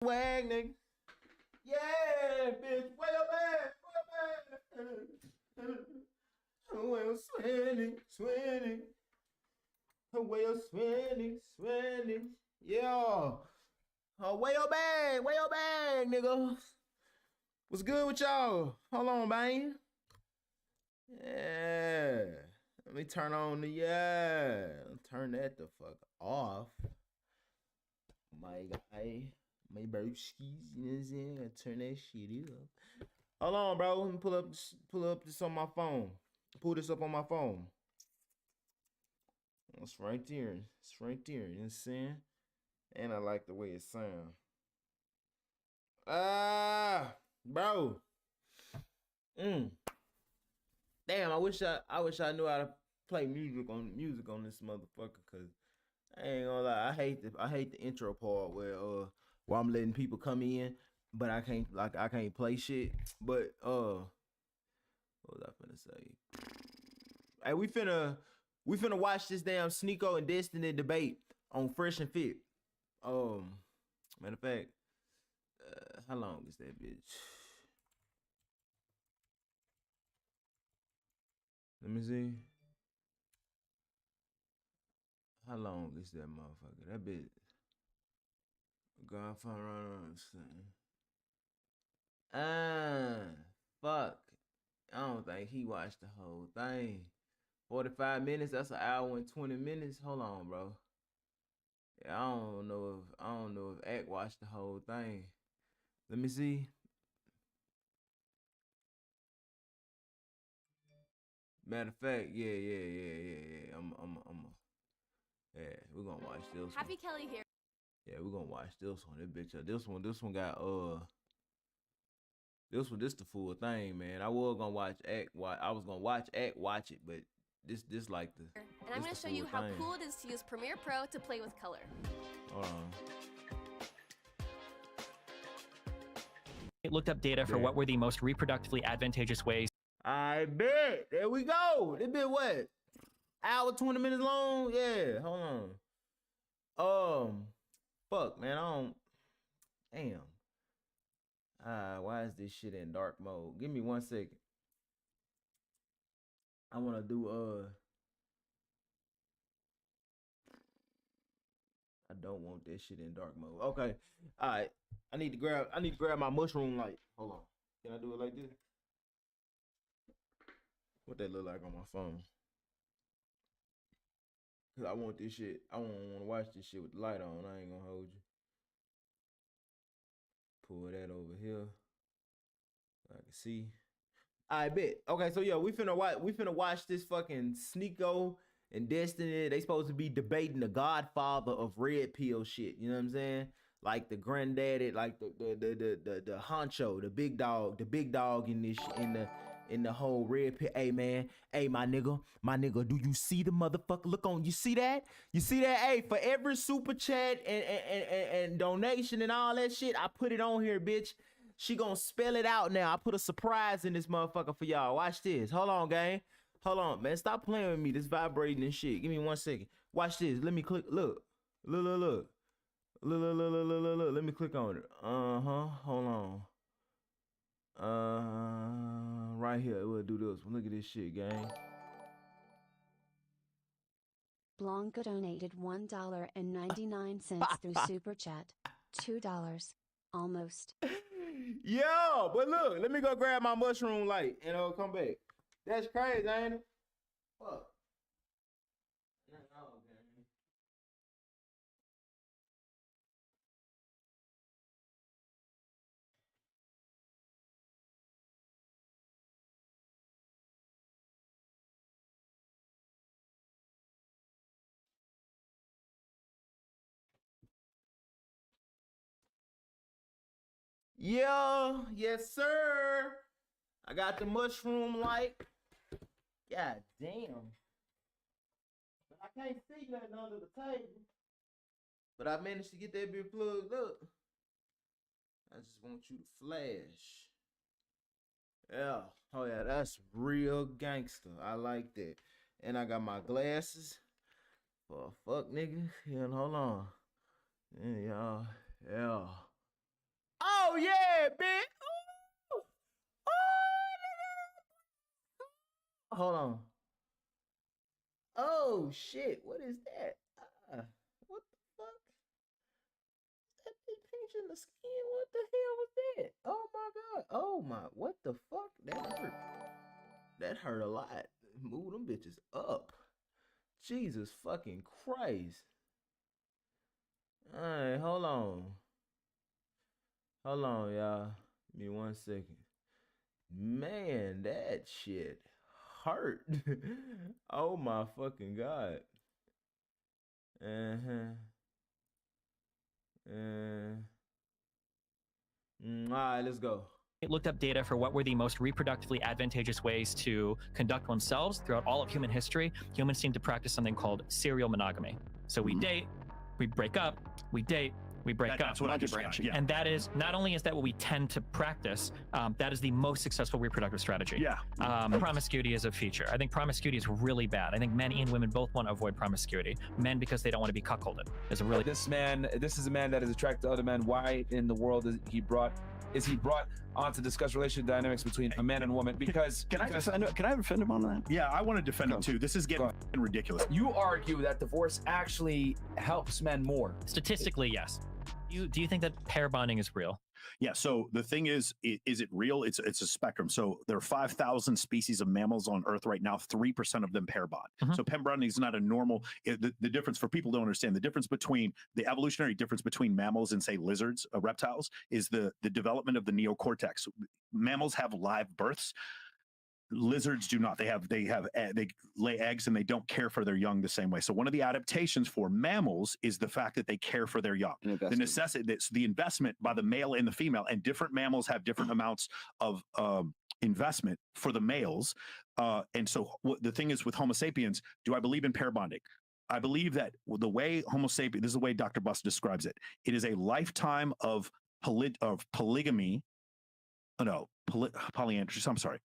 Swag, nigga. Yeah, bitch. Way up there. Well, swinning. Well, swinning. Yeah. Oh, way up bag, nigga. What's good with y'all? Hold on, man. Yeah. Let me turn on the turn that the fuck off. My guy. My broskies, you know what I'm saying? I turn that shit up. Hold on, bro. Let me pull up this on my phone. Pull this up on my phone. It's right there. It's right there. You know what I'm saying? And I like the way it sounds. Bro. Damn, I wish I knew how to play music on this motherfucker, cause I ain't gonna lie, I hate the intro part where I'm letting people come in, but I can't play shit. But what was I finna say? Hey, we finna watch this damn Sneko and Destiny debate on Fresh and Fit. Matter of fact, how long is that bitch? Let me see. How long is that motherfucker? That bitch. Godfather fuck. I don't think he watched the whole thing. 45 minutes, that's an hour and 20 minutes. Hold on, bro. Yeah, I don't know if Act watched the whole thing. Let me see. Matter of fact, yeah. We're gonna watch this one. Happy Kelly here. Yeah, we're gonna watch this one. This one got this the full thing, man. I was gonna watch Act. I was gonna watch Act, watch it, but this like the. And I'm gonna show you how cool it is to use Premiere Pro to play with color. Hold on. It looked up data for what were the most reproductively advantageous ways. I bet. There we go. This bit what? Hour 20 minutes long? Yeah. Hold on. Fuck, man. I don't. Damn. Why is this shit in dark mode? Give me 1 second. I wanna do I don't want this shit in dark mode. Okay. Alright. I need to grab my mushroom light. Hold on. Can I do it like this? What that look like on my phone? Cause I want this shit. I don't want to watch this shit with the light on. I ain't gonna hold you. Pull that over here. So I can see. I bet. Okay, so yeah, we finna watch this fucking Sneko and Destiny. They supposed to be debating the Godfather of red pill shit. You know what I'm saying? Like the granddaddy, like the honcho, the big dog in this in the whole red pill. Hey man, hey my nigga, do you see the motherfucker? Look on, you see that? Hey, for every super chat and donation and all that shit, I put it on here, bitch. She gonna spell it out now. I put a surprise in this motherfucker for y'all. Watch this. Hold on, gang. Hold on, man. Stop playing with me. This vibrating and shit. Give me 1 second. Watch this. Let me click. Look. Look. Let me click on it. Hold on. Right here. We'll do this. Look at this shit, gang. Blanca donated $1.99 through Super Chat. $2. Almost. Yo, but look, let me go grab my mushroom light and I'll come back. That's crazy, ain't it? Fuck. Yeah, yes, sir. I got the mushroom light. God damn. I can't see nothing under the table. But I managed to get that bit plugged up. I just want you to flash. Yeah. Oh yeah, that's real gangster. I like that. And I got my glasses. For a fuck nigga. Yeah, hold on. Yeah. Hold on. Oh shit! What is that? What the fuck? That big pinch in the skin. What the hell was that? Oh my god! Oh my! What the fuck? That hurt. That hurt a lot. Move them bitches up. Jesus fucking Christ! All right, hold on. Hold on, y'all. Give me 1 second. Man, that shit hurt. Oh my fucking god. All right, let's go. It looked up data for what were the most reproductively advantageous ways to conduct oneself throughout all of human history. Humans seem to practice something called serial monogamy. So we date, we break up, we date, we break up. That's what I just yeah. And that is, not only is that what we tend to practice, that is the most successful reproductive strategy. Yeah. Promiscuity is a feature. I think promiscuity is really bad. I think men and women both want to avoid promiscuity. Men because they don't want to be cuckolded. Is a really this is a man that is attracted to other men. Why in the world is he brought on to discuss relationship dynamics between a man and woman? Because can I defend him on that? Yeah, I want to defend him too. This is getting ridiculous. You argue that divorce actually helps men more. Statistically, yes. Do you think that pair bonding is real? Yeah. So the thing is it real? It's a spectrum. So there are 5,000 species of mammals on Earth right now. 3% of them pair bond. So pair bonding is not a normal. The difference for people don't understand the difference between the evolutionary difference between mammals and say lizards, reptiles, is the development of the neocortex. Mammals have live births. Lizards do not. They lay eggs and they don't care for their young the same way. So one of the adaptations for mammals is the fact that they care for their young. The necessity, the investment by the male and the female, and different mammals have different amounts of investment for the males. And so the thing is with Homo sapiens, do I believe in pair bonding? I believe that the way Homo sapiens, this is the way Dr. Buss describes it. It is a lifetime of polygamy. Oh, no, polyandry. I'm sorry.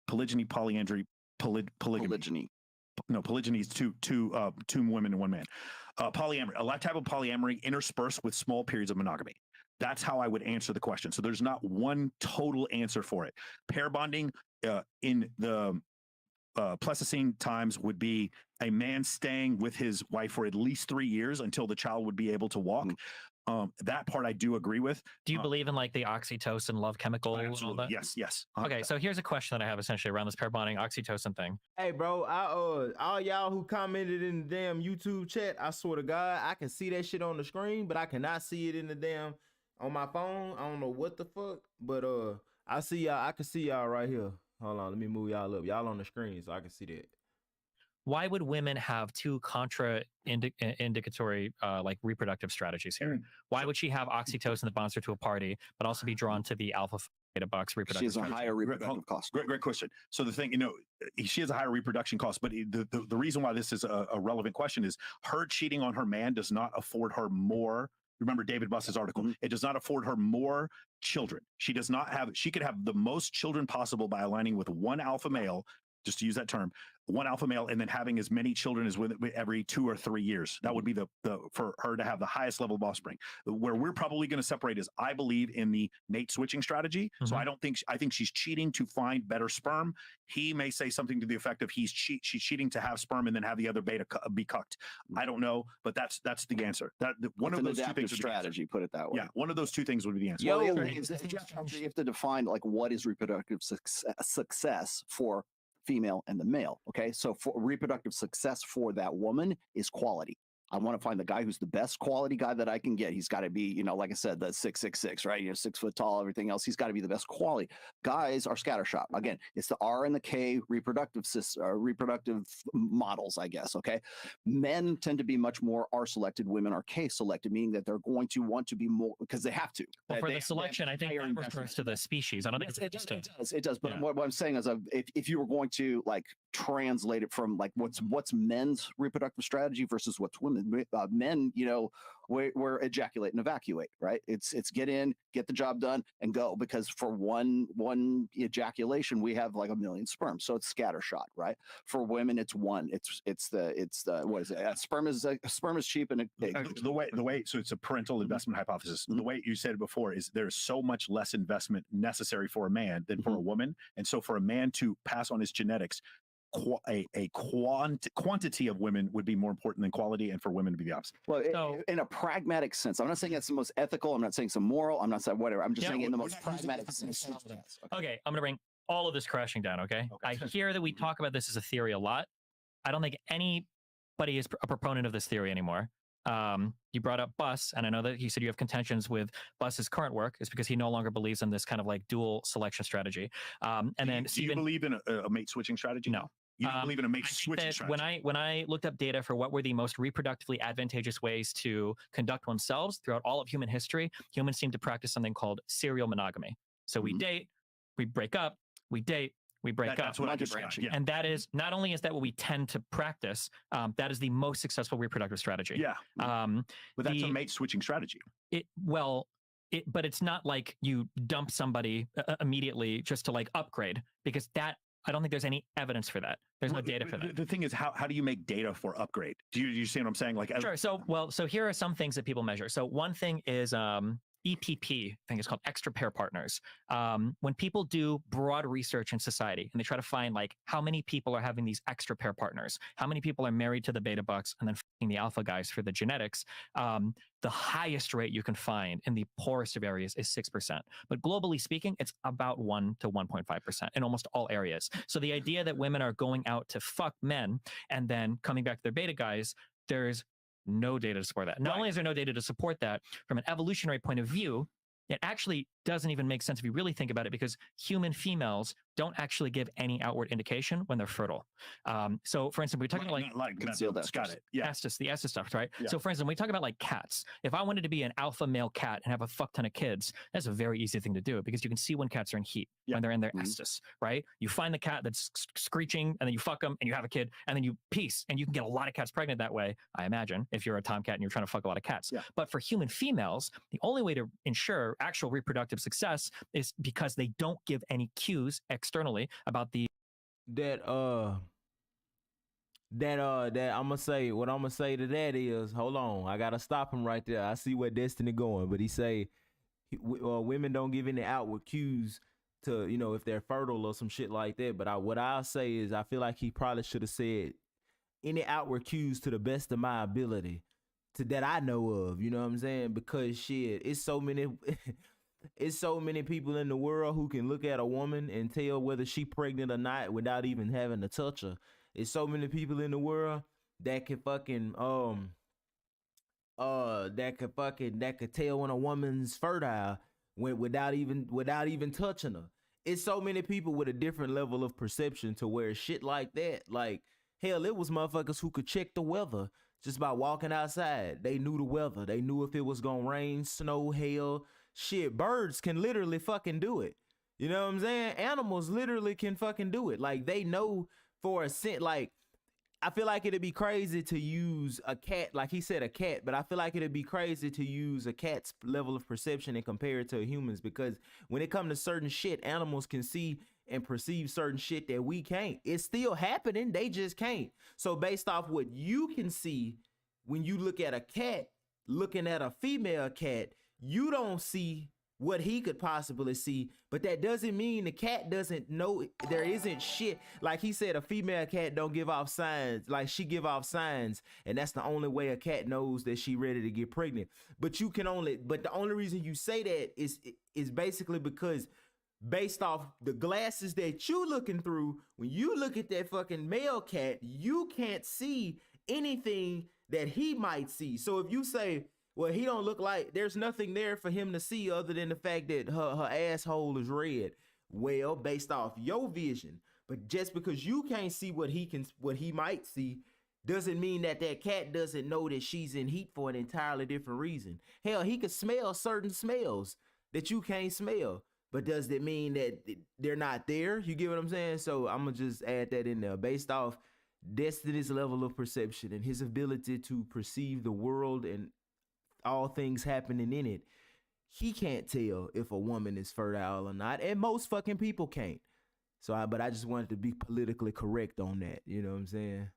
Polygyny, polyandry, polygamy. Polygyny. No, polygyny is two women and one man. Polyamory, a lifetime of polyamory interspersed with small periods of monogamy. That's how I would answer the question. So there's not one total answer for it. Pair bonding in the Pleistocene times would be a man staying with his wife for at least 3 years until the child would be able to walk. That part I do agree with. Do you believe in like the oxytocin love chemical and all that? Yes. Okay, so here's a question that I have essentially around this pair bonding oxytocin thing. Hey, bro, all y'all who commented in the damn YouTube chat, I swear to God, I can see that shit on the screen, but I cannot see it in the damn on my phone. I don't know what the fuck, but I see y'all. I can see y'all right here. Hold on, let me move y'all up. Y'all on the screen so I can see that. Why would women have two indicatory like reproductive strategies here? Why would she have oxytocin that bonds her to a party, but also be drawn to the alpha beta box reproductive? She has a higher reproductive cost. Great question. So the thing, she has a higher reproduction cost, but the reason why this is a relevant question is her cheating on her man does not afford her more. Remember David Buss's article. It does not afford her more children. She could have the most children possible by aligning with one alpha male, just to use that term, one alpha male, and then having as many children as with every 2 or 3 years. That would be the for her to have the highest level of offspring. Where we're probably going to separate is I believe in the mate switching strategy. So I think she's cheating to find better sperm. He may say something to the effect of she's cheating to have sperm and then have the other beta be cucked. I don't know, but that's the answer. One of those two things strategy. Put it that way. Yeah, one of those two things would be the answer. Well, the other thing is that you have to define like what is reproductive success for female and the male. Okay. So for reproductive success for that woman is quality. I want to find the guy who's the best quality guy that I can get. He's got to be, like I said, the 6'6", right? 6 foot tall, everything else. He's got to be the best quality. Guys are scattershot. Again, it's the R and the K reproductive models, I guess. Okay. Men tend to be much more R selected. Women are K selected, meaning that they're going to want to be more because they have to. Well, for the selection, I think that refers to the species. I don't think it does. But what I'm saying is, if you were going to like translate it from like what's men's reproductive strategy versus what's women. Men, we're ejaculate and evacuate, right? It's get in, get the job done, and go. Because for one ejaculation, we have like 1 million sperm, so it's scattershot, right? For women, it's one. It's the what is it? Sperm is cheap and the way. So it's a parental investment hypothesis. The way you said it before is there's so much less investment necessary for a man than for a woman, and so for a man to pass on his genetics. quantity of women would be more important than quality, and for women to be the opposite. Well, in a pragmatic sense, I'm not saying that's the most ethical. I'm not saying some moral. I'm not saying whatever. I'm just saying in the most pragmatic sense. Okay, I'm gonna bring all of this crashing down. Okay, I hear that we talk about this as a theory a lot. I don't think anybody is a proponent of this theory anymore. You brought up Bus, and I know that you said you have contentions with Bus's current work. Is because he no longer believes in this kind of like dual selection strategy. And then do you believe in a mate switching strategy? No. You don't believe in a mate switching strategy? When I looked up data for what were the most reproductively advantageous ways to conduct oneself throughout all of human history, humans seem to practice something called serial monogamy. So we date, we break up, we date, we break up. That's what I described. Yeah. And that is, not only is that what we tend to practice, that is the most successful reproductive strategy. Yeah. But that's a mate switching strategy. But it's not like you dump somebody immediately just to like upgrade, because that, I don't think there's any evidence for that. There's no data for that. The thing is, how do you make data for upgrade? Do you see what I'm saying? Like, sure. So here are some things that people measure. So one thing is EPP, I think it's called extra pair partners. When people do broad research in society and they try to find like how many people are having these extra pair partners, how many people are married to the beta bucks and then f***ing the alpha guys for the genetics, the highest rate you can find in the poorest of areas is 6%. But globally speaking, it's about 1 to 1.5% in almost all areas. So the idea that women are going out to fuck men and then coming back to their beta guys, there's no data to support that. Not only is there no data to support that, from an evolutionary point of view, it actually doesn't even make sense if you really think about it, because human females don't actually give any outward indication when they're fertile. So for instance, we're talking like concealed estrus. Got it. Yeah. The estes stuff, right? Yeah. So for instance, when we talk about like cats, if I wanted to be an alpha male cat and have a fuck ton of kids, that's a very easy thing to do, because you can see when cats are in heat, when they're in their estes, right? You find the cat that's screeching and then you fuck them and you have a kid and then you peace, and you can get a lot of cats pregnant that way, I imagine, if you're a tomcat and you're trying to fuck a lot of cats. Yeah. But for human females, the only way to ensure actual reproductive success is because they don't give any cues externally about that I'm gonna say. What I'm gonna say to that is, hold on, I gotta stop him right there. I see where Destiny going, but he say women don't give any outward cues to, you know, if they're fertile or some shit like that. But what I'll say is, I feel like he probably should have said any outward cues to the best of my ability, to that I know of. You know what I'm saying? Because shit, it's so many. It's so many people in the world who can look at a woman and tell whether she pregnant or not without even having to touch her. It's so many people in the world that can fucking that could tell when a woman's fertile without even touching her. It's so many people with a different level of perception to where shit like that, like hell, it was motherfuckers who could check the weather just by walking outside. They knew the weather. They knew if it was gonna rain, snow, hail. Shit, birds can literally fucking do it. You know what I'm saying? Animals literally can fucking do it. Like, they know for a cent. Like, I feel like it'd be crazy to use a cat, like he said, a cat, but I feel like it'd be crazy to use a cat's level of perception and compare it to humans, because when it comes to certain shit, animals can see and perceive certain shit that we can't. It's still happening, they just can't. So based off what you can see, when you look at a cat, looking at a female cat, you don't see what he could possibly see, but that doesn't mean the cat doesn't know there isn't shit. Like he said, a female cat don't give off signs, like she give off signs, and that's the only way a cat knows that she ready to get pregnant. But the only reason you say that is basically because based off the glasses that you looking through, when you look at that fucking male cat, you can't see anything that he might see. So if you say, well, he don't look like, there's nothing there for him to see other than the fact that her asshole is red. Well, based off your vision, but just because you can't see what he might see, doesn't mean that cat doesn't know that she's in heat for an entirely different reason. Hell, he could smell certain smells that you can't smell, but does that mean that they're not there? You get what I'm saying? So I'm gonna just add that in there, based off Destiny's level of perception and his ability to perceive the world and all things happening in it. He can't tell if a woman is fertile or not, and most fucking people can't. So but I just wanted to be politically correct on that. You know what I'm saying?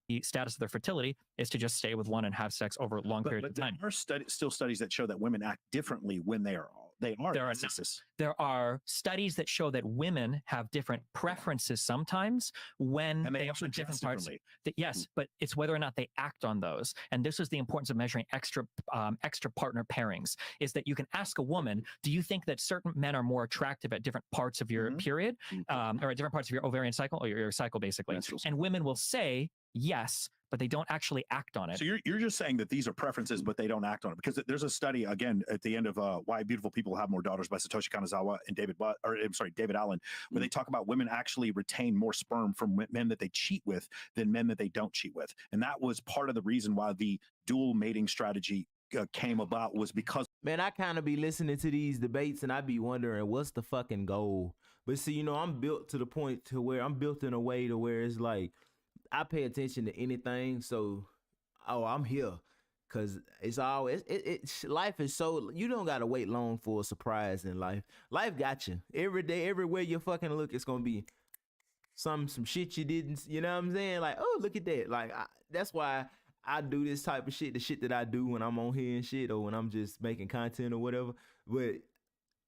The status of their fertility is to just stay with one and have sex over long periods of time. There are still studies that show that women act differently when they are They are There are narcissists. There are studies that show that women have different preferences sometimes when And they are also on different dress parts. differently. Yes, but it's whether or not they act on those. And this is the importance of measuring extra partner pairings, is that you can ask a woman, do you think that certain men are more attractive at different parts of your period, or at different parts of your ovarian cycle, or your cycle, basically? And women will say yes, but they don't actually act on it. So you're just saying that these are preferences, but they don't act on it, because there's a study again at the end of Why Beautiful People Have More Daughters by Satoshi Kanazawa and David Allen, where they talk about women actually retain more sperm from men that they cheat with than men that they don't cheat with, and that was part of the reason why the dual mating strategy came about, was because. Man, I kind of be listening to these debates and I be wondering what's the fucking goal. But see, you know, I'm built to the point to where I'm built in a way to where it's like I pay attention to anything. So, I'm here. Cause it's always life is so, you don't gotta wait long for a surprise in life. Life got you every day, everywhere you fucking look. It's gonna be some shit you didn't. You know what I'm saying? Like, oh, look at that. Like that's why I do this type of shit. The shit that I do when I'm on here and shit, or when I'm just making content or whatever. But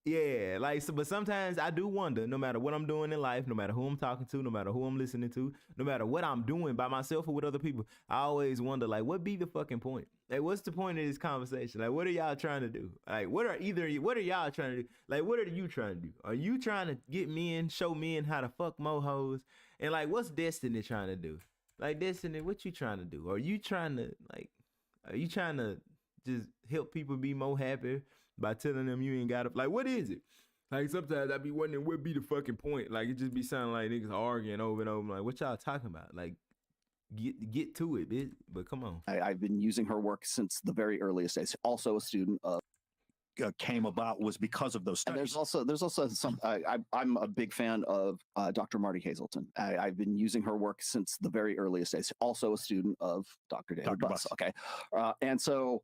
yeah, like, so, but sometimes I do wonder, no matter what I'm doing in life, no matter who I'm talking to, no matter who I'm listening to, no matter what I'm doing by myself or with other people, I always wonder, like, what be the fucking point? Like, what's the point of this conversation? Like, what are y'all trying to do? Like, what are y'all trying to do? Like, what are you trying to do? Are you trying to get men, show men how to fuck more hoes? And like, what's Destiny trying to do? Like, Destiny, what you trying to do? Are you trying to just help people be more happy by telling them you ain't got to, like, what is it? Like, sometimes I be wondering what be the fucking point. Like, it just be sounding like niggas arguing over and over. I'm like, what y'all talking about? Like, get to it, bitch. But come on. I've been using her work since the very earliest days. Also a student of came about was because of those studies. And there's also some. I'm a big fan of Dr. Marty Hazelton. I've been using her work since the very earliest days. Also a student of Dr. David Buss. Okay, and so.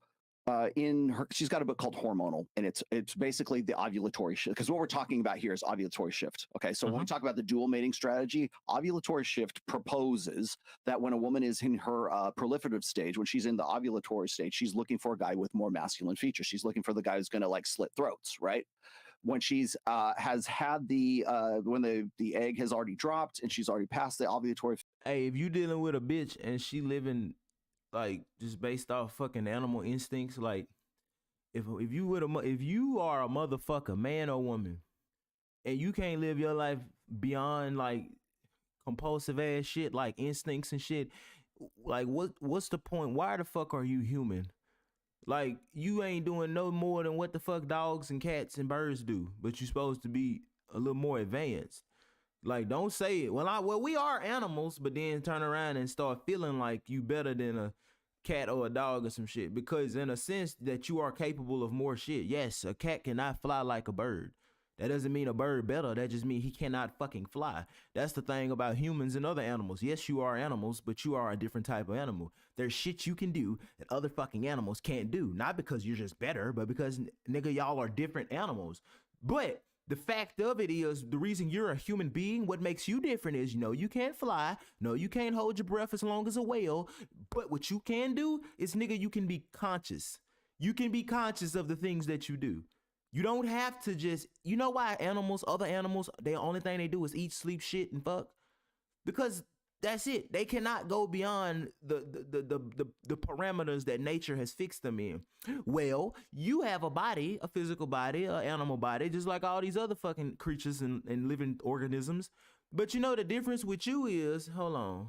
She's got a book called Hormonal, and it's basically the ovulatory shift, because what we're talking about here is ovulatory shift. Okay, so when we talk about the dual mating strategy, ovulatory shift proposes that when a woman is in her proliferative stage, when she's in the ovulatory stage, she's looking for a guy with more masculine features. She's looking for the guy who's going to like slit throats, right? When she's has had when the egg has already dropped and she's already passed the ovulatory. Hey, if you dealing with a bitch and she living like just based off fucking animal instincts, like if you are a motherfucker, man or woman, and you can't live your life beyond like compulsive ass shit like instincts and shit, like what's the point? Why the fuck are you human? Like, you ain't doing no more than what the fuck dogs and cats and birds do, but you're supposed to be a little more advanced. Like, don't say it. Well, we are animals, but then turn around and start feeling like you better than a cat or a dog or some shit. Because in a sense that you are capable of more shit. Yes, a cat cannot fly like a bird. That doesn't mean a bird better. That just means he cannot fucking fly. That's the thing about humans and other animals. Yes, you are animals, but you are a different type of animal. There's shit you can do that other fucking animals can't do. Not because you're just better, but because, nigga, y'all are different animals. But the fact of it is, the reason you're a human being, what makes you different is, no, you can't fly. No, you can't hold your breath as long as a whale. But what you can do is, nigga, you can be conscious. You can be conscious of the things that you do. You don't have to just, you know why other animals, the only thing they do is eat, sleep, shit, and fuck? Because that's it. They cannot go beyond the parameters that nature has fixed them in. Well, you have a body, a physical body, an animal body, just like all these other fucking creatures and living organisms. But you know the difference with you is, hold on.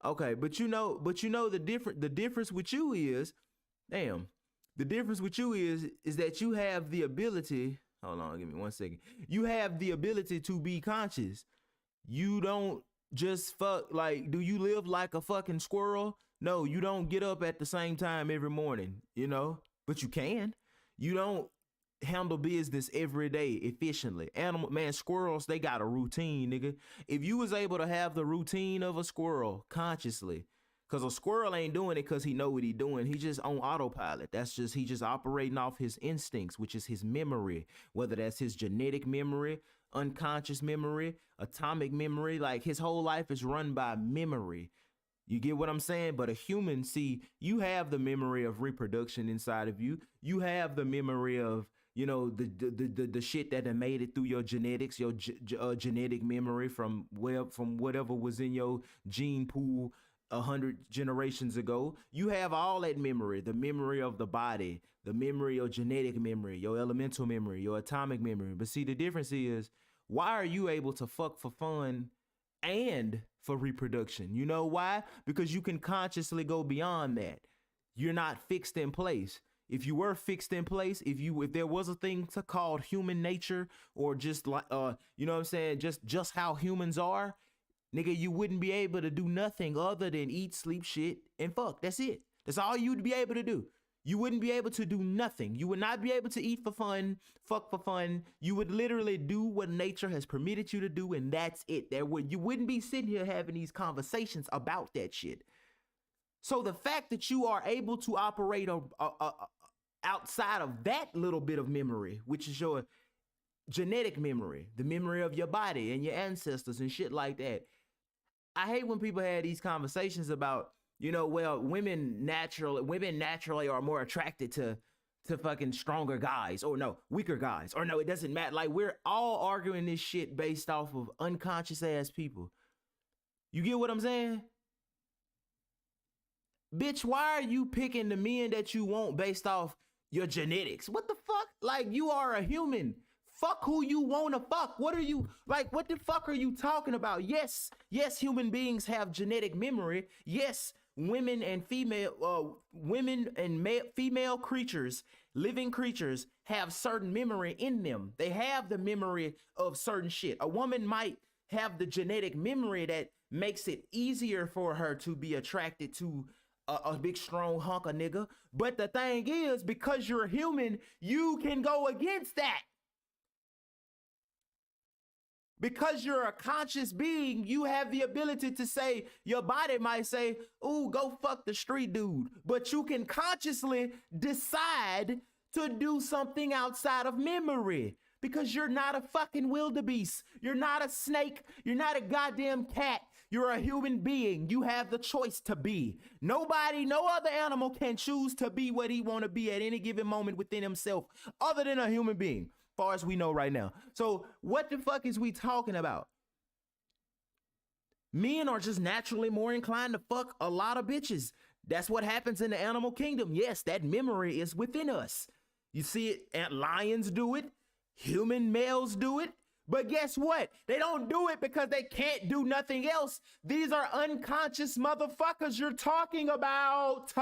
Okay, but you know the difference with you is, damn. The difference with you is that you have the ability, hold on, give me 1 second. You have the ability to be conscious. You don't just fuck, like, do you live like a fucking squirrel? No, you don't get up at the same time every morning, you know, but you can. You don't handle business every day efficiently. Squirrels, they got a routine, nigga. If you was able to have the routine of a squirrel consciously, because a squirrel ain't doing it because he know what he doing. He just on autopilot. He just operating off his instincts, which is his memory, whether that's his genetic memory, unconscious memory, atomic memory. Like, his whole life is run by memory. You get what I'm saying? But a human, see, you have the memory of reproduction inside of you. You have the memory of you know, the shit that made it through your genetics, your genetic memory from whatever was in your gene pool 100 generations ago. You have all that memory, the memory of the body, the memory of genetic memory, your elemental memory, your atomic memory. But see, the difference is, why are you able to fuck for fun and for reproduction? You know why? Because you can consciously go beyond that. You're not fixed in place. If you were fixed in place, if there was a thing called human nature, or just like you know what I'm saying, just how humans are, nigga, you wouldn't be able to do nothing other than eat, sleep, shit, and fuck. That's it. That's all you'd be able to do. You wouldn't be able to do nothing. You would not be able to eat for fun, fuck for fun. You would literally do what nature has permitted you to do, and that's it. You wouldn't be sitting here having these conversations about that shit. So the fact that you are able to operate outside of that little bit of memory, which is your genetic memory, the memory of your body and your ancestors and shit like that. I hate when people have these conversations about, you know, well, women naturally are more attracted to fucking stronger guys, or no, weaker guys, or no, it doesn't matter. Like, we're all arguing this shit based off of unconscious ass people. You get what I'm saying? Bitch, why are you picking the men that you want based off your genetics? What the fuck? Like, you are a human. Fuck who you want to fuck. What are you, like, what the fuck are you talking about? Yes, human beings have genetic memory. Yes, women and female creatures, living creatures, have certain memory in them. They have the memory of certain shit. A woman might have the genetic memory that makes it easier for her to be attracted to a big strong hunk of nigga. But the thing is, because you're human, you can go against that. Because you're a conscious being, you have the ability to say, your body might say, ooh, go fuck the street dude. But you can consciously decide to do something outside of memory. Because you're not a fucking wildebeest. You're not a snake. You're not a goddamn cat. You're a human being. You have the choice to be. Nobody, no other animal can choose to be what he want to be at any given moment within himself, other than a human being, far as we know right now. So what the fuck is we talking about? Men are just naturally more inclined to fuck a lot of bitches. That's what happens in the animal kingdom. Yes, that memory is within us. You see it, lions do it. Human males do it. But guess what? They don't do it because they can't do nothing else. These are unconscious motherfuckers you're talking about.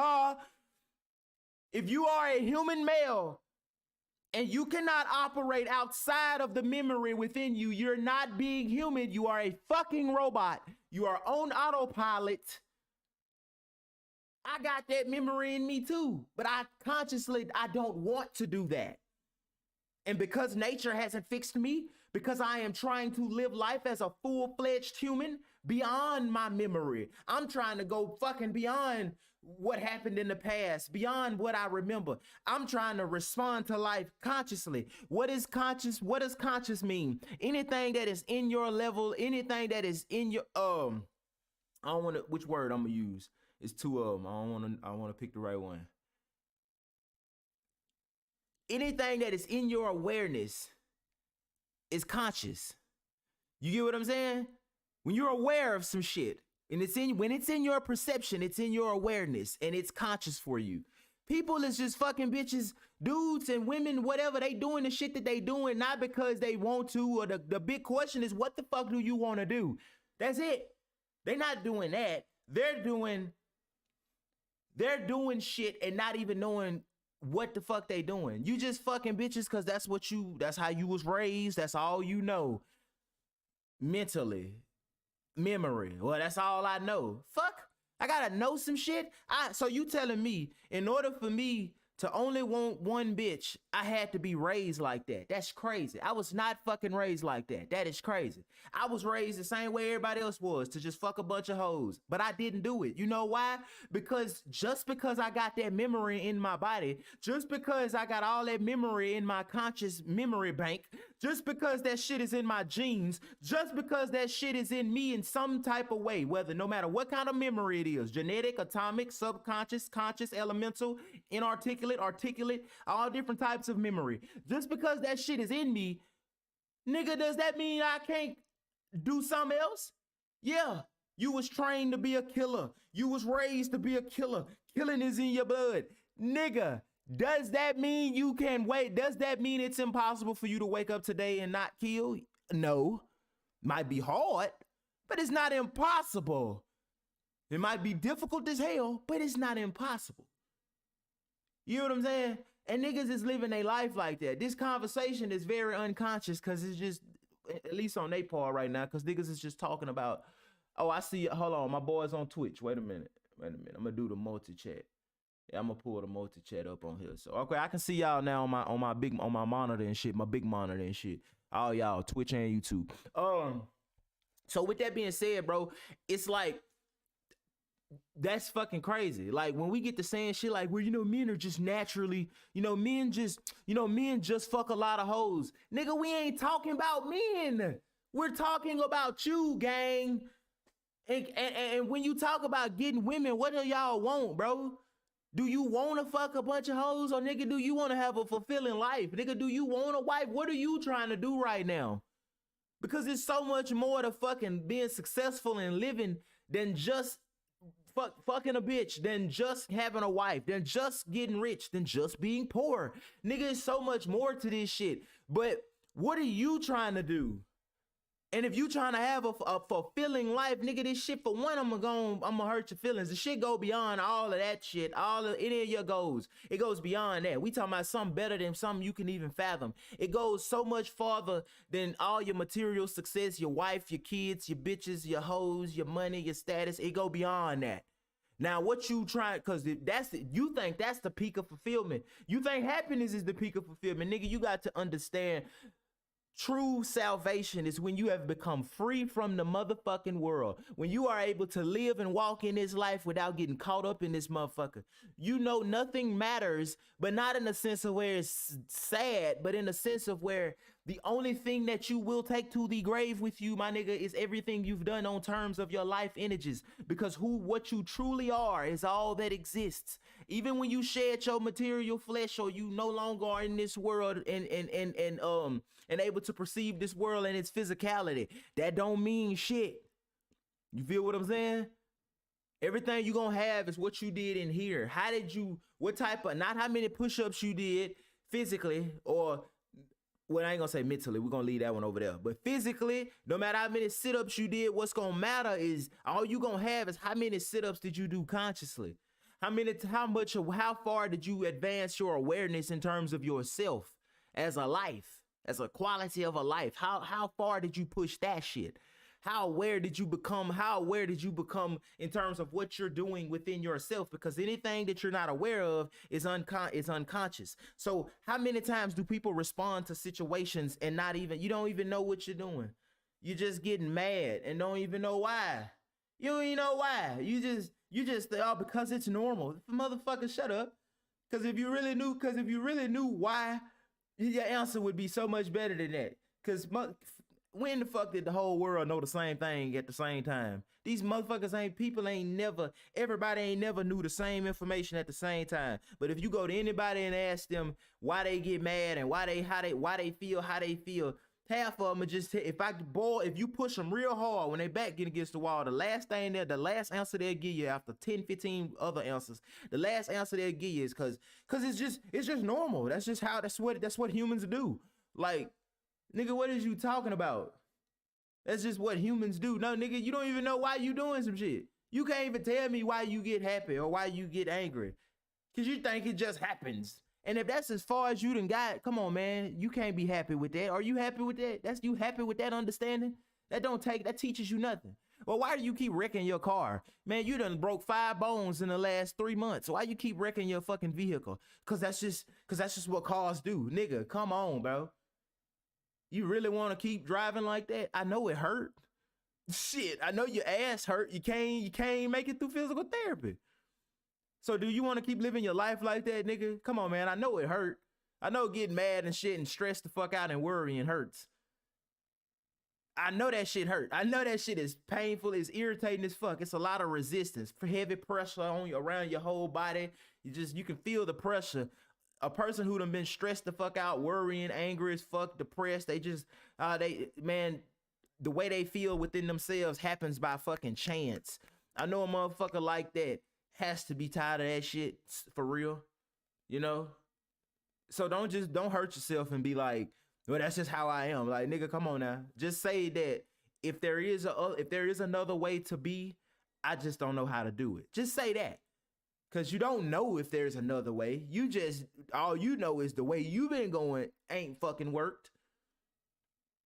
If you are a human male and you cannot operate outside of the memory within you, you're not being human. You are a fucking robot. You are on autopilot. I got that memory in me too, but I don't want to do that. And because nature hasn't fixed me, because I am trying to live life as a full-fledged human beyond my memory. I'm trying to go fucking beyond what happened in the past, beyond what I remember. I'm trying to respond to life consciously. What is conscious? What does conscious mean? Anything that is in your level, anything that is in your, I don't want to, which word I'm gonna use? It's two of them. I want to pick the right one. Anything that is in your awareness is conscious. You get what I'm saying? When you're aware of some shit, and when it's in your perception, it's in your awareness, and it's conscious for you. People is just fucking bitches, dudes and women, whatever, they doing the shit that they doing, not because they want to, or the big question is, what the fuck do you want to do? That's it. They're not doing that. They're doing shit and not even knowing what the fuck they doing. You just fucking bitches because that's how you was raised. That's all you know. Mentally. Memory. Well, that's all I know. Fuck. I gotta know some shit. So you telling me, in order for me to only want one bitch, I had to be raised like that? That's crazy. I was not fucking raised like that. That is crazy. I was raised the same way everybody else was, to just fuck a bunch of hoes. But I didn't do it. You know why? Because just because I got that memory in my body, just because I got all that memory in my conscious memory bank, just because that shit is in my genes, just because that shit is in me in some type of way, whether no matter what kind of memory it is, genetic, atomic, subconscious, conscious, elemental, inarticulate, articulate, all different types of memory. Just because that shit is in me, nigga, does that mean I can't do something else? Yeah, you was trained to be a killer. You was raised to be a killer. Killing is in your blood. Nigga, does that mean you can wait? Does that mean it's impossible for you to wake up today and not kill? No. Might be hard, but it's not impossible. It might be difficult as hell, but it's not impossible. You know what I'm saying? And niggas is living their life like that. This conversation is very unconscious because it's just, at least on their part right now, because niggas is just talking about, oh, I see, hold on, my boy's on Twitch. Wait a minute. I'm going to do the multi-chat. Yeah, I'm going to pull the multi-chat up on here. So, okay, I can see y'all now on my monitor and shit, my big monitor and shit. All y'all, Twitch and YouTube. So with that being said, bro, it's like, that's fucking crazy. Like when we get to saying shit like, well, men are just naturally, men just fuck a lot of hoes. Nigga, we ain't talking about men. We're talking about you, gang. And when you talk about getting women, what do y'all want, bro? Do you want to fuck a bunch of hoes, or nigga, do you want to have a fulfilling life? Nigga, do you want a wife? What are you trying to do right now? Because it's so much more to fucking being successful and living than just fucking a bitch, than just having a wife, than just getting rich, than just being poor. Nigga, there's so much more to this shit. But what are you trying to do? And if you trying to have a fulfilling life, nigga, this shit, for one, I'm gonna hurt your feelings. The shit go beyond all of that shit, all of any of your goals. It goes beyond that. We talking about something better than something you can even fathom. It goes so much farther than all your material success, your wife, your kids, your bitches, your hoes, your money, your status. It go beyond that. Now, what you trying, because you think that's the peak of fulfillment. You think happiness is the peak of fulfillment. Nigga, you got to understand, true salvation is when you have become free from the motherfucking world. When you are able to live and walk in this life without getting caught up in this motherfucker. You know nothing matters, but not in the sense of where it's sad, but in the sense of where the only thing that you will take to the grave with you, my nigga, is everything you've done on terms of your life energies. Because what you truly are is all that exists. Even when you shed your material flesh, or you no longer are in this world and able to perceive this world and its physicality, that don't mean shit. You feel what I'm saying? Everything you gonna have is what you did in here. What type of, not how many push-ups you did physically, or, well, I ain't gonna say mentally, we're gonna leave that one over there. But physically, no matter how many sit-ups you did, what's gonna matter is, all you gonna have is how many sit-ups did you do consciously? How far did you advance your awareness in terms of yourself as a life, as a quality of a life? How far did you push that shit? How aware did you become in terms of what you're doing within yourself? Because anything that you're not aware of is unconscious. So how many times do people respond to situations and you don't even know what you're doing? You're just getting mad and don't even know why. You don't even know why. You just because it's normal. Motherfucker, shut up. Because if you really knew why, your answer would be so much better than that. Because when the fuck did the whole world know the same thing at the same time? These motherfuckers everybody ain't never knew the same information at the same time. But if you go to anybody and ask them why they get mad and why they feel how they feel, half of them are just, if you push them real hard when they back get against the wall, the last answer they'll give you after 10, 15 other answers, the last answer they'll give you is because it's just normal. That's what humans do. Like, nigga, what is you talking about? That's just what humans do. No, nigga, you don't even know why you doing some shit. You can't even tell me why you get happy or why you get angry. Because you think it just happens. And if that's as far as you done got, come on, man, you can't be happy with that. Are you happy with that? You happy with that understanding? That teaches you nothing. Well, why do you keep wrecking your car? Man, you done broke 5 bones in the last 3 months. Why you keep wrecking your fucking vehicle? Because that's just what cars do. Nigga, come on, bro. You really want to keep driving like that? I know it hurt. Shit, I know your ass hurt. You can't make it through physical therapy. So do you want to keep living your life like that, nigga? Come on, man. I know it hurt. I know getting mad and shit and stressed the fuck out and worrying hurts. I know that shit hurt. I know that shit is painful. It's irritating as fuck. It's a lot of resistance, heavy pressure on you around your whole body. You can feel the pressure. A person who done been stressed the fuck out, worrying, angry as fuck, depressed. The way they feel within themselves happens by fucking chance. I know a motherfucker like that has to be tired of that shit for real, you know? So don't hurt yourself and be like, well, that's just how I am. Like, nigga, come on now. Just say that if there is another way to be, I just don't know how to do it. Just say that. Cause you don't know if there's another way. All you know is the way you've been going ain't fucking worked.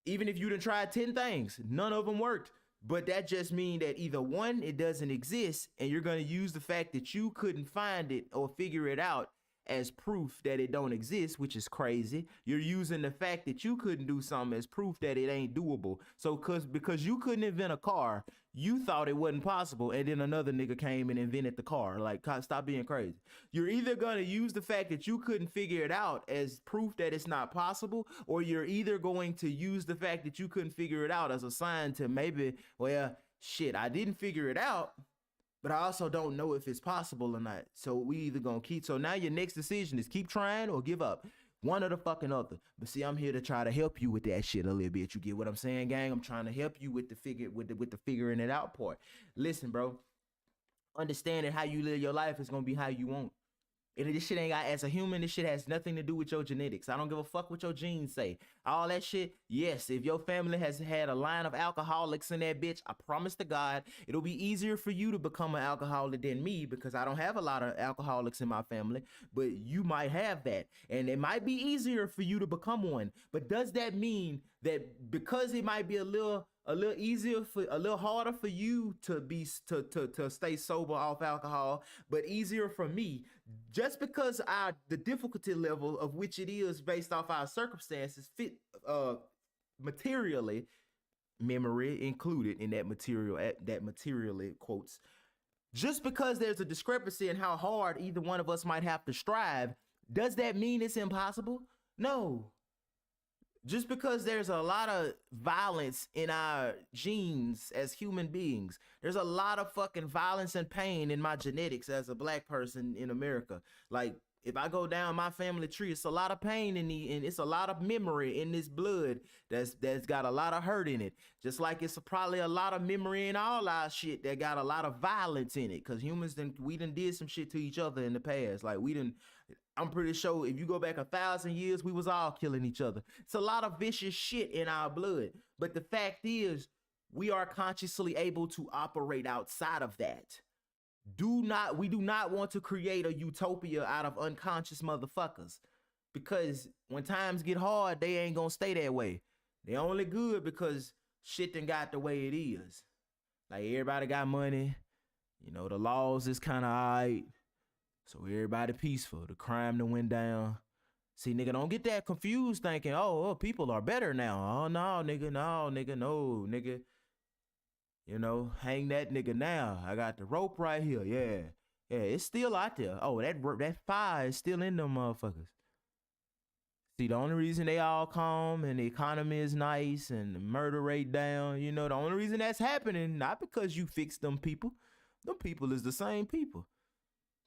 Even if you done tried 10 things, none of them worked. But that just means that either one, it doesn't exist, and you're going to use the fact that you couldn't find it or figure it out as proof that it don't exist, which is crazy. You're using the fact that you couldn't do something as proof that it ain't doable. So because you couldn't invent a car, you thought it wasn't possible, and then another nigga came and invented the car. Like, stop being crazy. You're either going to use the fact that you couldn't figure it out as proof that it's not possible, or you're either going to use the fact that you couldn't figure it out as a sign to maybe, well, shit, I didn't figure it out, but I also don't know if it's possible or not. So we either gonna keep. So now your next decision is keep trying or give up. One or the fucking other. But see, I'm here to try to help you with that shit a little bit. You get what I'm saying, gang? I'm trying to help you with the figuring it out part. Listen, bro. Understanding how you live your life is gonna be how you want. And this shit ain't got, as a human, this shit has nothing to do with your genetics. I don't give a fuck what your genes say. All that shit, yes, if your family has had a line of alcoholics in that bitch, I promise to God, it'll be easier for you to become an alcoholic than me, because I don't have a lot of alcoholics in my family, but you might have that. And it might be easier for you to become one. But does that mean that because it might be a little harder for you to stay sober off alcohol, but easier for me, just because the difficulty level of which it is based off our circumstances fit materially, memory included in that materially quotes, just because there's a discrepancy in how hard either one of us might have to strive, does that mean it's impossible? No. Just because there's a lot of violence in our genes as human beings, there's a lot of fucking violence and pain in my genetics as a black person in America. Like, if I go down my family tree, it's a lot of pain and it's a lot of memory in this blood that's got a lot of hurt in it. Just like it's probably a lot of memory in all our shit that got a lot of violence in it. Cause humans we did some shit to each other in the past. Like I'm pretty sure if you go back 1,000 years, we was all killing each other. It's a lot of vicious shit in our blood. But the fact is, we are consciously able to operate outside of that. We do not want to create a utopia out of unconscious motherfuckers. Because when times get hard, they ain't gonna stay that way. They only good because shit done got the way it is. Like, everybody got money. You know, the laws is kind of alright. So everybody peaceful. The crime done went down. See, nigga, don't get that confused thinking, oh, people are better now. Oh, no, nigga, no, nigga. You know, hang that nigga now. I got the rope right here. Yeah, it's still out there. Oh, that fire is still in them motherfuckers. See, the only reason they all calm and the economy is nice and the murder rate down, you know, the only reason that's happening, not because you fixed them people. Them people is the same people.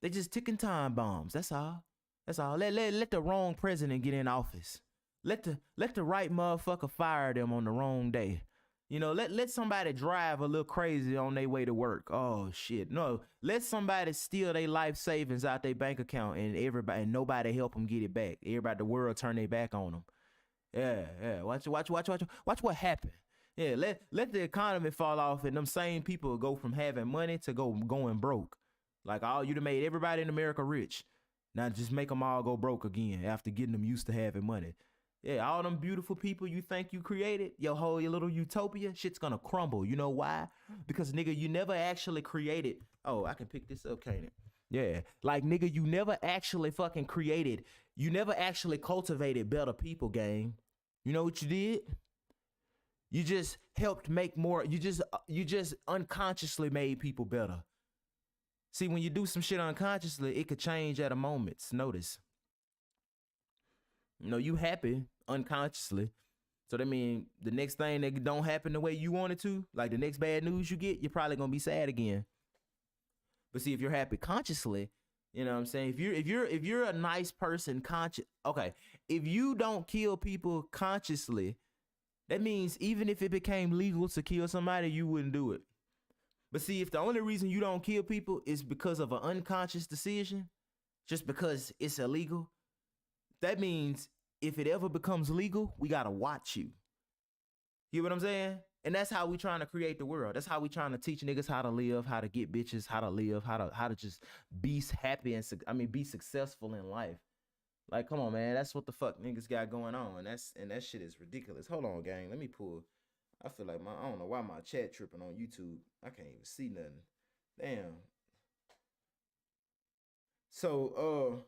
They just ticking time bombs. That's all. Let the wrong president get in office. Let the right motherfucker fire them on the wrong day. You know, let somebody drive a little crazy on their way to work. Oh shit. No, let somebody steal their life savings out their bank account and nobody help them get it back. Everybody, the world turn their back on them. Yeah. Watch what happened. Yeah, let the economy fall off and them same people go from having money to going broke. Like, you done made everybody in America rich. Now just make them all go broke again after getting them used to having money. Yeah, all them beautiful people you think you created, your little utopia, shit's gonna crumble. You know why? Because, nigga, you never actually created. Oh, I can pick this up, can't it? Yeah. Like, nigga, you never actually fucking created. You never actually cultivated better people, gang. You know what you did? You just helped make more. You just unconsciously made people better. See, when you do some shit unconsciously, it could change at a moment's notice. You know, you happy unconsciously. So that means the next thing that don't happen the way you want it to, like the next bad news you get, you're probably gonna be sad again. But see, if you're happy consciously, you know what I'm saying? If you're a nice person if you don't kill people consciously, that means even if it became legal to kill somebody, you wouldn't do it. But see, if the only reason you don't kill people is because of an unconscious decision, just because it's illegal, that means if it ever becomes legal, we gotta watch you. You know what I'm saying? And that's how we trying to create the world. That's how we trying to teach niggas how to live, how to get bitches, how to live, how to just be happy and be successful in life. Like, come on, man. That's what the fuck niggas got going on. And that shit is ridiculous. Hold on, gang. Let me pull. I feel like I don't know why my chat tripping on YouTube. I can't even see nothing. Damn. So,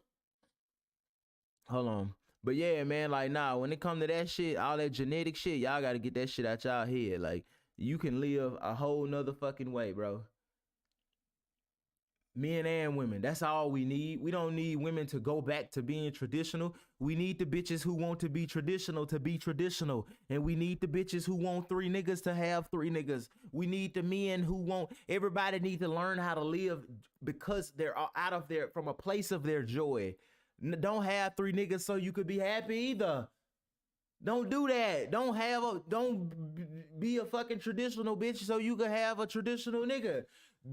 hold on. But yeah, man, like, nah, when it come to that shit, all that genetic shit, y'all gotta get that shit out y'all head. Like, you can live a whole nother fucking way, bro. Men and women, that's all we need. We don't need women to go back to being traditional. We need the bitches who want to be traditional. And we need the bitches who want 3 niggas to have 3 niggas. We need the men who want, everybody needs to learn how to live because they're out of their, from a place of their joy. Don't have 3 niggas so you could be happy either. Don't do that. Don't be a fucking traditional bitch so you could have a traditional nigga.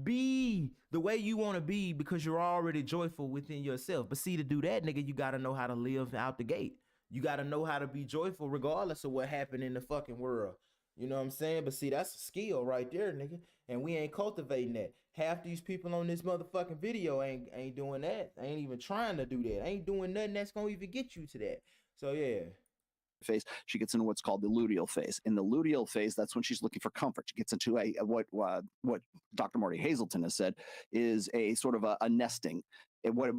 Be the way you want to be because you're already joyful within yourself. But see, to do that, nigga, you got to know how to live out the gate. You got to know how to be joyful regardless of what happened in the fucking world. You know what I'm saying? But see, that's a skill right there, nigga. And we ain't cultivating that. Half these people on this motherfucking video ain't doing that. Ain't even trying to do that. Ain't doing nothing that's gonna even get you to that. So yeah. Phase, she gets into what's called the luteal phase. In the luteal phase, that's when she's looking for comfort. She gets into what Dr. Marty Hazelton has said is a sort of a nesting. What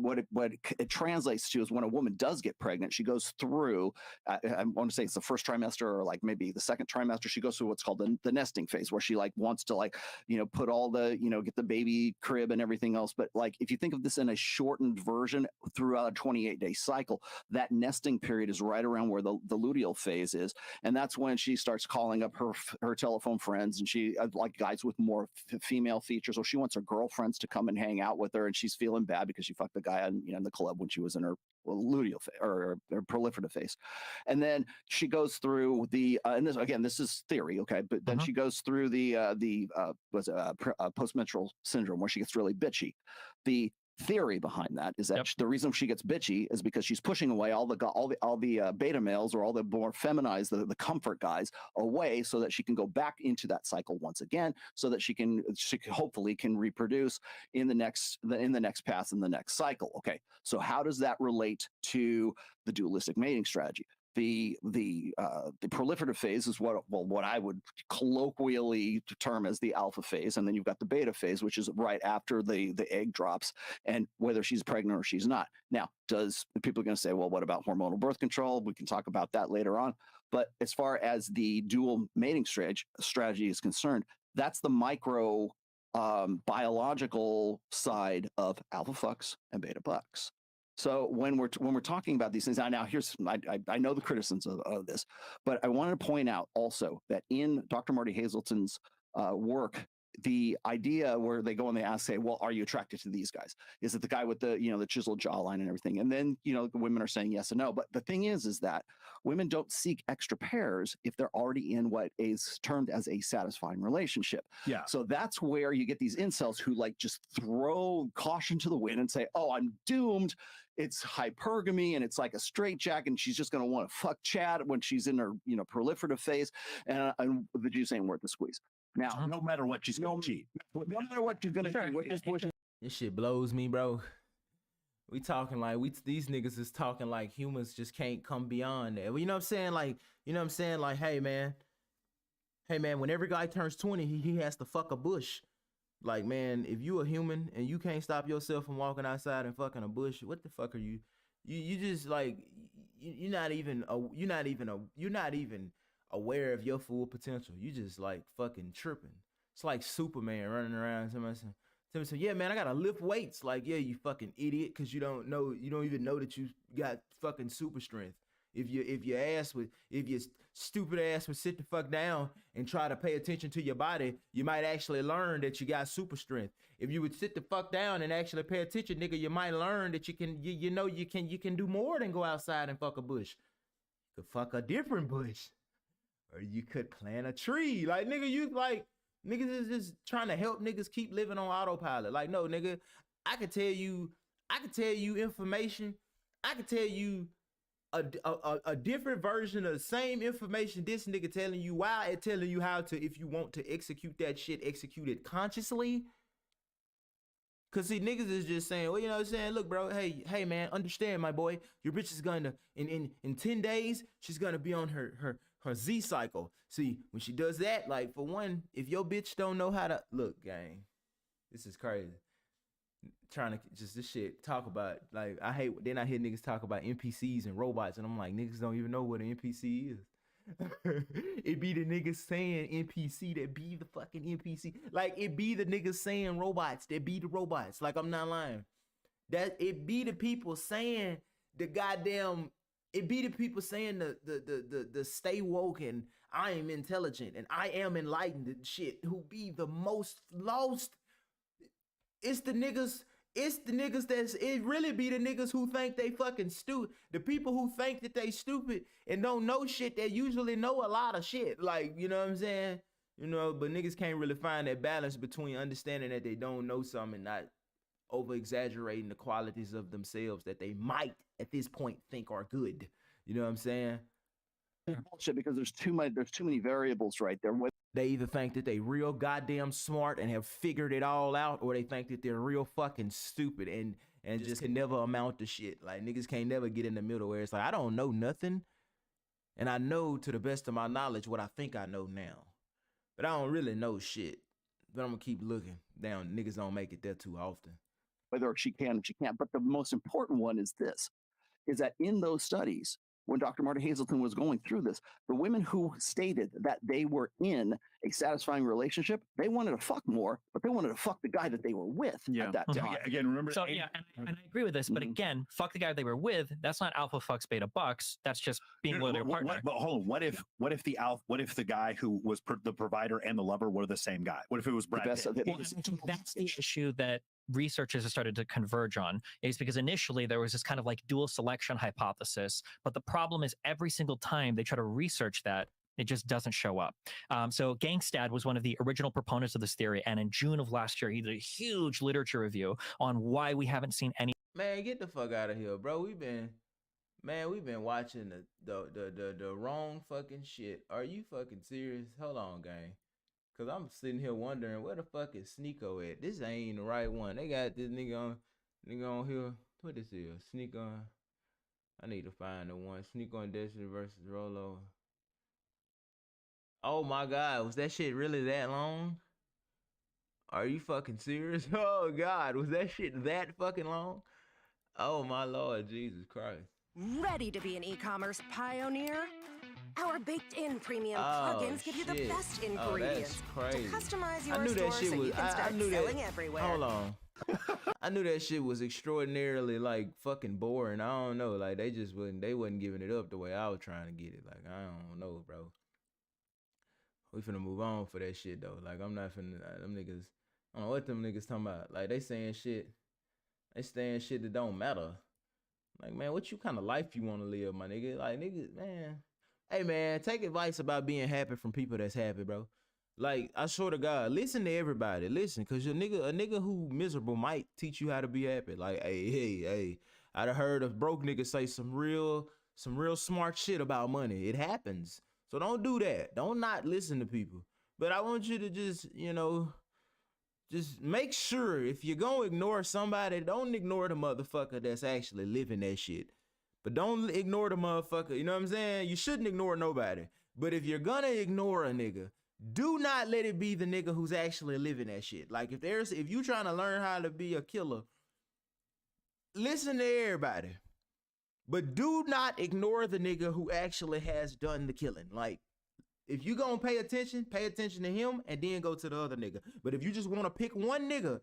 it translates to is when a woman does get pregnant, she goes through, I want to say it's the first trimester or like maybe the second trimester, she goes through what's called the nesting phase, where she like wants to like, put all the, get the baby crib and everything else. But like, if you think of this in a shortened version throughout a 28-day cycle, that nesting period is right around where the luteal phase is. And that's when she starts calling up her telephone friends, and she like guys with more female features, or she wants her girlfriends to come and hang out with her, and she's feeling bad because she fucked the guy on in the club when she was in her luteal phase or proliferative phase. And then she goes through the and this is theory, okay, but then she goes through the postmenstrual syndrome, where she gets really bitchy. The theory behind that is that the reason she gets bitchy is because she's pushing away all the beta males, or all the more feminized, the comfort guys, away, so that she can go back into that cycle once again, so that she hopefully can reproduce in the next path in the next cycle. Okay, so how does that relate to the dualistic mating strategy? The proliferative phase is what I would colloquially term as the alpha phase, and then you've got the beta phase, which is right after the egg drops, and whether she's pregnant or she's not. Now, people are going to say, well, what about hormonal birth control? We can talk about that later on. But as far as the dual mating strategy is concerned, that's the micro biological side of alpha fucks and beta bucks. So when we're talking about these things, now here's I know the criticisms of this, but I wanted to point out also that in Dr. Marty Hazelton's work, the idea where they go and they ask, say, well, are you attracted to these guys? Is it the guy with the the chiseled jawline and everything? And then the women are saying yes and no. But the thing is that women don't seek extra pairs if they're already in what is termed as a satisfying relationship. Yeah. So that's where you get these incels who like just throw caution to the wind and say, oh, I'm doomed. It's hypergamy, and it's like a straitjacket, and she's just going to want to fuck Chad when she's in her proliferative phase, and the Jews ain't worth the squeeze. Now, no matter what, she's going to cheat. No matter what she's going to cheat. This shit blows me, bro. We talking like these niggas is talking like humans just can't come beyond that. Well, you know what I'm saying? Like, hey man, when every guy turns 20, he has to fuck a bush. Like, man, if you a human and you can't stop yourself from walking outside and fucking a bush, what the fuck are you? You just like you're not even aware of your full potential. You just like fucking tripping. It's like Superman running around. Somebody say, yeah, man, I gotta lift weights. Like, yeah, you fucking idiot, because you don't even know that you got fucking super strength. If your stupid ass would sit the fuck down and try to pay attention to your body, you might actually learn that you got super strength. If you would sit the fuck down and actually pay attention, nigga, you might learn that you can do more than go outside and fuck a bush. You could fuck a different bush. Or you could plant a tree. Like, nigga, niggas is just trying to help niggas keep living on autopilot. Like, no, nigga, I could tell you information. I could tell you a different version of the same information this nigga telling you, while it telling you how to, if you want to execute that shit, execute it consciously. Cause see, niggas is just saying, well, you know what I'm saying? Look, bro, hey man, understand, my boy, your bitch is gonna, in 10 days, she's gonna be on her Z cycle. See, when she does that, like, for one, if your bitch don't know how to, look, gang, this is crazy. Trying to just this shit talk about, like, I hate, then I hear niggas talk about NPCs and robots, and I'm like, niggas don't even know what an NPC is. It be the niggas saying NPC that be the fucking NPC. Like, it be the niggas saying robots that be the robots. Like, I'm not lying. That it be the people saying the goddamn, it be the people saying the stay woke and I am intelligent and I am enlightened and shit, who be the most lost. It's the niggas it really be the niggas who think they fucking stupid. The people who think that they stupid and don't know shit, they usually know a lot of shit. Like, you know what I'm saying? You know, but niggas can't really find that balance between understanding that they don't know something and not over exaggerating the qualities of themselves that they might at this point think are good. You know what I'm saying? Bullshit, because there's too many variables right there. They either think that they real goddamn smart and have figured it all out, or they think that they're real fucking stupid and just can never amount to shit. Like, niggas can't never get in the middle where it's like, I don't know nothing, and I know to the best of my knowledge what I think I know now, but I don't really know shit. But I'm gonna keep looking down. Niggas don't make it there too often. Whether she can or she can't. But the most important one is this, is that in those studies, when Dr. Marta Hazelton was going through this, the women who stated that they were in a satisfying relationship, they wanted to fuck more, but they wanted to fuck the guy that they were with at that time. Again, remember. So yeah, and I agree with this, but again, fuck the guy they were with. That's not alpha fucks beta bucks. That's just being with their partner. But hold on, what if the guy who was the provider and the lover were the same guy? What if it was Brad Pitt? Well, that's the issue that researchers have started to converge on, is because initially there was this kind of like dual selection hypothesis, but the problem is every single time they try to research that, it just doesn't show up. So Gangstad was one of the original proponents of this theory, and in June of last year, he did a huge literature review on why we haven't seen any. Man, get the fuck out of here, bro. We've been watching the wrong fucking shit. Are you fucking serious? Hold on, gang. Cause I'm sitting here wondering where the fuck is Sneko at? This ain't the right one. They got this nigga on here. What this is? Sneko. I need to find the one. Sneko and Destiny versus Rolo. Oh my God, was that shit really that long? Are you fucking serious? Oh God, was that shit that fucking long? Oh my Lord, Jesus Christ. Ready to be an e-commerce pioneer? Our baked-in premium plugins give you the best ingredients to customize your store so you can start selling everywhere. Hold on. I knew that shit was extraordinarily like fucking boring. I don't know, like they wasn't giving it up the way I was trying to get it. Like, I don't know, bro. We finna move on for that shit though. Like, I'm not finna, them niggas, I don't know what them niggas talking about. Like, they saying shit that don't matter. Like, man, what you kind of life you want to live, my nigga? Like, niggas, man. Hey, man, take advice about being happy from people that's happy, bro. Like, I swear to God, listen to everybody. Listen, because a nigga who miserable might teach you how to be happy. Like, hey, I done heard a broke nigga say some real smart shit about money. It happens. So don't do that. Don't not listen to people. But I want you to just, just make sure if you're going to ignore somebody, don't ignore the motherfucker that's actually living that shit. But don't ignore the motherfucker, you know what I'm saying? You shouldn't ignore nobody. But if you're gonna ignore a nigga, do not let it be the nigga who's actually living that shit. Like, if you trying to learn how to be a killer, listen to everybody. But do not ignore the nigga who actually has done the killing. Like, if you gonna pay attention to him and then go to the other nigga. But if you just want to pick one nigga,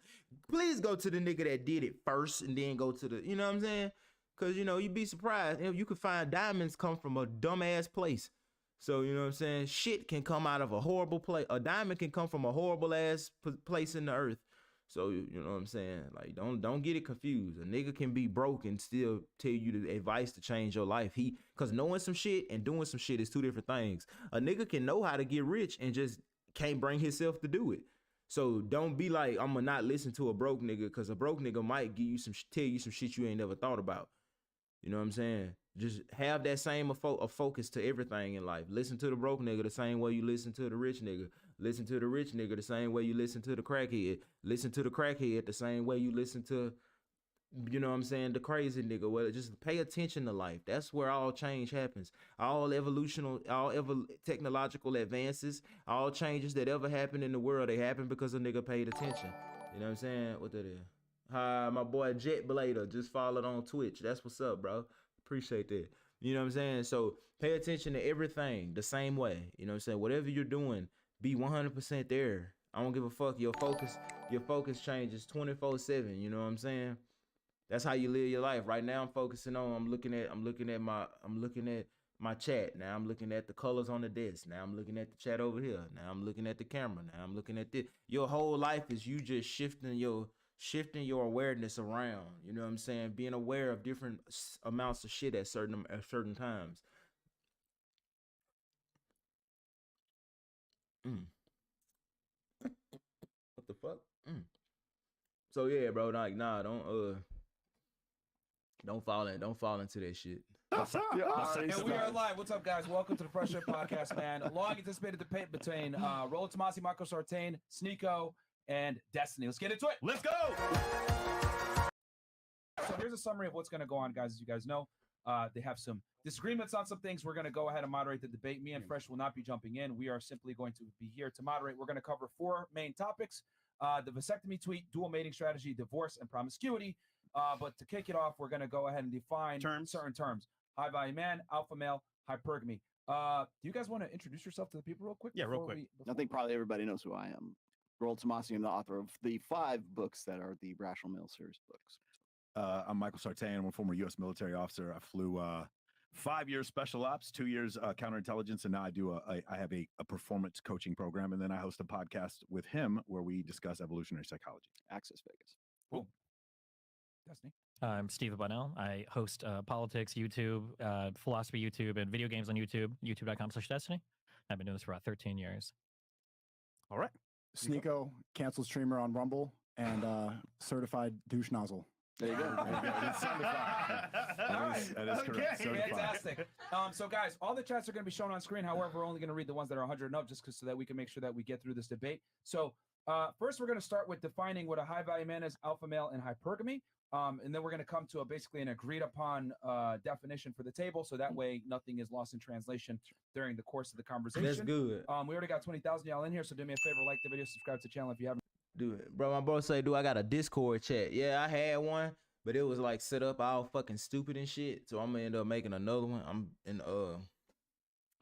please go to the nigga that did it first and then go to the, you know what I'm saying? Cause you know, you'd be surprised. You could find diamonds come from a dumbass place. So you know what I'm saying? Shit can come out of a horrible place. A diamond can come from a horrible ass place in the earth. So you know what I'm saying? Like don't get it confused. A nigga can be broke and still tell you the advice to change your life. Cause knowing some shit and doing some shit is two different things. A nigga can know how to get rich and just can't bring himself to do it. So don't be like, I'm gonna not listen to a broke nigga, cause a broke nigga might give you tell you some shit you ain't never thought about. You know what I'm saying? Just have that same a focus to everything in life. Listen to the broke nigga the same way you listen to the rich nigga. Listen to the rich nigga the same way you listen to the crackhead. Listen to the crackhead the same way you listen to, you know what I'm saying, the crazy nigga. Well, just pay attention to life. That's where all change happens. All technological advances, all changes that ever happened in the world, they happen because a nigga paid attention. You know what I'm saying? What that is? Hi, my boy Jet Blader just followed on Twitch. That's what's up, bro. Appreciate that. You know what I'm saying? So pay attention to everything the same way. You know what I'm saying? Whatever you're doing, be 100% there. I don't give a fuck. Your focus changes 24/7. You know what I'm saying? That's how you live your life. Right now, I'm looking at my chat. Now I'm looking at the colors on the desk. Now I'm looking at the chat over here. Now I'm looking at the camera. Now I'm looking at this. Your whole life is you just shifting your awareness around. You know what I'm saying? Being aware of different amounts of shit at certain times. What the fuck? So yeah, bro, like don't fall into that shit. And we are live. What's up, guys? Welcome to the Fresh Air Podcast, man. A long anticipated debate between Rollo Tomasi, Michael Sartain, sneko, and Destiny. Let's get into it. Let's go. So here's a summary of what's going to go on, guys. As you guys know, they have some disagreements on some things. We're going to go ahead and moderate the debate. Me and Fresh will not be jumping in. We are simply going to be here to moderate. We're going to cover 4 main topics: the vasectomy tweet, dual mating strategy, divorce, and promiscuity. But to kick it off, we're going to go ahead and define certain terms: high value man, alpha male, hypergamy. Do you guys want to introduce yourself to the people real quick? Yeah, real quick. I think probably everybody knows who I am. Rollo Tomasi, I'm the author of the 5 books that are the Rational Male series books. I'm Michael Sartain. I'm a former U.S. military officer. I flew 5 years special ops, 2 years counterintelligence, and now I have a performance coaching program, and then I host a podcast with him where we discuss evolutionary psychology. Access Vegas. Cool. Destiny. I'm Steve Bunnell. I host politics, YouTube, philosophy YouTube, and video games on YouTube, youtube.com/Destiny. I've been doing this for about 13 years. All right. Sneko, canceled streamer on Rumble, and certified douche nozzle. There you go. That is correct. Fantastic. So, guys, all the chats are going to be shown on screen. However, we're only going to read the ones that are 100 and up, just so that we can make sure that we get through this debate. So, first, we're going to start with defining what a high value man is, alpha male, and hypergamy. And then we're going to come to basically an agreed upon definition for the table. So that way nothing is lost in translation during the course of the conversation. That's good. We already got 20,000 y'all in here. So do me a favor, like the video, subscribe to the channel if you haven't. Do it. Bro, my bro say, I got a Discord chat. Yeah, I had one, but it was like set up all fucking stupid and shit. So I'm gonna end up making another one. I'm in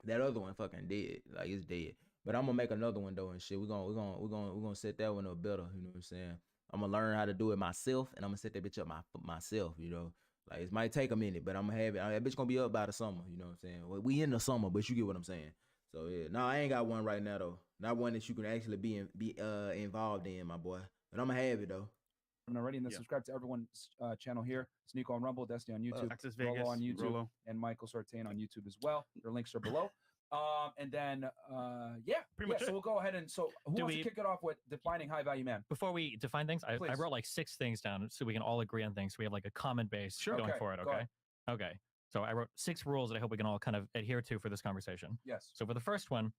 that other one fucking dead. Like it's dead. But I'm gonna make another one though and shit. We're gonna set that one up better. You know what I'm saying? I'm gonna learn how to do it myself, and I'm gonna set that bitch up myself. You know, like it might take a minute, but I'm gonna have it. That bitch gonna be up by the summer. You know what I'm saying? Well, we in the summer, but you get what I'm saying. So yeah, no, I ain't got one right now though. Not one that you can actually be involved in, my boy. But I'm gonna have it though. I'm already, and then subscribe to everyone's channel here. Sneko on Rumble, Destiny on YouTube, Access Vegas, Rollo on YouTube, Rollo. And Michael Sartain on YouTube as well. Their links are below. And then, Pretty much so we'll go ahead and who wants to kick it off with defining high value man? Before we define things, I wrote like 6 things down so we can all agree on things. So we have like a common base going forward. Okay. Okay. So I wrote 6 rules that I hope we can all kind of adhere to for this conversation. Yes. So for the first one,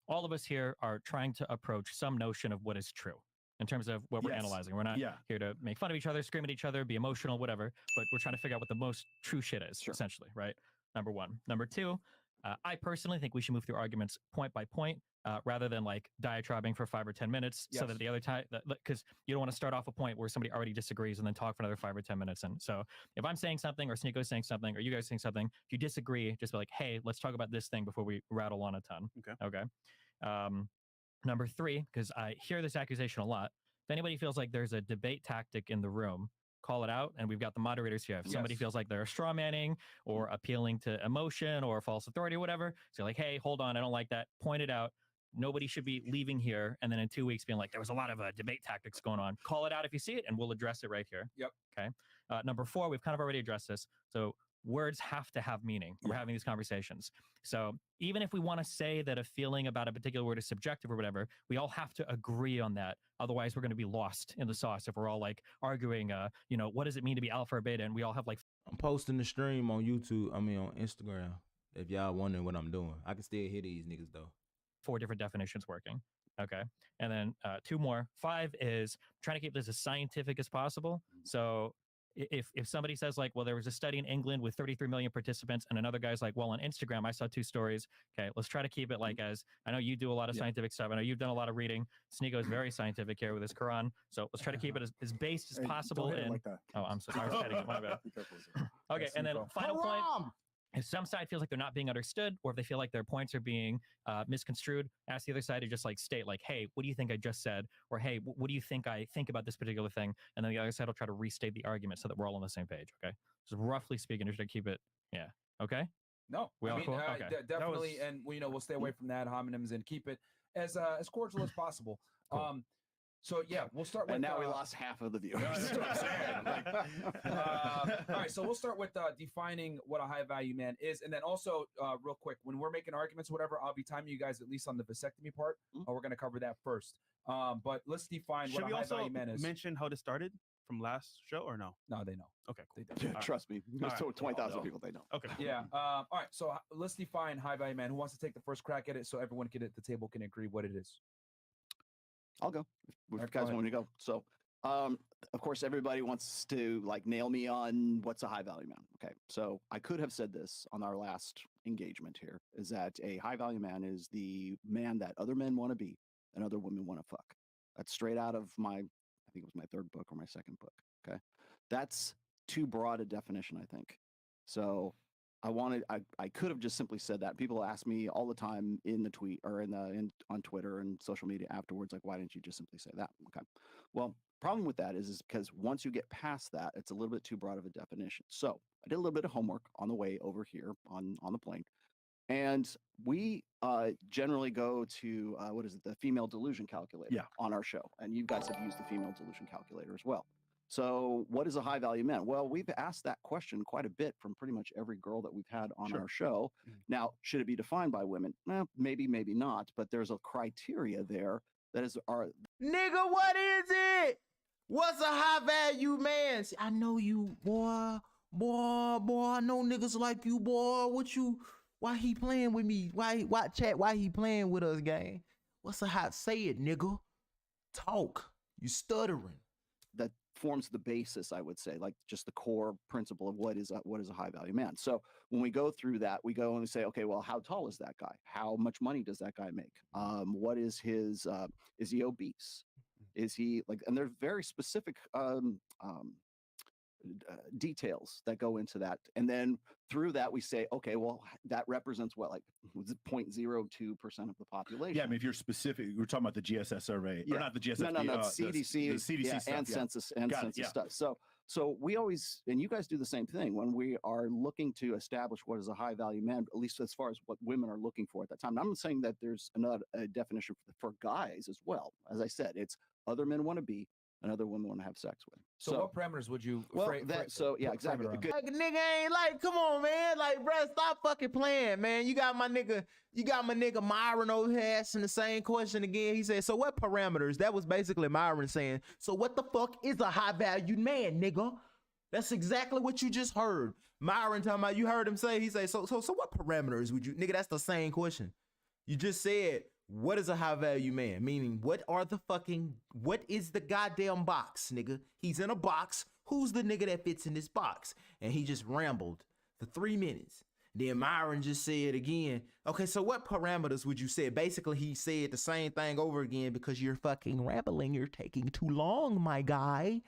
all of us here are trying to approach some notion of what is true in terms of what we're analyzing. We're not here to make fun of each other, scream at each other, be emotional, whatever, but we're trying to figure out what the most true shit is, essentially, right? Number 1. Number 2, I personally think we should move through arguments point by point rather than like diatribing for 5 or 10 minutes so that the other time, because you don't want to start off a point where somebody already disagrees and then talk for another 5 or 10 minutes. And so if I'm saying something or Sneko's saying something or you guys saying something, if you disagree, just be like, hey, let's talk about this thing before we rattle on a ton. Okay. Number 3, because I hear this accusation a lot. If anybody feels like there's a debate tactic in the room call it out. And we've got the moderators here. If somebody feels like they're straw manning or appealing to emotion or false authority or whatever, so like, hey, hold on, I don't like that. Point it out. Nobody should be leaving here and then in 2 weeks being like, there was a lot of debate tactics going on. Call it out if you see it, and we'll address it right here. Yep. Okay. Number 4, we've kind of already addressed this. So words have to have meaning. We're having these conversations. So even if we want to say that a feeling about a particular word is subjective or whatever, we all have to agree on that. Otherwise, we're going to be lost in the sauce if we're all like arguing, what does it mean to be alpha or beta? And we all have like... I'm posting the stream on YouTube, on Instagram. If y'all wondering what I'm doing, I can still hear these niggas though. 4 different definitions working. Okay. And then 2 more. 5 is trying to keep this as scientific as possible. So if somebody says like, well, there was a study in England with 33 million participants, and another guy's like, well, on Instagram, I saw 2 stories. Okay, let's try to keep it like as, I know you do a lot of scientific stuff. I know you've done a lot of reading. Sneko is very scientific here with his Quran. So let's try to keep it as based as possible. Don't hit it like that. Oh, I'm sorry. I was petting it. My bad. Okay, and then final point. If some side feels like they're not being understood, or if they feel like their points are being misconstrued, ask the other side to just like state like, hey, what do you think I just said? Or hey, what do you think I think about this particular thing? And then the other side will try to restate the argument so that we're all on the same page. Okay. So roughly speaking, just to keep it. Yeah. Okay. No, we all cool? Okay. Definitely. And we'll stay away from that homonyms and keep it as cordial as possible. Cool. So yeah, we'll start with. And now we lost half of the viewers. That's what I'm saying. All right, so we'll start with defining what a high value man is, and then also real quick, when we're making arguments, or whatever, I'll be timing you guys at least on the vasectomy part. We're going to cover that first. But let's define what a high value man is. Mention how this started from last show or no? No, they know. Okay, cool. They don't. Trust me. There's 20,000 people. They know. Okay. Yeah. All right. So let's define high value man. Who wants to take the first crack at it so everyone at the table can agree what it is? I'll go if you guys want me to go. So, of course, everybody wants to like nail me on what's a high value man. Okay. So I could have said this on our last engagement here, is that a high value man is the man that other men want to be and other women want to fuck. That's straight out of I think it was my 3rd book or my 2nd book. Okay. That's too broad a definition, I think. So I could have just simply said that. People ask me all the time in the tweet or on Twitter and social media afterwards, like, why didn't you just simply say that? Okay. Well, problem with that is because once you get past that, it's a little bit too broad of a definition. So I did a little bit of homework on the way over here on the plane. And we generally go to, the female delusion calculator on our show. And you guys have used the female delusion calculator as well. So what is a high value man? Well, we've asked that question quite a bit from pretty much every girl that we've had on our show. Now, should it be defined by women? Maybe, maybe not, but there's a criteria there that is our... Nigga, what is it? What's a high value man? See, I know you, boy, I know niggas like you, boy. Why he playing with me? Why he playing with us, gang? What's a hot, say it, nigga. Talk. You stuttering. That forms the basis, I would say, like just the core principle of what is a high value man. So when we go through that, we go and we say, okay, well, how tall is that guy? How much money does that guy make? What is his? Is he obese? Is he like? And there's very specific details that go into that, and then through that we say, okay, well, that represents what, like, was it 0.02% of the population? Yeah, I mean, if you're specific, we're talking about the GSS survey, or not the GSS, no, CDC, the CDC stuff, and census stuff. So we always, and you guys do the same thing when we are looking to establish what is a high value man, at least as far as what women are looking for at that time. And I'm saying that there's another definition for guys as well. As I said, it's other men want to be and other women want to have sex with. So what parameters would you? Exactly. Like, nigga ain't like, come on, man. Like, bruh, stop fucking playing, man. You got my nigga Myron over here asking the same question again. He said, so what parameters? That was basically Myron saying, so what the fuck is a high valued man, nigga? That's exactly what you just heard. Myron talking about, you heard him say, he said, so what parameters would you, nigga, that's the same question. You just said, what is a high value man? Meaning, what is the goddamn box, nigga? He's in a box. Who's the nigga that fits in this box? And he just rambled for 3 minutes. Then Myron just said again, okay, so what parameters would you say? Basically, he said the same thing over again because you're fucking rambling. You're taking too long, my guy.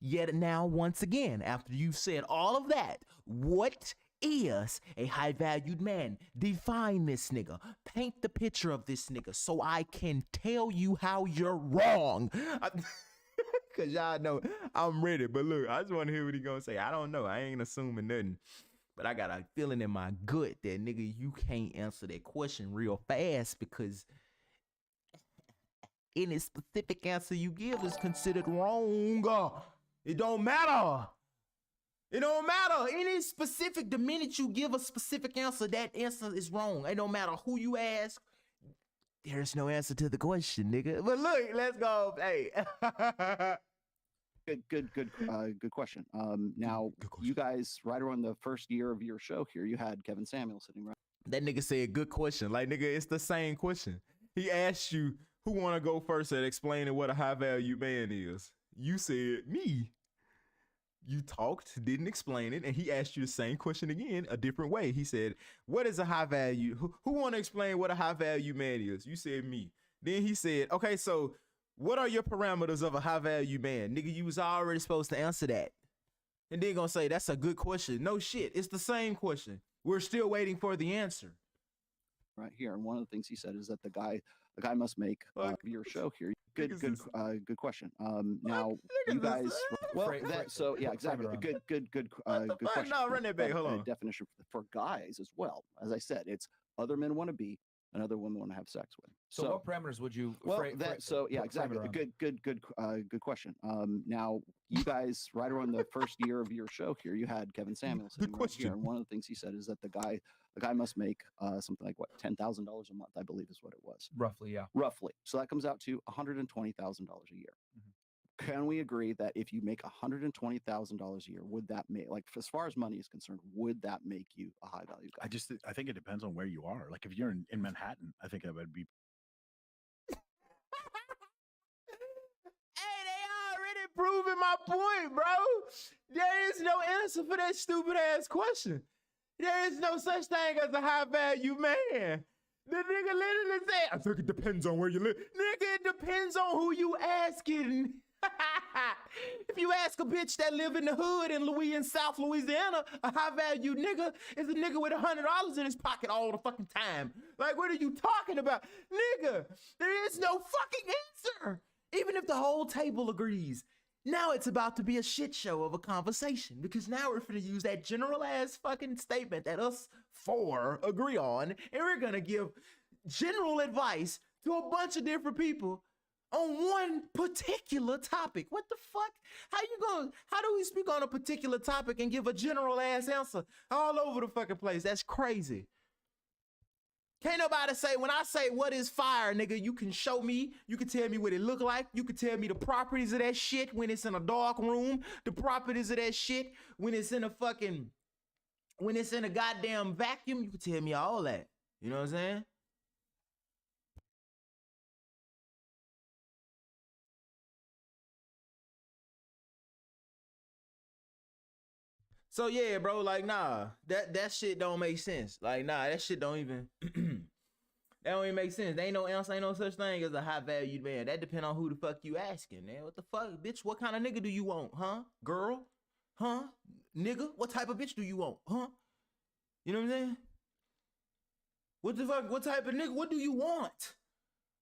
Yet now, once again, after you've said all of that, what is a high-valued man? Define this nigga. Paint the picture of this nigga so I can tell you how you're wrong. Cause y'all know I'm ready. But look, I just want to hear what he gonna say. I don't know. I ain't assuming nothing. But I got a feeling in my gut that nigga, you can't answer that question real fast because any specific answer you give is considered wrong. It don't matter. It don't matter. Any specific, the minute you give a specific answer, that answer is wrong. It don't matter who you ask. There's no answer to the question, nigga. But look, let's go. Hey. Good question. Now, Good question. you guys, right around the first year of your show here, you had Kevin Samuel sitting right. That nigga said good question. Like, nigga, it's the same question. He asked you, who want to go first at explaining what a high value man is? You said me. You talked, didn't explain it, and he asked you the same question again, a different way. He said, what is a high value? Who want to explain what a high value man is? You said me. Then he said, okay, so what are your parameters of a high value man? Nigga, you was already supposed to answer that. And then gonna say, that's a good question. No shit, it's the same question. We're still waiting for the answer. Right here, and one of the things he said is that the guy must make your show here. Good question. Now, you guys, so yeah, exactly. Good question. No, run that back. Hold on. Definition for guys as well. As I said, it's other men want to be and other women want to have sex with. So what parameters would you? Yeah, exactly. Good question. Now, you guys, right around the first year of your show here, you had Kevin Samuel sitting right here, and one of the things he said is that the guy must make something like what, $10,000 a month, I believe is what it was. Roughly, yeah. Roughly. So that comes out to $120,000 a year. Can we agree that if you make $120,000 a year, would that make, like, as far as money is concerned, would that make you a high value guy? I think it depends on where you are. Like if you're in Manhattan, I think that would be. Hey, they already proving my point, bro. There is no answer for that stupid ass question. There is no such thing as a high value man. The nigga literally said, I think it depends on where you live. Nigga, it depends on who you asking. If you ask a bitch that live in the hood in South Louisiana, a high value nigga is a nigga with $100 in his pocket all the fucking time. Like, what are you talking about? Nigga, there is no fucking answer. Even if the whole table agrees. Now it's about to be a shit show of a conversation because now we're finna use that general ass fucking statement that us four agree on, and we're gonna give general advice to a bunch of different people on one particular topic. What the fuck? How do we speak on a particular topic and give a general ass answer all over the fucking place? That's crazy. Can't nobody say, when I say what is fire, nigga, you can show me, you can tell me what it look like, you can tell me the properties of that shit when it's in a dark room, the properties of that shit when it's in a goddamn vacuum, you can tell me all that. You know what I'm saying? So yeah, bro, like, nah, that shit don't make sense. Like, nah, that shit don't even, that don't even make sense. There ain't no answer, ain't no such thing as a high valued man. That depend on who the fuck you asking, man. What the fuck, bitch? What kind of nigga do you want, huh? Girl? Huh? Nigga? What type of bitch do you want, huh? You know what I'm saying? What the fuck, what type of nigga, what do you want?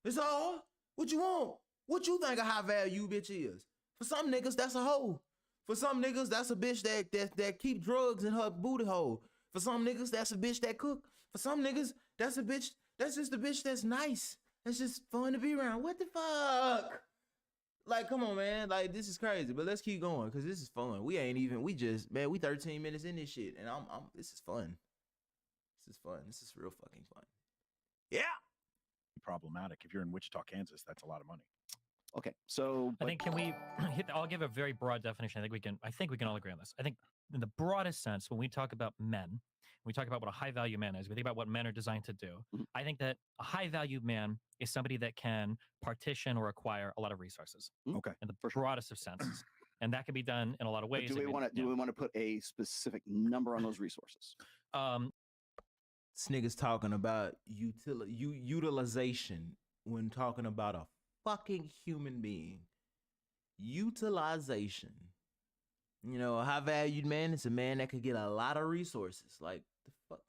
That's all. What you want? What you think a high value bitch is? For some niggas, that's a hoe. For some niggas, that's a bitch that keep drugs in her booty hole. For some niggas, that's a bitch that cook. For some niggas, that's a bitch, that's just a bitch that's nice. That's just fun to be around. What the fuck? Like, come on, man. Like, this is crazy, but let's keep going because this is fun. We 13 minutes in this shit, and this is fun. This is fun. This is real fucking fun. Yeah. Problematic. If you're in Wichita, Kansas, that's a lot of money. Okay, so I think, can we I'll give a very broad definition. I think we can all agree on this. I think in the broadest sense, when we talk about men, we talk about what a high value man is, we think about what men are designed to do. I think that a high value man is somebody that can partition or acquire a lot of resources. Okay. In the broadest of senses. And that can be done in a lot of ways. Do we want to put a specific number on those resources? This nigga's talking about utilization when talking about a fucking human being. Utilization. You know, a high valued man is a man that could get a lot of resources. Like, the fuck?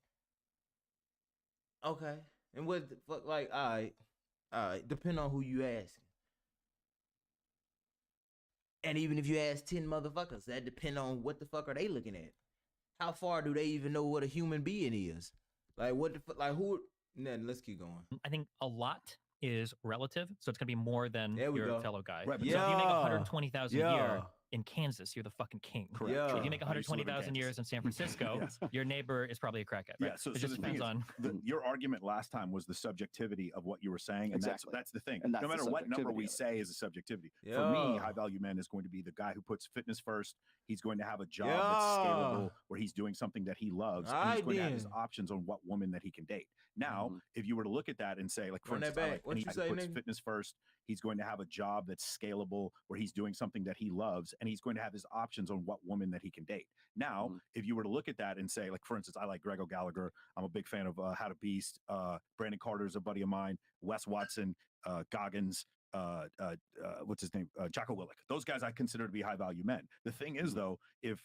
Okay. And what the fuck, like, all right. Depend on who you asking. And even if you ask 10 motherfuckers, that depend on what the fuck are they looking at. How far do they even know what a human being is? Like what the fuck? Like who? Then let's keep going. I think a lot is relative, so it's gonna be more than your fellow guy. Right, So if you make 120,000 a year in Kansas, you're the fucking king. Correct. Yeah. If you make 120,000 years in San Francisco, Yes. your neighbor is probably a crackhead. Right? Yeah, so it the just thing depends is, on your argument last time was the subjectivity of what you were saying, and Exactly. that's the thing. And that's no the matter what number subjectivity we of it. say is a subjectivity. For Yeah. me, high value man is going to be the guy who puts fitness first. He's going to have a job that's Yeah. scalable, where he's doing something that he loves, and he's Alright going to have his then. options on what woman that he can date. Now, if you were to look at that and say, like, for Run that instance, I back. like What any you guy say, who puts nigga? fitness first. He's going to have a job that's scalable, where he's doing something that he loves, and he's going to have his options on what woman that he can date. Now, if you were to look at that and say, like, for instance, I like Grego Gallagher. I'm a big fan of How to Beast. Brandon Carter's a buddy of mine. Wes Watson, Goggins, what's his name? Jocko Willick. Those guys I consider to be high value men. The thing is, though, if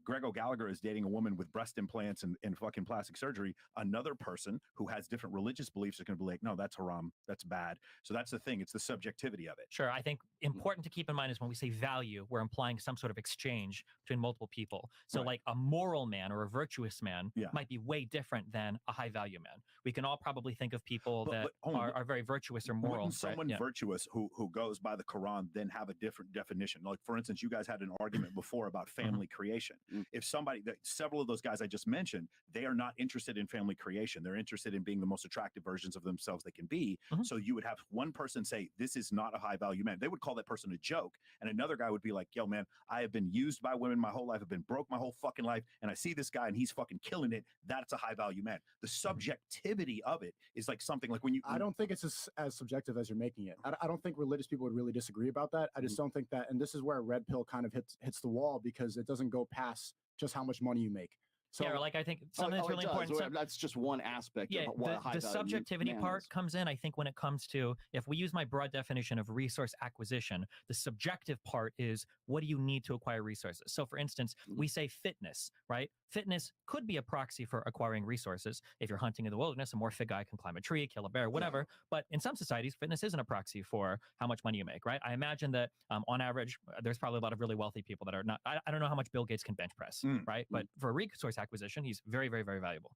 Grego Gallagher is dating a woman with breast implants and fucking plastic surgery, another person who has different religious beliefs is going to be like, no, that's haram. That's bad. So that's the thing. It's the subjectivity of it. Sure. I think important to keep in mind is when we say value, we're implying some sort of exchange between multiple people. So Right. like a moral man or a virtuous man Yeah. might be way different than a high value man. We can all probably think of people But- that but hold on, are very virtuous or moral. Wouldn't someone right? Yeah. virtuous who goes by the Quran then have a different definition? Like, for instance, you guys had an argument before about family creation. If somebody, several of those guys I just mentioned, they are not interested in family creation. They're interested in being the most attractive versions of themselves they can be. So you would have one person say, this is not a high value man. They would call that person a joke. And another guy would be like, yo, man, I have been used by women my whole life. I've been broke my whole fucking life. And I see this guy and he's fucking killing it. That's a high value man. The subjectivity of it is like something like when you. I don't think it's as subjective as you're making it. I don't think religious people would really disagree about that. I just don't think that, and this is where red pill kind of hits the wall because it doesn't go past just how much money you make. So, yeah, or like I think something that's really important. So, that's just one aspect yeah, of what a high the value subjectivity man part is. comes in, I think, when it comes to, if we use my broad definition of resource acquisition, the subjective part is what do you need to acquire resources? So for instance, we say fitness, right? Fitness could be a proxy for acquiring resources. If you're hunting in the wilderness, a more fit guy can climb a tree, kill a bear, whatever. But in some societies, fitness isn't a proxy for how much money you make, right? I imagine that on average, there's probably a lot of really wealthy people that are not, I don't know how much Bill Gates can bench press, right? But for resource acquisition, he's very, very, very valuable.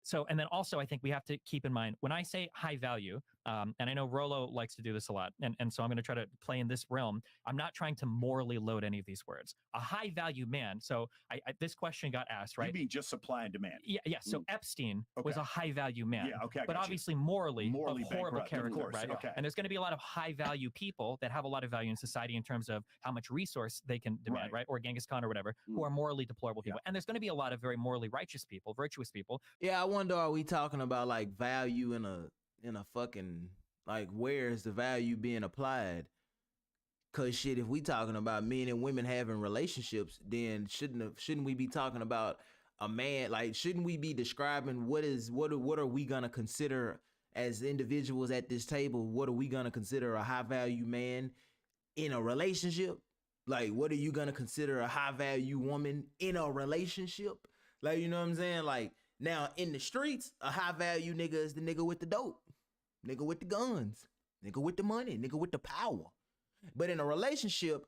So, and then also I think we have to keep in mind when I say high value, and I know Rollo likes to do this a lot, and so I'm going to try to play in this realm. I'm not trying to morally load any of these words. A high value man. So this question got asked, right? You mean just supply and demand? Yeah. So Epstein was a high value man. Yeah, okay, I but got you. obviously morally a horrible bankrupt, of character, course, right? okay. And there's going to be a lot of high value people that have a lot of value in society in terms of how much resource they can demand, right? Or Genghis Khan or whatever, who are morally deplorable people. And there's going to be a lot of very morally righteous people, virtuous people. Yeah, I wonder, are we talking about like value in a fucking, like, where is the value being applied? Cause shit, if we talking about men and women having relationships, then shouldn't we be talking about a man? Like, shouldn't we be describing what are we gonna consider as individuals at this table? What are we gonna consider a high value man in a relationship? Like, what are you gonna consider a high value woman in a relationship? Like, you know what I'm saying? Like, now in the streets, a high value nigga is the nigga with the dope, nigga with the guns, nigga with the money, nigga with the power. But in a relationship,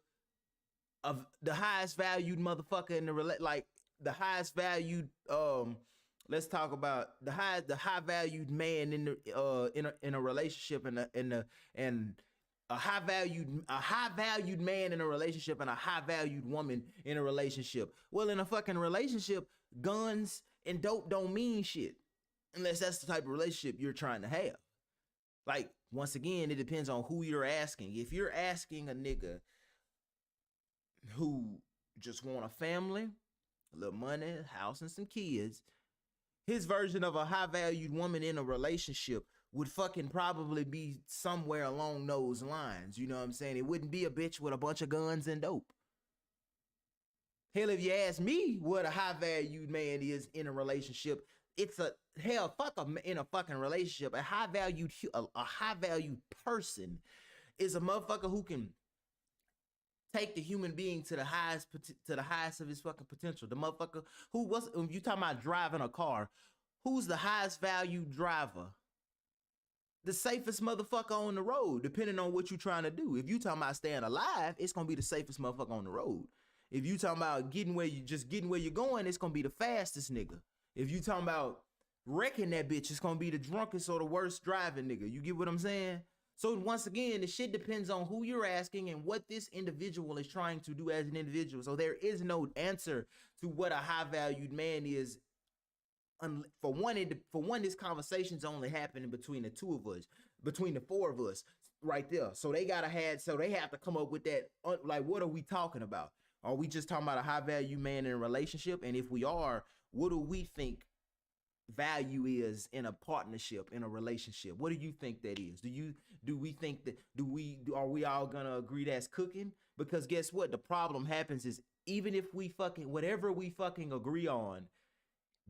of the highest valued motherfucker in the highest valued, let's talk about the high valued man in a relationship and a high valued man in a relationship and a high valued woman in a relationship. Well, in a fucking relationship, guns and dope don't mean shit unless that's the type of relationship you're trying to have. Like, once again, it depends on who you're asking. If you're asking a nigga who just want a family, a little money, a house, and some kids, his version of a high-valued woman in a relationship would fucking probably be somewhere along those lines. You know what I'm saying? It wouldn't be a bitch with a bunch of guns and dope. Hell, if you ask me what a high-valued man is in a relationship, it's a hell, in a fucking relationship. A high-valued person is a motherfucker who can take the human being to the highest of his fucking potential. The motherfucker if you talking about driving a car, who's the highest valued driver? the safest motherfucker on the road, depending on what you're trying to do. If you talking about staying alive, it's gonna be the safest motherfucker on the road. If you talking about getting where you're going, it's gonna be the fastest nigga. If you talking about wrecking that bitch, it's gonna be the drunkest or the worst driving nigga. You get what I'm saying? So once again, the shit depends on who you're asking and what this individual is trying to do as an individual. So there is no answer to what a high-valued man is. For one, this conversation's only happening between the two of us, between the four of us, right there. So they have to come up with that. Like, what are we talking about? Are we just talking about a high-value man in a relationship? And if we are, what do we think value is in a partnership, in a relationship? What do you think that is? Are we all gonna agree that's cooking? Because guess what? The problem happens is even if whatever we fucking agree on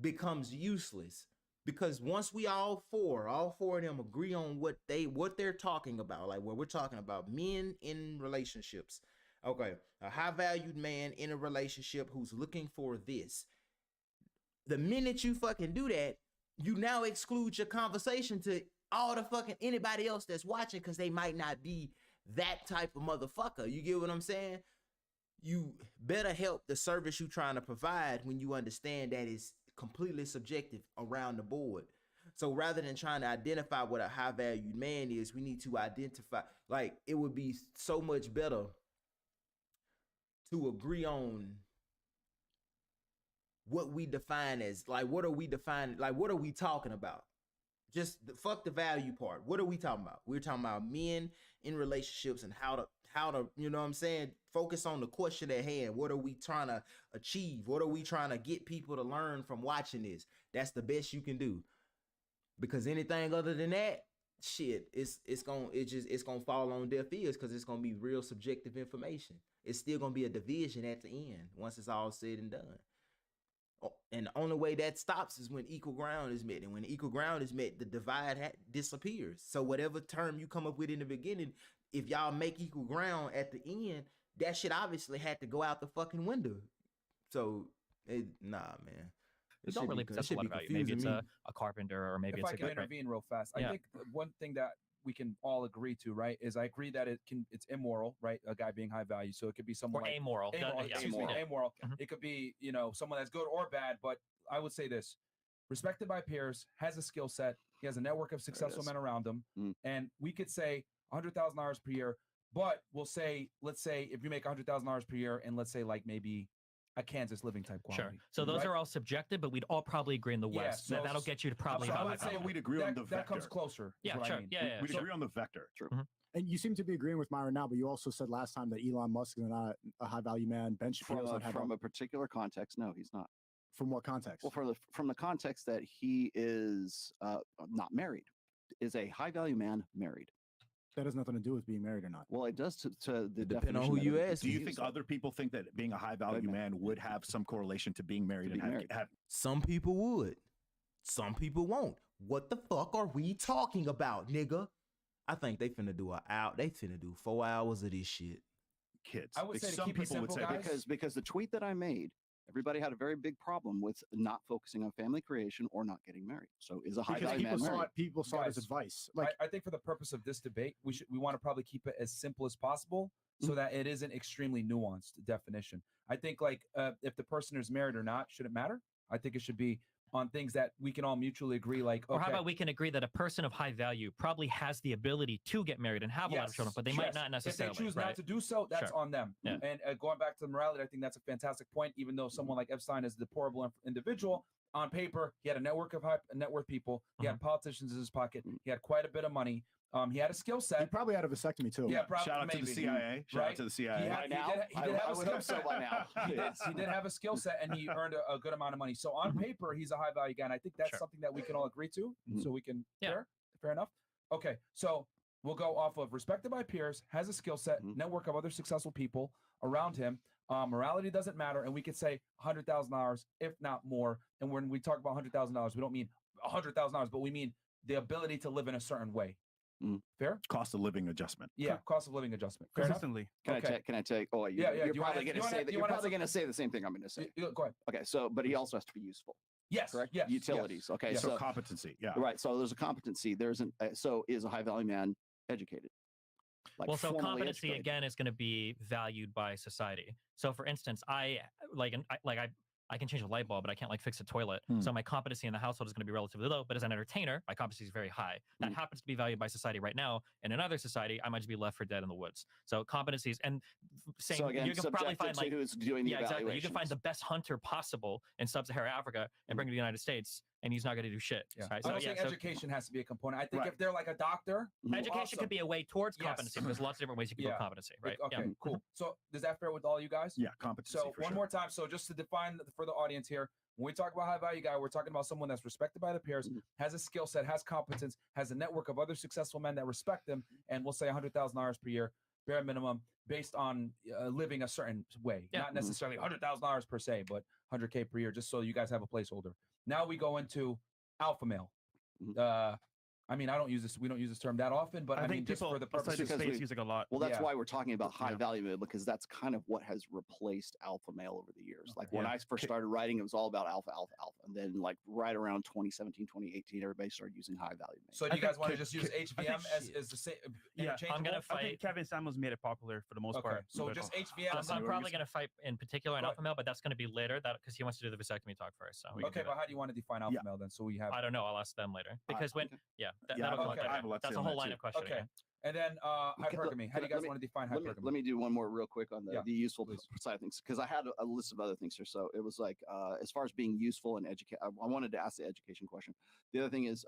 becomes useless, because once we all four of them agree on what they're talking about, like what we're talking about, men in relationships. Okay, a high-valued man in a relationship who's looking for this. The minute you fucking do that, you now exclude your conversation to all the fucking anybody else that's watching, because they might not be that type of motherfucker. You get what I'm saying? You better help the service you're trying to provide when you understand that it's completely subjective around the board. So rather than trying to identify what a high-valued man is, we need to identify, like, it would be so much better to agree on what we define as, like, what are we defining, like, what are we talking about? Just fuck the value part. What are we talking about? We're talking about men in relationships and how to, you know what I'm saying? Focus on the question at hand. What are we trying to achieve? What are we trying to get people to learn from watching this? That's the best you can do. Because anything other than that, shit, it's gonna fall on deaf ears, because it's gonna be real subjective information. It's still gonna be a division at the end once it's all said and done. And the only way that stops is when equal ground is met. And when equal ground is met, the divide disappears. So whatever term you come up with in the beginning, if y'all make equal ground at the end, that shit obviously had to go out the fucking window. So, nah, man. It don't really possess a lot of value. Maybe it's a carpenter, or maybe if it's I can intervene real fast. I think one thing that we can all agree to, right, is I agree that it's immoral, right? A guy being high value. So it could be someone like amoral. Amoral. It could be, someone that's good or bad. But I would say this: respected by peers, has a skill set, he has a network of successful men around him, and we could say $100,000 per year. But let's say if you make $100,000 per year, and let's say like maybe a Kansas living type quality. Sure. So those are all subjective, but we'd all probably agree in the West. So that'll get you to probably. So I would say we'd agree on the vector. That comes closer. Yeah, sure. I mean. We'd agree on the vector. True. Mm-hmm. And you seem to be agreeing with Myron now, but you also said last time that Elon Musk is not a high-value man. Ben Shapiro's not from a particular context. No, he's not. From what context? Well, from the context that he is not married, is a high-value man married. That has nothing to do with being married or not. Well, it does to the depending on who you ask. Do you think other people think that being a high-value man would have some correlation to being married? Some people would. Some people won't. What the fuck are we talking about, nigga? I think they finna do 4 hours of this shit. Kids. I would say some people would say because the tweet that I made, everybody had a very big problem with not focusing on family creation or not getting married. So is a high-value man married? People saw it as advice. Like I think for the purpose of this debate, we want to probably keep it as simple as possible so that it isn't extremely nuanced definition. I think like if the person is married or not, should it matter? I think it should be on things that we can all mutually agree, like, okay. Or how about we can agree that a person of high value probably has the ability to get married and have a lot of children, but they might not necessarily. If they choose not to do so, that's on them. Yeah. And going back to the morality, I think that's a fantastic point. Even though someone like Epstein is a deplorable individual, on paper, he had a network of net worth people. He had politicians in his pocket. He had quite a bit of money. He had a skill set. He probably had a vasectomy too. Yeah, probably. Shout out to the CIA. Shout out to the CIA. He did have a skill set, and he earned a good amount of money. So on paper, he's a high value guy. And I think that's something that we can all agree to. So we can fair enough. Okay, so we'll go off of respected by peers, has a skill set, network of other successful people around him. Morality doesn't matter, and we could say $100,000, if not more. And when we talk about $100,000, we don't mean $100,000, but we mean the ability to live in a certain way. Fair? Cost of living adjustment. Yeah, cost of living adjustment. Consistently. Can I take? Oh, you're probably going to say that. You're probably going to say the same thing I'm going to say. Go ahead. Okay, so but he also has to be useful. Yes, correct? Yes, Utilities. yes. Okay, Yes. So competency, yeah. Right. So there's a competency. So is a high value man educated? Like well, so formally competency educated? again is going to be valued by society. So, for instance, I can change a light bulb, but I can't like fix a toilet. So my competency in the household is going to be relatively low. But as an entertainer, my competency is very high. That happens to be valued by society right now. In another society, I might just be left for dead in the woods. So competencies and saying So again, you can probably find like who's doing the exactly. You can find the best hunter possible in sub-Saharan Africa and bring him to the United States, and he's not going to do shit. Yeah. Right? I So, don't think education has to be a component. I think Right. if they're like a doctor, education could be a way towards Yes. competency. There's lots of different ways you can build competency, right? Okay, cool. So does that fair with all you guys? Yeah, competency. So for one sure. more time. So just to define for the audience here, when we talk about high value guy, we're talking about someone that's respected by the peers, has a skill set, has competence, has a network of other successful men that respect them, and we'll say $100,000 per year, bare minimum, based on living a certain way. Not necessarily $100,000 per se, but 100K per year, just so you guys have a placeholder. Now we go into alpha male. I mean, I don't use this. We don't use this term that often, but I mean, just for the purpose of space use it a lot. Well, that's why we're talking about high value male, because that's kind of what has replaced alpha male over the years. Like when I first started writing, it was all about alpha, alpha, alpha, and then like right around 2017, 2018, everybody started using high value male. So do you guys want to just use HVM as the same? Yeah, I'm gonna I fight. think Kevin Samuels made it popular for the most part. So just HVM. I'm probably going to fight in particular an alpha male, but that's going to be later. That because he wants to do the vasectomy talk first. So Okay, but how do you want to define alpha male then? So we have. I don't know. I'll ask them later because when that'll come up later. That's a whole line of questioning. Okay. And then hypergamy. How do you guys want to define hypergamy? Let me do one more real quick on the useful side of things, because I had a list of other things here. So it was like, as far as being useful and educate, I wanted to ask the education question. The other thing is,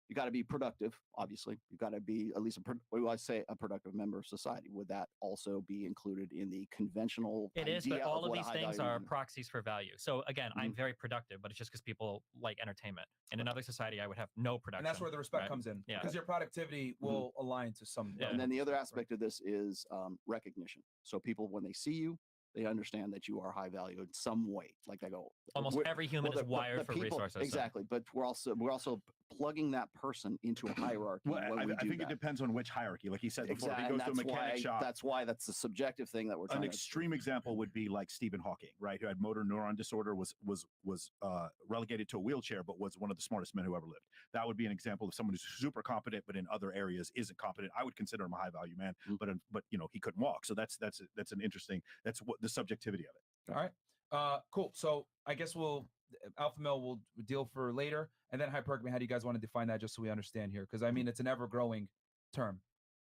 you got to be productive. Obviously, you got to be at least a productive member of society. Would that also be included in the conventional? It is, but all of these things are man? proxies for value. So again, I'm very productive, but it's just because people like entertainment. In another society, I would have no production. And that's where the respect comes in. Yeah. Because your productivity will align to some. And then the other aspect of this is recognition. So people, when they see you, they understand that you are high value in some way. Like they go, almost every human is wired for resources. Exactly, but we're also plugging that person into a hierarchy. Well, I think it depends on which hierarchy. Like he said before, exactly. if he goes to a mechanic shop. That's the subjective thing that we're trying. An extreme example would be like Stephen Hawking, right? Who had motor neuron disorder, was relegated to a wheelchair, but was one of the smartest men who ever lived. That would be an example of someone who's super competent, but in other areas isn't competent. I would consider him a high value man, but he couldn't walk. So that's an interesting. That's what the subjectivity of it. All right. Cool. So I guess alpha male will deal for later, and then hypergamy. How do you guys want to define that, just so we understand here? Because I mean, it's an ever-growing term.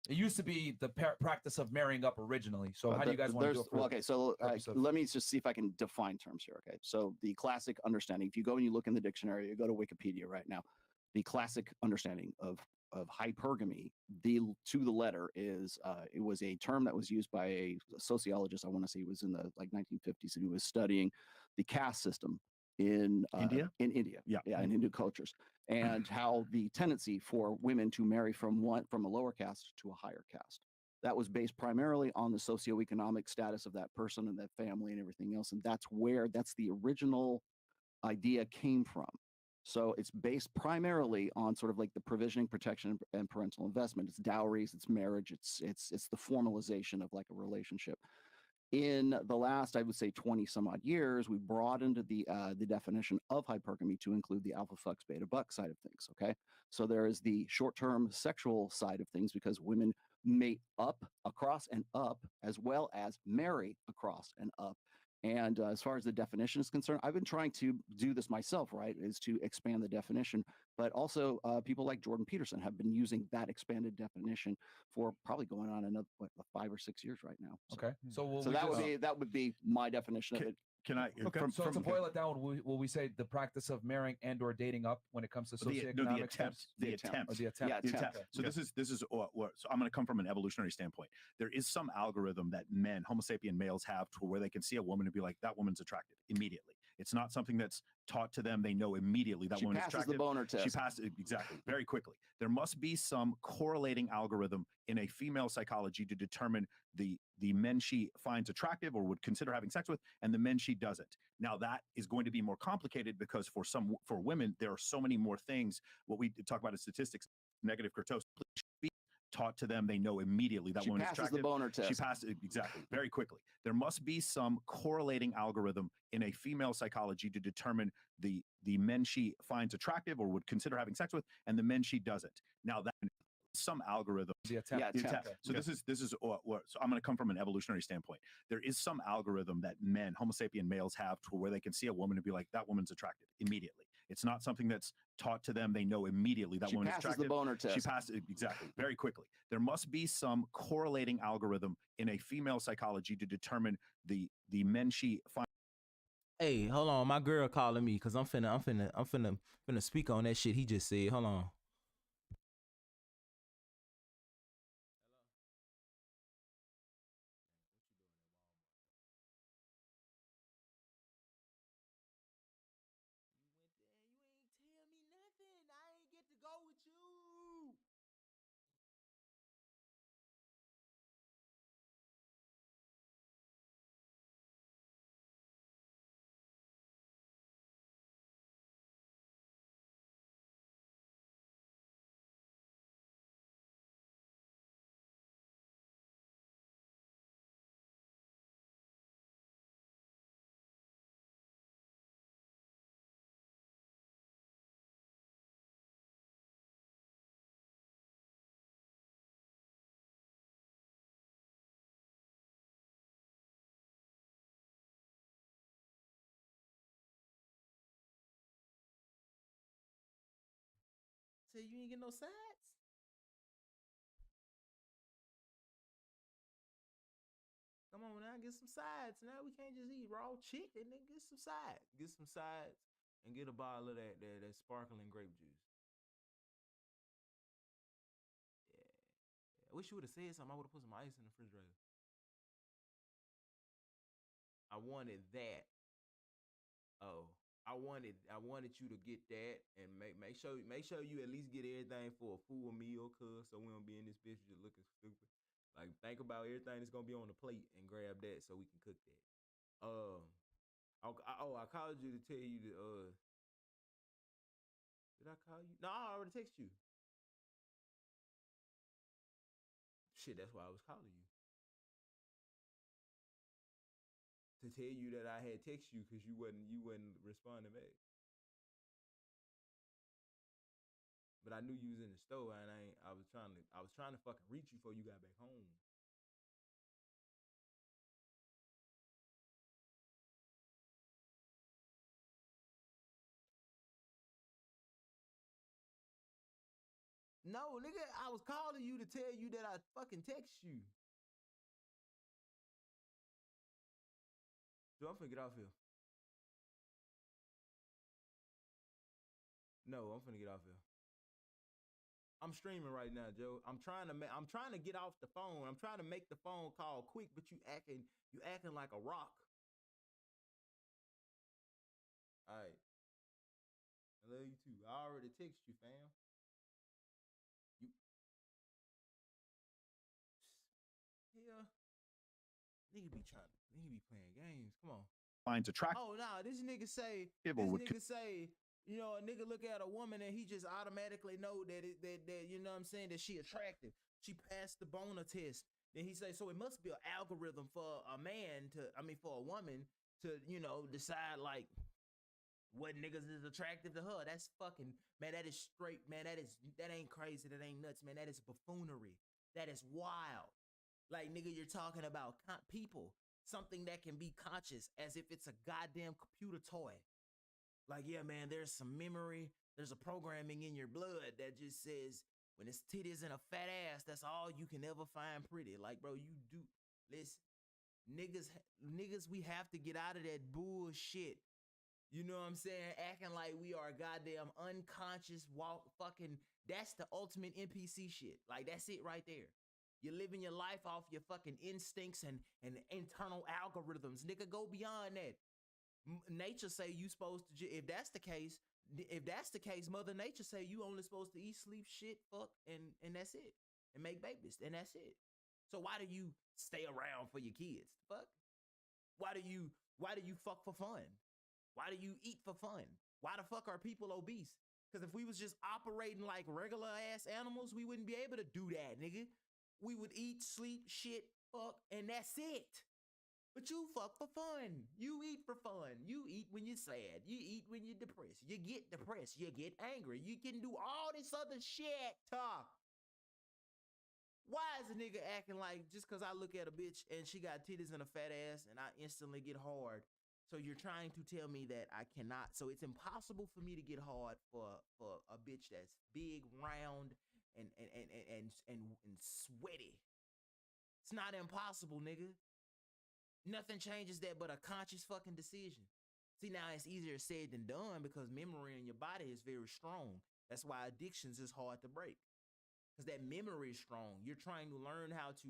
It used to be the practice of marrying up originally. So how do you guys want to do it? Okay, so let me just see if I can define terms here. Okay, so the classic understanding. If you go and you look in the dictionary, you go to Wikipedia right now. The classic understanding of hypergamy, to the letter, is it was a term that was used by a sociologist. I want to say it was in the like 1950s, and he was studying the caste system in India. In India, in Hindu cultures, and how the tendency for women to marry from a lower caste to a higher caste. That was based primarily on the socioeconomic status of that person and that family and everything else, and that's the original idea came from. So it's based primarily on sort of like the provisioning, protection, and parental investment. It's dowries, it's marriage, it's the formalization of like a relationship. In the last, I would say, 20 some odd years, we broadened the definition of hypergamy to include the alpha fucks beta buck side of things. Okay, so there is the short-term sexual side of things, because women mate up, across, and up, as well as marry across and up. And as far as the definition is concerned, I've been trying to do this myself, right, is to expand the definition. But also people like Jordan Peterson have been using that expanded definition for probably going on another 5 or 6 years right now. So, okay. So that would be my definition of it. Can I? Okay. So to boil it down, will we say the practice of marrying and/or dating up when it comes to socioeconomic steps? The attempt. Yeah, So this is so I'm going to come from an evolutionary standpoint. There is some algorithm that men, Homo sapien males, have to where they can see a woman and be like, that woman's attractive immediately. It's not something that's taught to them. They know immediately that woman is attractive. She passes the boner test. She passes exactly very quickly. There must be some correlating algorithm in a female psychology to determine the men she finds attractive or would consider having sex with, and the men she doesn't. Now that is going to be more complicated because for women there are so many more things. What we talk about in statistics, negative kurtosis, taught to them, they know immediately that She woman is passes attractive. the boner test. She passes exactly very quickly. There must be some correlating algorithm in a female psychology to determine the men she finds attractive or would consider having sex with, and the men she doesn't. Now that some algorithm. The attempt. Yeah, attempt. So this is so I'm going to come from an evolutionary standpoint. There is some algorithm that men, Homo sapien males, have to where they can see a woman and be like, that woman's attractive immediately. It's not something that's taught to them. They know immediately that woman is attractive. She passes the boner test. She passes exactly very quickly. There must be some correlating algorithm in a female psychology to determine the men she finds. Hey, hold on, my girl calling me because I'm finna speak on that shit he just said. Hold on. Say you ain't get no sides? Come on now, get some sides. Now we can't just eat raw chicken. Then get some sides. Get some sides and get a bottle of that sparkling grape juice. Yeah. I wish you would have said something. I would have put some ice in the refrigerator. I wanted that. Oh. I wanted you to get that and make sure you at least get everything for a full meal, cuz, so we don't be in this bitch just looking stupid. Like, think about everything that's gonna be on the plate and grab that so we can cook that. I called you to tell you to did I call you? No, I already texted you. Shit, that's why I was calling you. To tell you that I had texted you because you wasn't responding back. But I knew you was in the store and I was trying to fucking reach you before you got back home. No, nigga, I was calling you to tell you that I fucking text you. Dude, I'm finna get off here. No, I'm finna get off here. I'm streaming right now, Joe. I'm trying to get off the phone. I'm trying to make the phone call quick, but you acting like a rock. All right. I love you too. I already text you, fam. Yeah. Nigga be playing games. Come on. Finds attractive. Oh no, this nigga say, a nigga look at a woman and he just automatically know that you know what I'm saying, that she attractive. She passed the boner test. Then he say, so it must be an algorithm for a woman to, you know, decide like what niggas is attractive to her. That's fucking, man, that is straight, man. That ain't crazy. That ain't nuts, man. That is buffoonery. That is wild. Like, nigga, you're talking about people, something that can be conscious as if it's a goddamn computer toy. Like, yeah, man, there's some memory. There's a programming in your blood that just says when it's titties and a fat ass, that's all you can ever find pretty. Like, bro, you do. Listen, niggas, we have to get out of that bullshit. You know what I'm saying? Acting like we are goddamn unconscious that's the ultimate NPC shit. Like, that's it right there. You're living your life off your fucking instincts and internal algorithms. Nigga, go beyond that. Nature say you supposed to, if that's the case, Mother Nature say you only supposed to eat, sleep, shit, fuck, and that's it. And make babies, and that's it. So why do you stay around for your kids? Fuck. Why do you fuck for fun? Why do you eat for fun? Why the fuck are people obese? Because if we was just operating like regular ass animals, we wouldn't be able to do that, nigga. We would eat, sleep, shit, fuck, and that's it. But you fuck for fun. You eat for fun. You eat when you're sad. You eat when you're depressed. You get depressed. You get angry. You can do all this other shit. Why is a nigga acting like just because I look at a bitch and she got titties and a fat ass and I instantly get hard? So you're trying to tell me that I cannot. So it's impossible for me to get hard for a bitch that's big, round, and sweaty. It's not impossible, nigga. Nothing changes that but a conscious fucking decision. See, now it's easier said than done because memory in your body is very strong. That's why addictions is hard to break. Because that memory is strong. You're trying to learn how to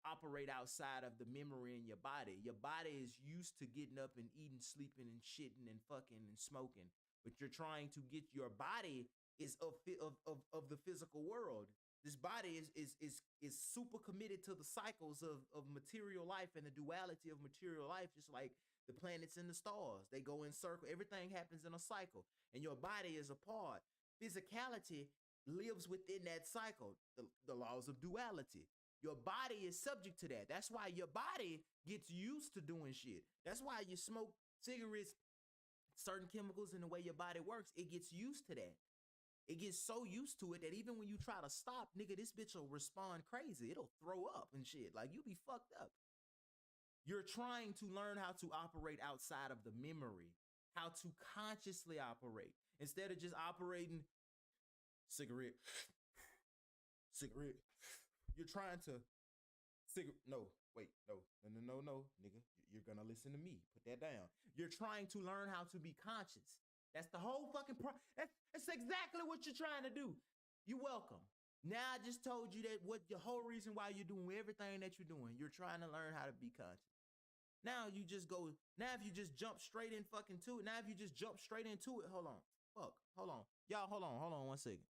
operate outside of the memory in your body. Your body is used to getting up and eating, sleeping, and shitting, and fucking, and smoking. But you're trying to get your body is of the physical world. This body is super committed to the cycles of material life and the duality of material life, just like the planets and the stars. They go in circle. Everything happens in a cycle. And your body is a part. Physicality lives within that cycle, the laws of duality. Your body is subject to that. That's why your body gets used to doing shit. That's why you smoke cigarettes, certain chemicals in the way your body works. It gets used to that. It gets so used to it that even when you try to stop, nigga, this bitch will respond crazy. It'll throw up and shit. Like, you be fucked up. You're trying to learn how to operate outside of the memory, how to consciously operate. Instead of just operating cigarette, you're trying to no, nigga, you're gonna listen to me. Put that down. You're trying to learn how to be conscious. That's the whole fucking that's exactly what you're trying to do. You're welcome. Now I just told you that what the whole reason why you're doing everything that you're doing. You're trying to learn how to be conscious. Now you just go. Now if you just jump straight in fucking to it. Now if you just jump straight into it. Hold on. Hold on. Y'all, hold on 1 second.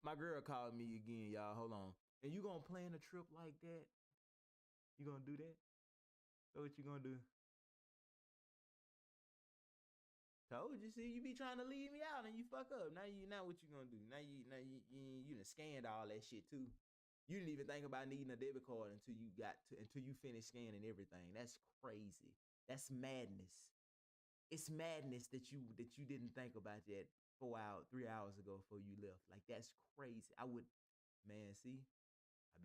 My girl called me again, y'all. Hold on. And you gonna plan a trip like that? You gonna do that? So what you gonna do? Told you, see, you be trying to leave me out and you fuck up. Now what you gonna do? Now you done scanned all that shit too. You didn't even think about needing a debit card until you finished scanning everything. That's crazy. That's madness. It's madness that you didn't think about that 3 hours ago before you left. Like, that's crazy. Man, see, I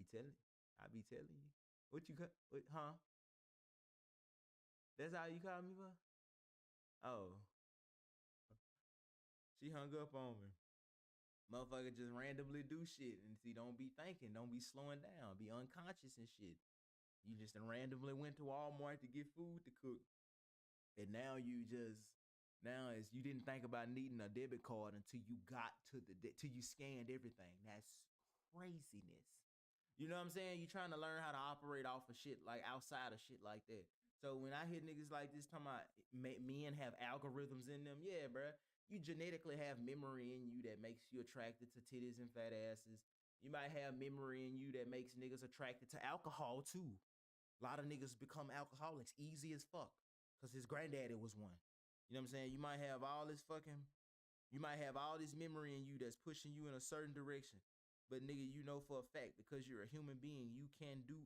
be telling you. What you huh? That's how you call me for? Oh. She hung up on me. Motherfucker just randomly do shit. And see, don't be thinking. Don't be slowing down. Be unconscious and shit. You just randomly went to Walmart to get food to cook. And now you didn't think about needing a debit card until you got till you scanned everything. That's craziness. You know what I'm saying? You're trying to learn how to operate off of shit, like outside of shit like that. So when I hear niggas like this talking about men have algorithms in them, yeah, bruh. You genetically have memory in you that makes you attracted to titties and fat asses. You might have memory in you that makes niggas attracted to alcohol too. A lot of niggas become alcoholics easy as fuck because his granddaddy was one. You know what I'm saying? You might have all this memory in you that's pushing you in a certain direction. But nigga, you know for a fact, because you're a human being, you can do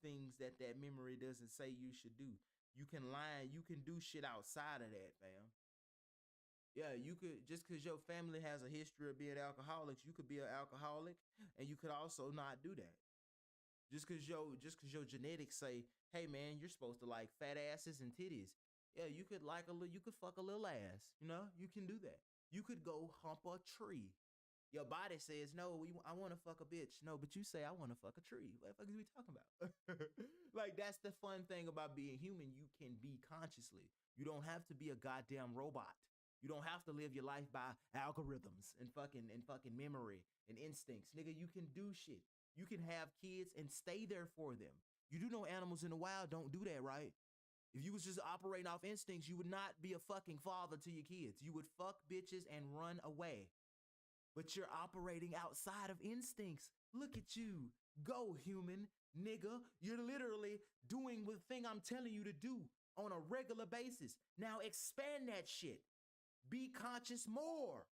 things that memory doesn't say you should do. You can lie, you can do shit outside of that, fam. Yeah, you could, just because your family has a history of being alcoholics, you could be an alcoholic, and you could also not do that. Just because your genetics say, hey man, you're supposed to like fat asses and titties. Yeah, you could fuck a little ass. You know, you can do that. You could go hump a tree. Your body says, no, I want to fuck a bitch. No, but you say, I want to fuck a tree. What the fuck is we talking about? Like, that's the fun thing about being human. You can be consciously. You don't have to be a goddamn robot. You don't have to live your life by algorithms and fucking memory and instincts. Nigga, you can do shit. You can have kids and stay there for them. You do know animals in the wild don't do that, right? If you was just operating off instincts, you would not be a fucking father to your kids. You would fuck bitches and run away. But you're operating outside of instincts. Look at you. Go, human nigga. You're literally doing the thing I'm telling you to do on a regular basis. Now expand that shit. Be conscious more.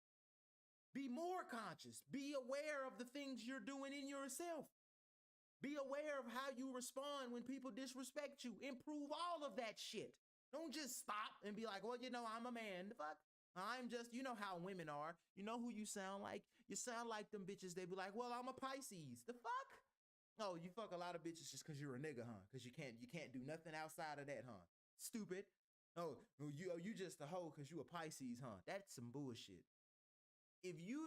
Be more conscious. Be aware of the things you're doing in yourself. Be aware of how you respond when people disrespect you. Improve all of that shit. Don't just stop and be like, well, you know, I'm a man. The fuck? I'm just, you know how women are. You know who you sound like? You sound like them bitches. They be like, well, I'm a Pisces. The fuck? Oh, you fuck a lot of bitches just because you're a nigga, huh? Because you can't do nothing outside of that, huh? Stupid. Oh, you just a hoe because you a Pisces, huh? That's some bullshit. If you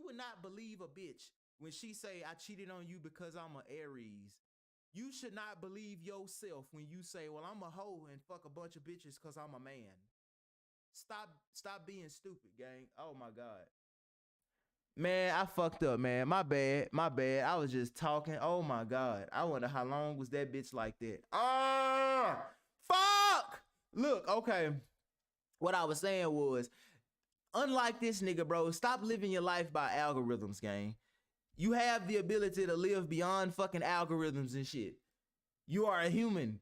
would not believe a bitch when she say, I cheated on you because I'm an Aries, you should not believe yourself when you say, well, I'm a hoe and fuck a bunch of bitches because I'm a man. Stop being stupid, gang. Oh my God. Man, I fucked up, man. My bad. I was just talking. Oh my God. I wonder how long was that bitch like that. Fuck. Look, okay. What I was saying was, unlike this nigga, bro, stop living your life by algorithms, gang. You have the ability to live beyond fucking algorithms and shit. You are a human.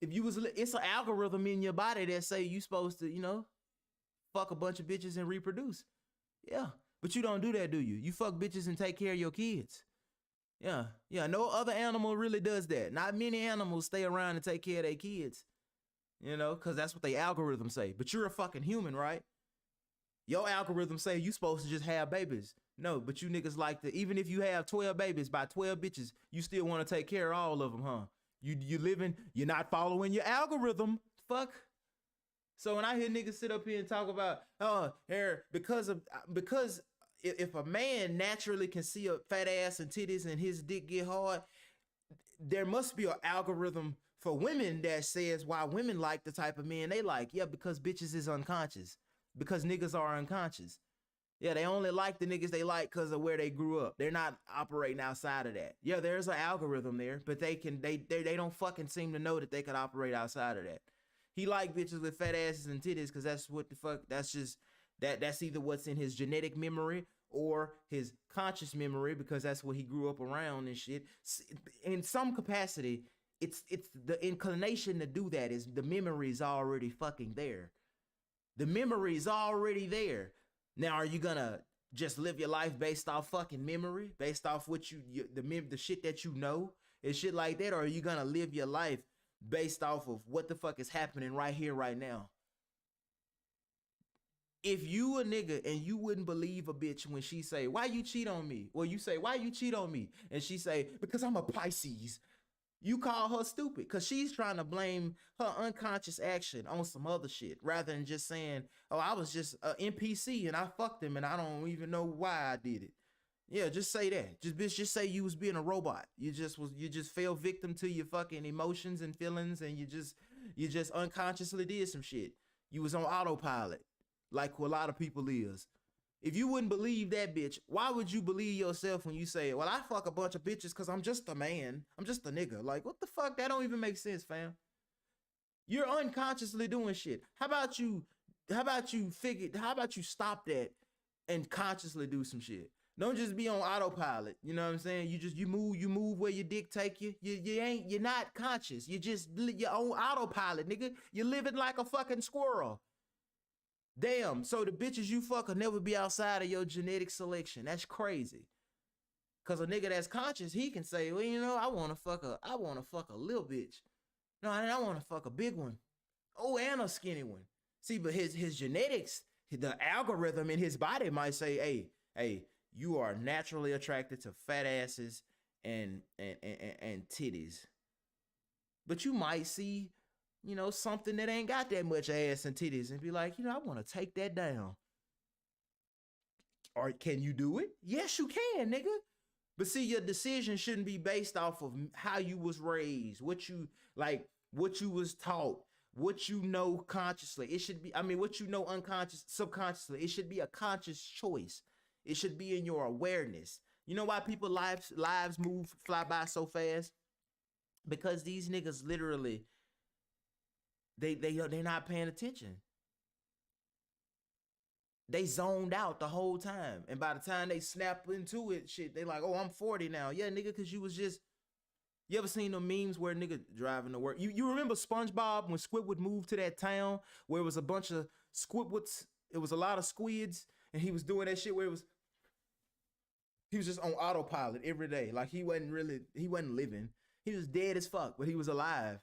It's an algorithm in your body that say you supposed to, you know, fuck a bunch of bitches and reproduce. Yeah, but you don't do that, do you? You fuck bitches and take care of your kids. Yeah, no other animal really does that. Not many animals stay around and take care of their kids, you know, because that's what the algorithms say. But you're a fucking human, right? Your algorithm say you supposed to just have babies. No, but you niggas like to, even if you have 12 babies by 12 bitches, you still want to take care of all of them, huh? You're not following your algorithm. Fuck. So when I hear niggas sit up here and talk about, because if a man naturally can see a fat ass and titties and his dick get hard, there must be an algorithm for women that says why women like the type of men they like. Yeah, because bitches is unconscious. Because niggas are unconscious. Yeah, they only like the niggas they like because of where they grew up. They're not operating outside of that. Yeah, there's an algorithm there, but they don't fucking seem to know that they could operate outside of that. He like bitches with fat asses and titties because that's what the fuck, that's just, that's either what's in his genetic memory or his conscious memory because that's what he grew up around and shit. In some capacity, it's the inclination to do that is the memory is already fucking there. The memory is already there. Now, are you gonna just live your life based off fucking memory, based off what the shit that you know and shit like that, or are you gonna live your life based off of what the fuck is happening right here, right now? If you a nigga and you wouldn't believe a bitch when she say, why you cheat on me? Well, you say, why you cheat on me? And she say, because I'm a Pisces. You call her stupid because she's trying to blame her unconscious action on some other shit rather than just saying, oh, I was just an NPC and I fucked him and I don't even know why I did it. Yeah, just say that. Just say you was being a robot. You just fell victim to your fucking emotions and feelings and you just unconsciously did some shit. You was on autopilot like a lot of people is. If you wouldn't believe that bitch, why would you believe yourself when you say, well, I fuck a bunch of bitches because I'm just a man. I'm just a nigga. Like, what the fuck? That don't even make sense, fam. You're unconsciously doing shit. How about you stop that and consciously do some shit? Don't just be on autopilot. You know what I'm saying? You move where your dick take you. You're not conscious. You're on autopilot, nigga. You're living like a fucking squirrel. Damn, so the bitches you fuck will never be outside of your genetic selection. That's crazy. Cause a nigga that's conscious, he can say, well, you know, I wanna fuck a little bitch. No, I wanna fuck a big one. Oh, and a skinny one. See, but his genetics, the algorithm in his body might say, hey, you are naturally attracted to fat asses and titties. But you might see, you know, something that ain't got that much ass and titties and be like, you know, I want to take that down. Or can you do it? Yes, you can, nigga. But see, your decision shouldn't be based off of how you was raised, what you was taught, what you know consciously. It should be, what you know subconsciously. It should be a conscious choice. It should be in your awareness. You know why people lives fly by so fast? Because these niggas literally they're not paying attention. They zoned out the whole time. And by the time they snap into it, shit, they like, oh, I'm 40 now. Yeah, nigga, because you was just, you ever seen the memes where nigga driving to work? You remember SpongeBob when Squidward moved to that town where it was a bunch of Squidwards, it was a lot of squids, and he was doing that shit where he was just on autopilot every day. Like he wasn't living. He was dead as fuck, but he was alive.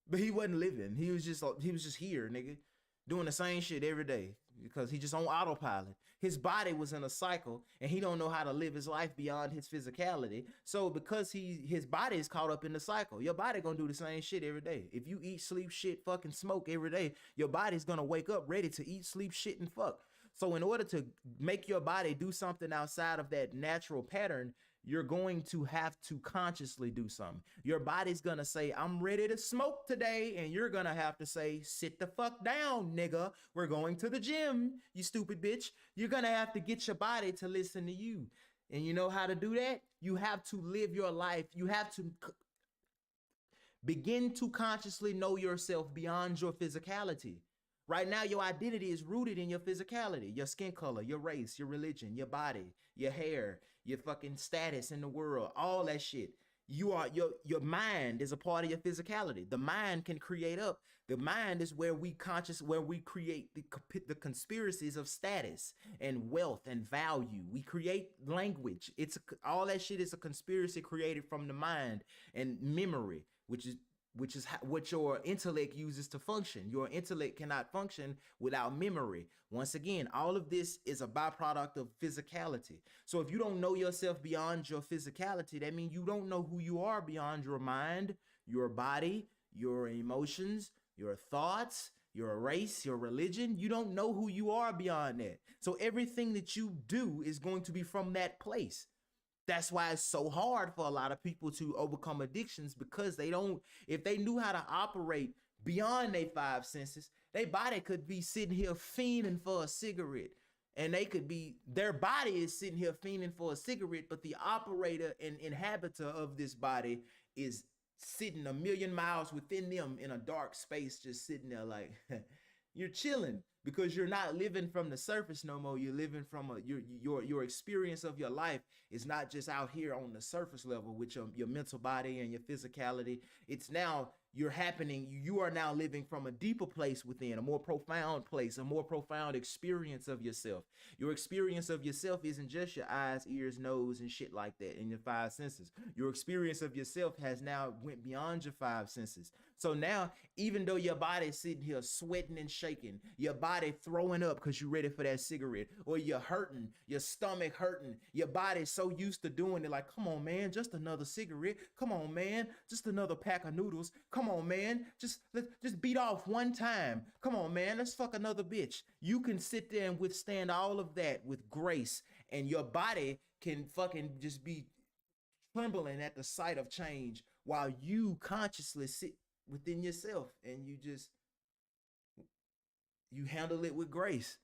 But he wasn't living. He was just here, nigga, doing the same shit every day because he just on autopilot. His body was in a cycle, and he don't know how to live his life beyond his physicality. So because his body is caught up in the cycle, your body gonna do the same shit every day. If you eat, sleep, shit, fucking smoke every day, your body's gonna wake up ready to eat, sleep, shit, and fuck. So in order to make your body do something outside of that natural pattern, you're going to have to consciously do something. Your body's gonna say, I'm ready to smoke today. And you're gonna have to say, sit the fuck down, nigga. We're going to the gym, you stupid bitch. You're gonna have to get your body to listen to you. And you know how to do that? You have to live your life. You have to begin to consciously know yourself beyond your physicality. Right now, your identity is rooted in your physicality, your skin color, your race, your religion, your body, your hair, your fucking status in the world, all that shit. Your mind is a part of your physicality. The mind can create up. The mind is where we create the conspiracies of status and wealth and value. We create language. All that shit is a conspiracy created from the mind and memory, which is what your intellect uses to function. Your intellect cannot function without memory. Once again, all of this is a byproduct of physicality. So if you don't know yourself beyond your physicality, that means you don't know who you are beyond your mind, your body, your emotions, your thoughts, your race, your religion. You don't know who you are beyond that. So everything that you do is going to be from that place. That's why it's so hard for a lot of people to overcome addictions, because if they knew how to operate beyond their five senses, their body could be sitting here fiending for a cigarette. And their body is sitting here fiending for a cigarette, but the operator and inhabitor of this body is sitting a million miles within them in a dark space, just sitting there like, you're chilling. Because you're not living from the surface no more. You're living from your experience of your life is not just out here on the surface level with your mental body and your physicality. It's now you are now living from a deeper place within, a more profound place, a more profound experience of yourself. Your experience of yourself isn't just your eyes, ears, nose, and shit like that in your five senses. Your experience of yourself has now went beyond your five senses. So now, even though your body is sitting here sweating and shaking, your body throwing up because you're ready for that cigarette, or you're hurting, your stomach hurting, your body's so used to doing it, like, come on, man, just another cigarette. Come on, man, just another pack of noodles. Come on, man, just beat off one time. Come on, man, let's fuck another bitch. You can sit there and withstand all of that with grace, and your body can fucking just be trembling at the sight of change while you consciously sit within yourself and you handle it with grace.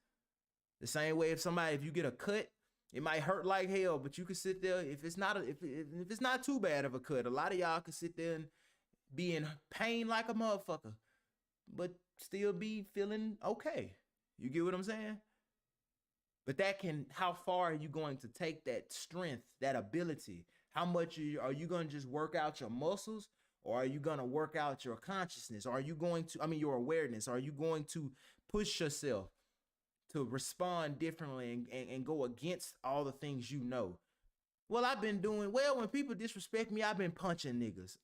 The same way if you get a cut, it might hurt like hell, but you can sit there. If it's not too bad of a cut, a lot of y'all can sit there and be in pain like a motherfucker, but still be feeling okay. You get what I'm saying? But how far are you going to take that strength, that ability? How much are you going to just work out your muscles, or are you going to work out your consciousness? Are you going to, your awareness? Are you going to push yourself to respond differently and go against all the things you know? Well, I've been doing, when people disrespect me, I've been punching niggas.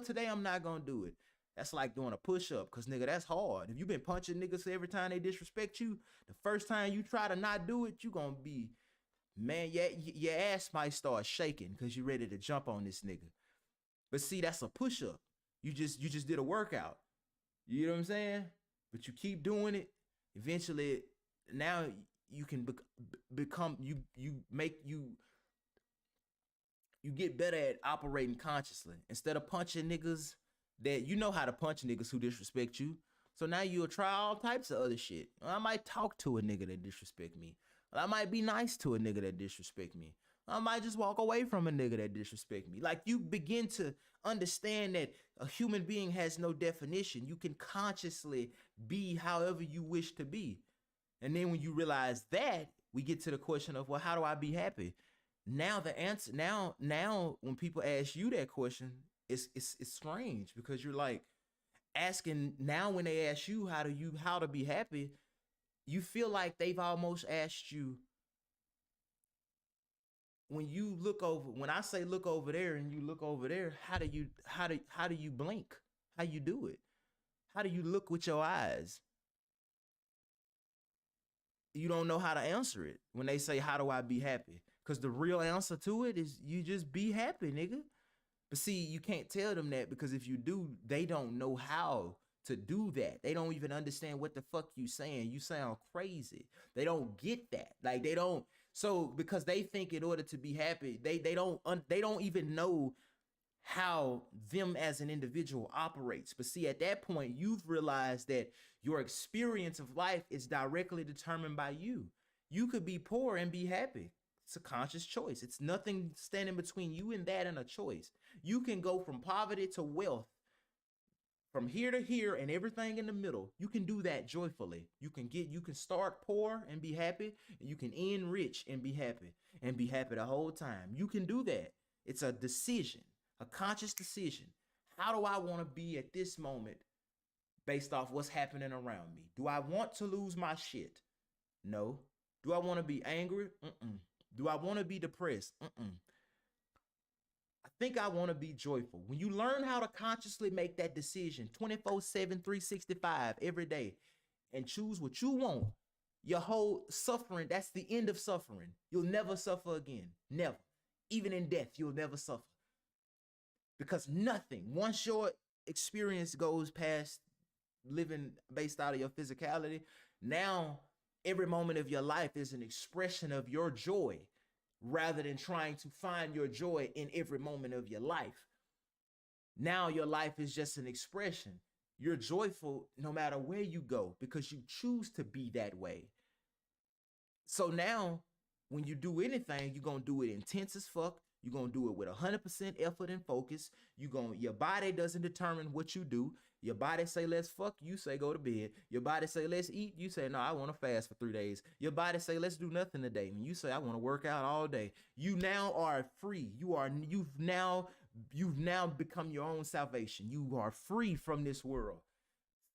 Today I'm not going to do it. That's like doing a push-up, because, nigga, that's hard. If you've been punching niggas every time they disrespect you, the first time you try to not do it, you're going to be, man, your ass might start shaking because you're ready to jump on this nigga. But see, that's a push-up. You just did a workout. You know what I'm saying? But you keep doing it. Eventually, now you can become, you get better at operating consciously. Instead of punching niggas that you know how to punch niggas who disrespect you. So now you'll try all types of other shit. I might talk to a nigga that disrespect me. I might be nice to a nigga that disrespect me. I might just walk away from a nigga that disrespect me. Like, you begin to understand that a human being has no definition. You can consciously be however you wish to be. And then when you realize that, we get to the question of, well, how do I be happy? Now the answer, now when people ask you that question, it's strange, because you're like asking, now when they ask you how to be happy, you feel like they've almost asked you, when you look over, when I say look over there and you look over there, how do you blink? How you do it? How do you look with your eyes? You don't know how to answer it when they say, how do I be happy? Because the real answer to it is you just be happy, nigga. But see, you can't tell them that, because if you do, they don't know how to do that. They don't even understand what the fuck you saying. You sound crazy. They don't get that. Like, they don't. So because they think in order to be happy, they don't even know how them as an individual operates. But see, at that point, you've realized that your experience of life is directly determined by you. You could be poor and be happy. It's a conscious choice. It's nothing standing between you and that, and a choice. You can go from poverty to wealth, from here to here, and everything in the middle. You can do that joyfully. You can start poor and be happy, and you can end rich and be happy the whole time. You can do that. It's a decision, a conscious decision. How do I want to be at this moment based off what's happening around me? Do I want to lose my shit? No. Do I want to be angry? Do I want to be depressed? I think I want to be joyful. When you learn how to consciously make that decision 24/7, 365 every day, and choose what you want, your whole suffering, that's the end of suffering. You'll never suffer again. Never. Even in death, you'll never suffer. Because nothing, once your experience goes past living based out of your physicality, now every moment of your life is an expression of your joy, rather than trying to find your joy in every moment of your life. Now your life is just an expression. You're joyful no matter where you go, because you choose to be that way. So now when you do anything, you're going to do it intense as fuck. You're going to do it with 100% effort and focus. Your body doesn't determine what you do. Your body say, let's fuck, you say, go to bed. Your body say, let's eat, you say, no, I want to fast for 3 days. Your body say, let's do nothing today. And you say, I want to work out all day. You now are free. You've now become your own salvation. You are free from this world.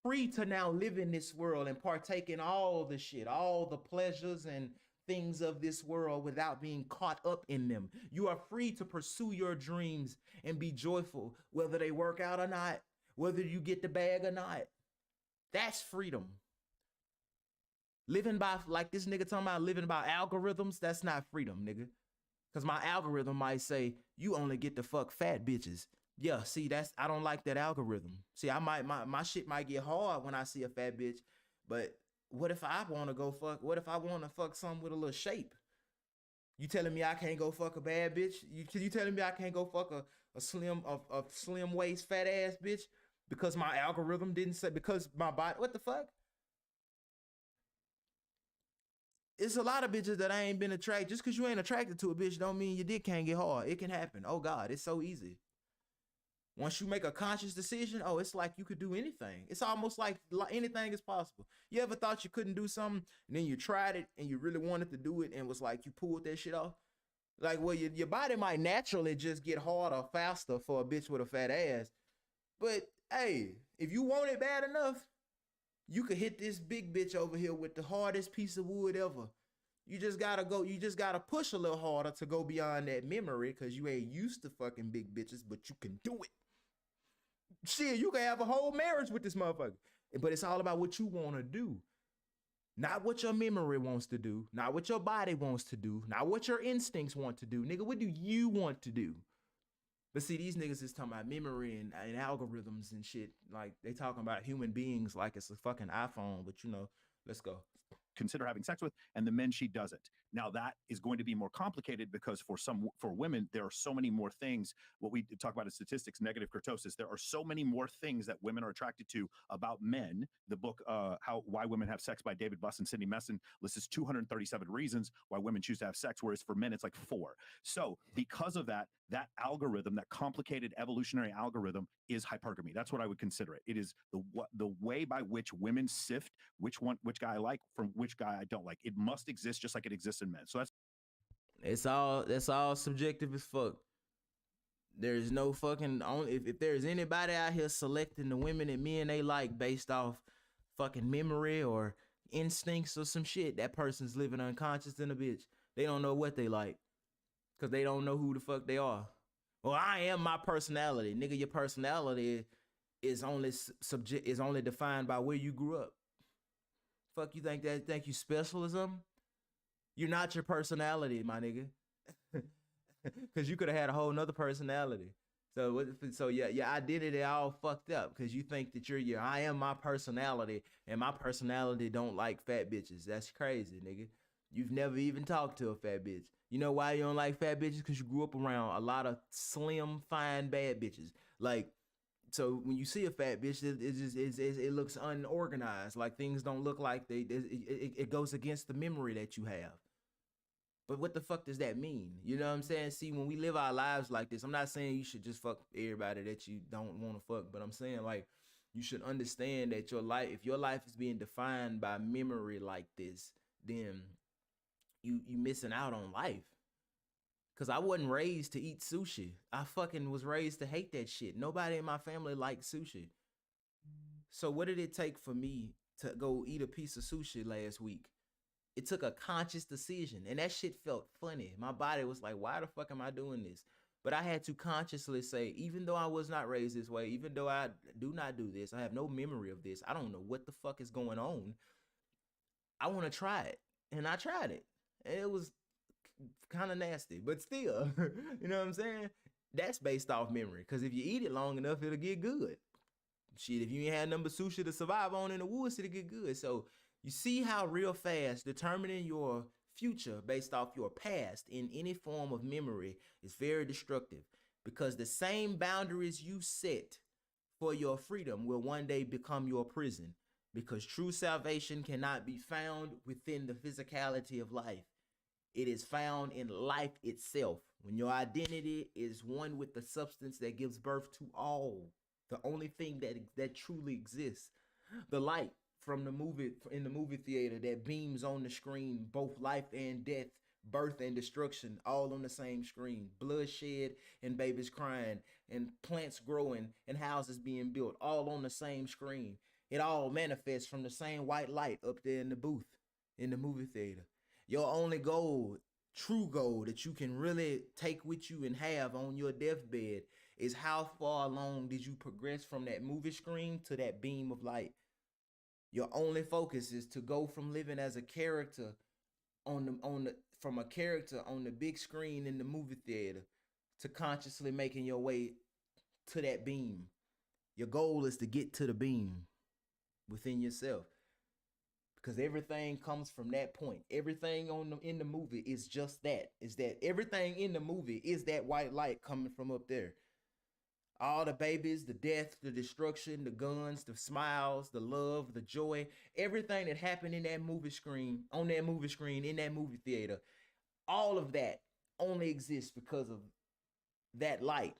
Free to now live in this world and partake in all the shit, all the pleasures and things of this world without being caught up in them. You are free to pursue your dreams and be joyful, whether they work out or not, whether you get the bag or not. That's freedom. Living by, like this nigga talking about living by algorithms, that's not freedom, nigga. Because my algorithm might say, you only get to fuck fat bitches. Yeah, see, I don't like that algorithm. See, my shit might get hard when I see a fat bitch, but what if I want to go fuck? What if I want to fuck something with a little shape? You telling me I can't go fuck a bad bitch? You telling me I can't go fuck a slim waist fat ass bitch because my algorithm didn't say, because my body? What the fuck? It's a lot of bitches that I ain't been attracted. Just because you ain't attracted to a bitch don't mean your dick can't get hard. It can happen. Oh God, it's so easy. Once you make a conscious decision, oh, it's like you could do anything. It's almost like anything is possible. You ever thought you couldn't do something, and then you tried it, and you really wanted to do it, and was like you pulled that shit off? Like, well, your body might naturally just get harder faster for a bitch with a fat ass. But, hey, if you want it bad enough, you could hit this big bitch over here with the hardest piece of wood ever. You just gotta push a little harder to go beyond that memory, because you ain't used to fucking big bitches, but you can do it. Shit, you can have a whole marriage with this motherfucker. But it's all about what you want to do. Not what your memory wants to do. Not what your body wants to do. Not what your instincts want to do. Nigga, what do you want to do? But see, these niggas is talking about memory and algorithms and shit. Like, they talking about human beings like it's a fucking iPhone. But, let's go. Consider having sex with, and the men she doesn't. Now that is going to be more complicated because for women, there are so many more things. What we talk about in statistics, negative kurtosis. There are so many more things that women are attracted to about men. The book, Why Women Have Sex by David Buss and Cindy Messon lists 237 reasons why women choose to have sex, whereas for men, it's like 4. So because of that algorithm, that complicated evolutionary algorithm is hypergamy. That's what I would consider it. It is the way by which women sift which guy I like from which guy I don't like. It must exist just like it exists in men. So that's all subjective as fuck. There's no fucking if there's anybody out here selecting the women and men they like based off fucking memory or instincts or some shit, that person's living unconscious in a bitch. They don't know what they like. Cause they don't know who the fuck they are. Well, I am my personality. Nigga, your personality is only defined by where you grew up. Fuck you think you special or something? You're not your personality, my nigga. Cause you could have had a whole nother personality. So yeah, your identity all fucked up because you think that I am my personality and my personality don't like fat bitches. That's crazy, nigga. You've never even talked to a fat bitch. You know why you don't like fat bitches? Because you grew up around a lot of slim, fine, bad bitches. Like, so when you see a fat bitch, it looks unorganized. Like things don't look like it goes against the memory that you have. But what the fuck does that mean? You know what I'm saying? See, when we live our lives like this, I'm not saying you should just fuck everybody that you don't want to fuck, but I'm saying like you should understand that if your life is being defined by memory like this, then you missing out on life. Cause I wasn't raised to eat sushi. I fucking was raised to hate that shit. Nobody in my family liked sushi. So what did it take for me to go eat a piece of sushi last week? It took a conscious decision, and that shit felt funny. My body was like, why the fuck am I doing this? But I had to consciously say, even though I was not raised this way, even though I do not do this, I have no memory of this, I don't know what the fuck is going on, I want to try it. And I tried it. It was kind of nasty, but still, you know what I'm saying? That's based off memory, because if you eat it long enough, it'll get good. Shit, if you ain't had number sushi to survive on in the woods, it'll get good. So you see how real fast determining your future based off your past in any form of memory is very destructive, because the same boundaries you set for your freedom will one day become your prison, because true salvation cannot be found within the physicality of life. It is found in life itself. When your identity is one with the substance that gives birth to all, the only thing that truly exists, the light from the movie in the movie theater that beams on the screen, both life and death, birth and destruction, all on the same screen. Bloodshed and babies crying and plants growing and houses being built, all on the same screen. It all manifests from the same white light up there in the booth in the movie theater. Your only goal, true goal that you can really take with you and have on your deathbed is how far along did you progress from that movie screen to that beam of light. Your only focus is to go from living as a character from a character on the big screen in the movie theater to consciously making your way to that beam. Your goal is to get to the beam within yourself, because everything comes from that point. Everything in the movie is just that. Is that everything in the movie is that white light coming from up there. All the babies, the death, the destruction, the guns, the smiles, the love, the joy, everything that happened in that movie screen, on that movie screen, in that movie theater, all of that only exists because of that light.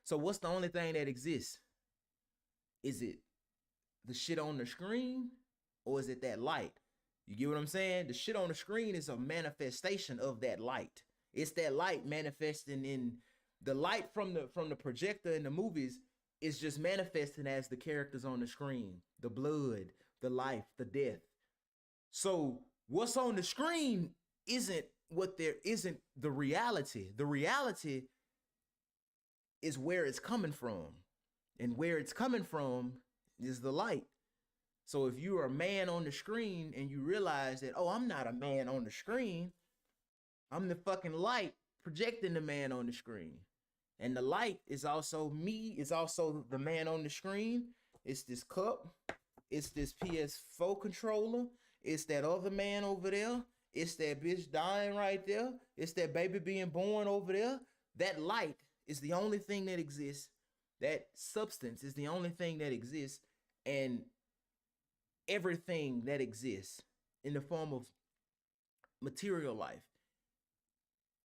So what's the only thing that exists? Is it the shit on the screen, or is it that light? You get what I'm saying? The shit on the screen is a manifestation of that light. It's that light manifesting in the light from the projector in the movies is just manifesting as the characters on the screen, the blood, the life, the death. So what's on the screen isn't the reality. The reality is where it's coming from, and where it's coming from is the light. So if you're a man on the screen and you realize that, oh, I'm not a man on the screen, I'm the fucking light projecting the man on the screen. And the light is also me, it's also the man on the screen. It's this cup, it's this PS4 controller, it's that other man over there, It's that bitch dying right there. It's that baby being born over there. That light is the only thing that exists. That substance is the only thing that exists. And everything that exists in the form of material life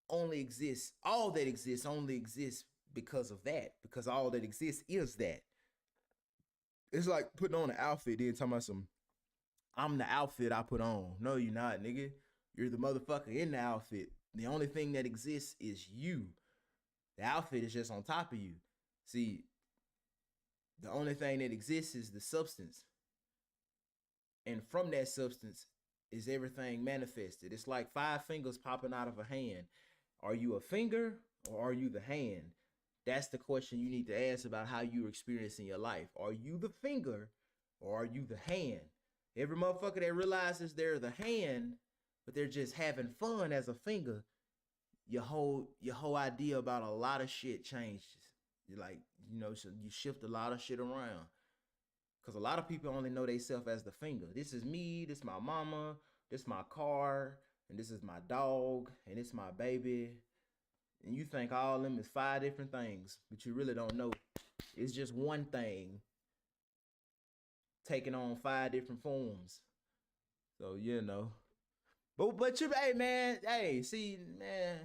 only exists. All that exists only exists because of that. Because all that exists is that. It's like putting on an outfit, then talking about I'm the outfit I put on. No, you're not, nigga. You're the motherfucker in the outfit. The only thing that exists is you. The outfit is just on top of you. See, the only thing that exists is the substance. And from that substance is everything manifested. It's like 5 fingers popping out of a hand. Are you a finger or are you the hand? That's the question you need to ask about how you're experiencing your life. Are you the finger or are you the hand? Every motherfucker that realizes they're the hand, but they're just having fun as a finger, your whole idea about a lot of shit changes. You're like, so you shift a lot of shit around. Because a lot of people only know themselves as the finger. This is me, this is my mama, this is my car, and this is my dog, and this is my baby. And you think all of them is 5 different things, but you really don't know. It's just one thing taking on 5 different forms. So, But you, hey, man, see, man,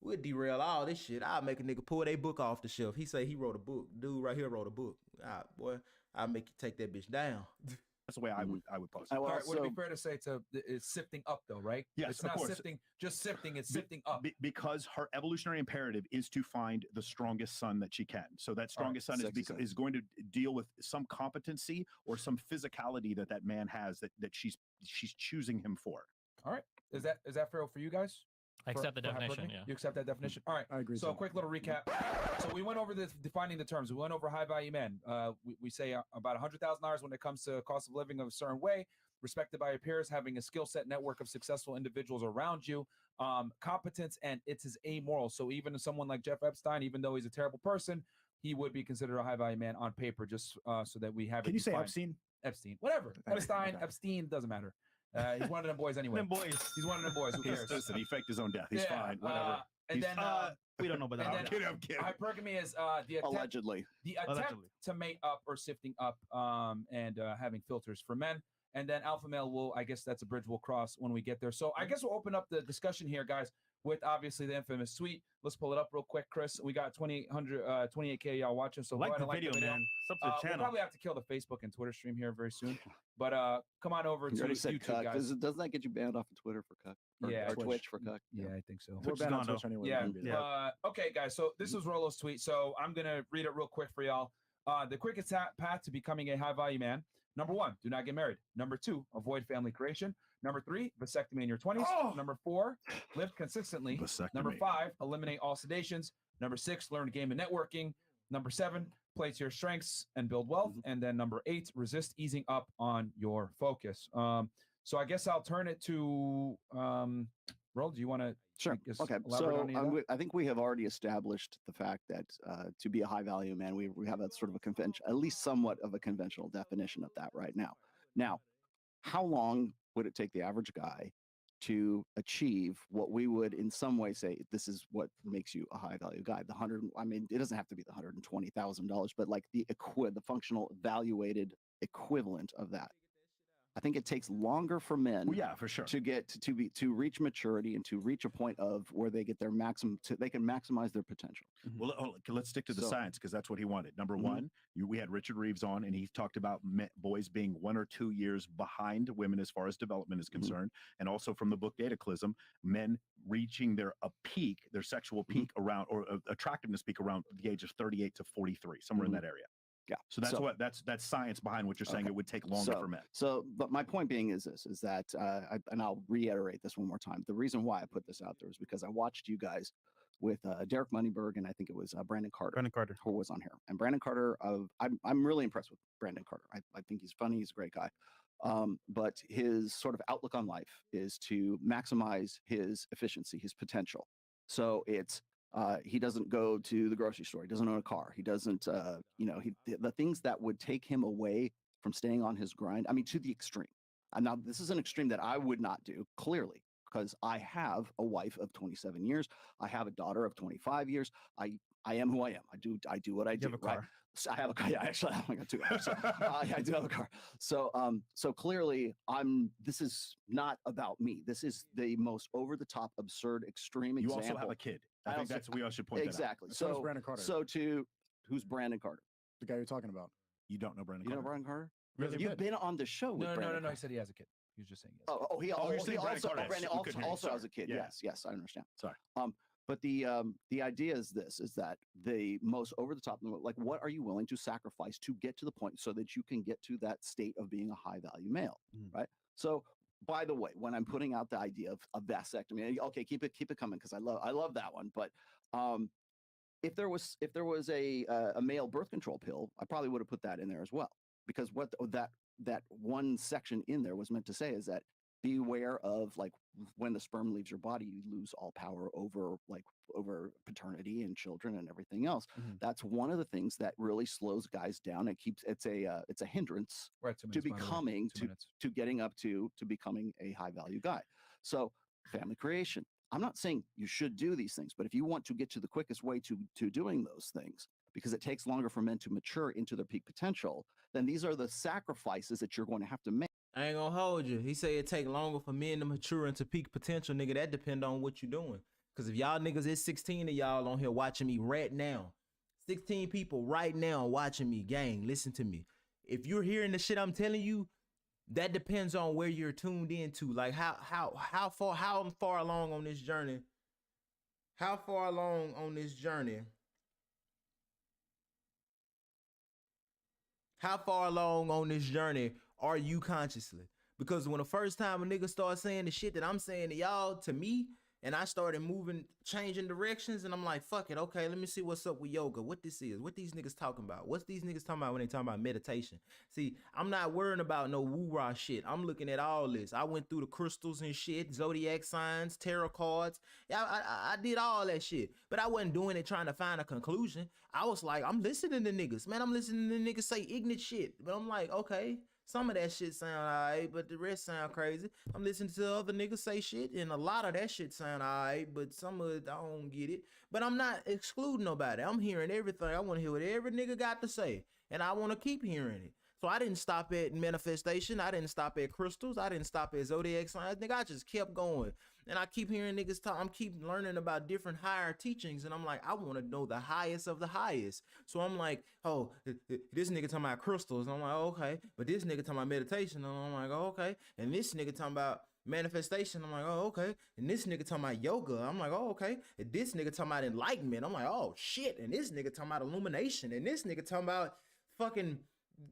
we'll derail all this shit. I'll make a nigga pull their book off the shelf. He say he wrote a book. Dude right here wrote a book. Boy, I'll make you take that bitch down. That's the way I would pose it. All right, would it be fair to say it's sifting up though, right? Yes, it's not of course. sifting, just sifting. It's sifting up because her evolutionary imperative is to find the strongest son that she can. So that strongest son is going to deal with some competency or some physicality that man has that she's choosing him for. All right, is that fair for you guys? I accept the definition. Yeah, you accept that definition. All right, I agree. So a quick little recap. So we went over defining the terms. We went over high value men. We say about $100,000 when it comes to cost of living of a certain way, respected by your peers, having a skill set network of successful individuals around you, competence, and it is amoral. So even someone like Jeff Epstein, even though he's a terrible person, he would be considered a high value man on paper, just so that we have it. Can you say Epstein? Epstein, whatever. Epstein, doesn't matter. He's one of them boys anyway. He's one of them boys. Who cares? Listen, he faked his own death. He's fine. Whatever. And then we don't know about that. I'm kidding. Hypergamy is the attempt, allegedly to mate up or sifting up, and having filters for men. And then alpha male I guess that's a bridge we'll cross when we get there. So I guess we'll open up the discussion here, guys, with obviously the infamous tweet. Let's pull it up real quick, Chris. We got 28K y'all watching. So like the video, man. Sub to the channel. We'll probably have to kill the Facebook and Twitter stream here very soon. But come on over to YouTube, guys. Doesn't that get you banned off of Twitter for cuck? Or Twitch for cuck? Yeah, I think so. We're banned on Twitch anyway. Yeah. Okay, guys. So this was Rolo's tweet. So I'm gonna read it real quick for y'all. The quickest path to becoming a high value man. Number 1, do not get married. Number 2, avoid family creation. Number 3, vasectomy in your 20s. Number 4, live consistently. Number 5, eliminate all sedations. Number 6, learn gaming networking. Number 7, play to your strengths and build wealth. And then number 8, resist easing up on your focus. So I guess I'll turn it to Rol. Do you want to? Sure. Okay. So I think we have already established the fact that to be a high value man, we have a sort of a convention, at least somewhat of a conventional definition of that right now. Now, how long would it take the average guy to achieve what we would in some way say this is what makes you a high value guy? It doesn't have to be the $120,000, but like the functional evaluated equivalent of that. I think it takes longer for men, for sure, to get to reach maturity and to reach a point of where they get their they can maximize their potential. Well, let's stick to the science because that's what he wanted. Number one, we had Richard Reeves on, and he talked about boys being 1 or 2 years behind women as far as development is concerned, and also from the book Dataclysm, men reaching their sexual peak around, or attractiveness peak around the age of 38 to 43, somewhere in that area. Yeah. So that's science behind what you're saying. It would take longer for men. But my point being is that, and I'll reiterate this one more time. The reason why I put this out there is because I watched you guys with Derek Moneyberg, and I think it was Brandon Carter. Who was on here. And Brandon Carter, I'm really impressed with Brandon Carter. I think he's funny. He's a great guy. But his sort of outlook on life is to maximize his efficiency, his potential. So it's, he doesn't go to the grocery store. He doesn't own a car. He doesn't, the things that would take him away from staying on his grind, to the extreme. And now this is an extreme that I would not do, clearly. because I have a wife of 27 years. I have a daughter of 25 years. I am who I am. I do what I do. You have a car. Right? So I have a car. Yeah, actually, I got two cars. So, I do have a car. So, so clearly, this is not about me. This is the most over the top, absurd, extreme You example. also have a kid. I think we all should point exactly. that out. So Brandon Carter. So who's Brandon Carter? The guy you're talking about. You don't know Brandon You Carter? know Brandon Carter? Really? You've been on the show with Brandon. No. He said he has a kid. He was just saying yes. He also has a kid. Yeah. Yes, I understand. Sorry. But the idea is this: is that the most over the top, like, what are you willing to sacrifice to get to the point so that you can get to that state of being a high value male, right? So, by the way, when I'm putting out the idea of vasectomy, okay, keep it coming because I love that one. But if there was a male birth control pill, I probably would have put that in there as well, because what that one section in there was meant to say is that beware of, like, when the sperm leaves your body, you lose all power over paternity and children and everything else. That's one of the things that really slows guys down. It's a hindrance to becoming to getting up to becoming a high value guy. So family creation. I'm not saying you should do these things, but if you want to get to the quickest way to doing those things, because it takes longer for men to mature into their peak potential, then these are the sacrifices that you're going to have to make. I ain't gonna hold you. He say it take longer for men to mature into peak potential, nigga. That depend on what you doing. Cause if y'all niggas, it's 16 of y'all on here watching me right now. 16 people right now watching me, gang. Listen to me. If you're hearing the shit I'm telling you, that depends on where you're tuned into. Like how far along on this journey? How far along on this journey? How far along on this journey are you consciously? Because when the first time a nigga started saying the shit that I'm saying to y'all, to me, and I started changing directions, and I'm like, fuck it, okay, let me see what's up with yoga, what this is, what these niggas talking about, what's these niggas talking about when they talking about meditation. See, I'm not worrying about no woo-rah shit. I'm looking at all this. I went through the crystals and shit, zodiac signs, tarot cards. I did all that shit, but I wasn't doing it trying to find a conclusion. I was like, I'm listening to niggas, man. I'm listening to niggas say ignorant shit, but I'm like, okay, some of that shit sound alright, but the rest sound crazy. I'm listening to other niggas say shit, and a lot of that shit sound alright, but some of it, I don't get it. But I'm not excluding nobody. I'm hearing everything. I want to hear what every nigga got to say, and I want to keep hearing it. So I didn't stop at manifestation. I didn't stop at crystals. I didn't stop at zodiac signs. Nigga, I just kept going. And I keep hearing niggas talk. I'm keep learning about different higher teachings. And I'm like, I want to know the highest of the highest. So I'm like, oh, this nigga talking about crystals. And I'm like, oh, okay. But this nigga talking about meditation. And I'm like, oh, okay. And this nigga talking about manifestation. I'm like, oh, okay. And this nigga talking about yoga. I'm like, oh, okay. And this nigga talking about enlightenment. I'm like, oh, shit. And this nigga talking about illumination. And this nigga talking about fucking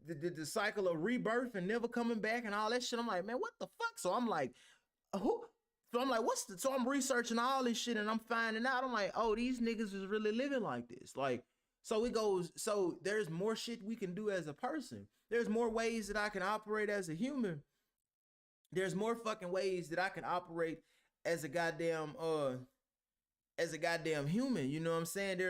the cycle of rebirth and never coming back and all that shit. I'm like, man, what the fuck? So I'm like, who? So I'm like, so I'm researching all this shit and I'm finding out. I'm like, oh, these niggas is really living like this. Like, so it goes, so there's more shit we can do as a person. There's more ways that I can operate as a human. There's more fucking ways that I can operate as a goddamn human. You know what I'm saying?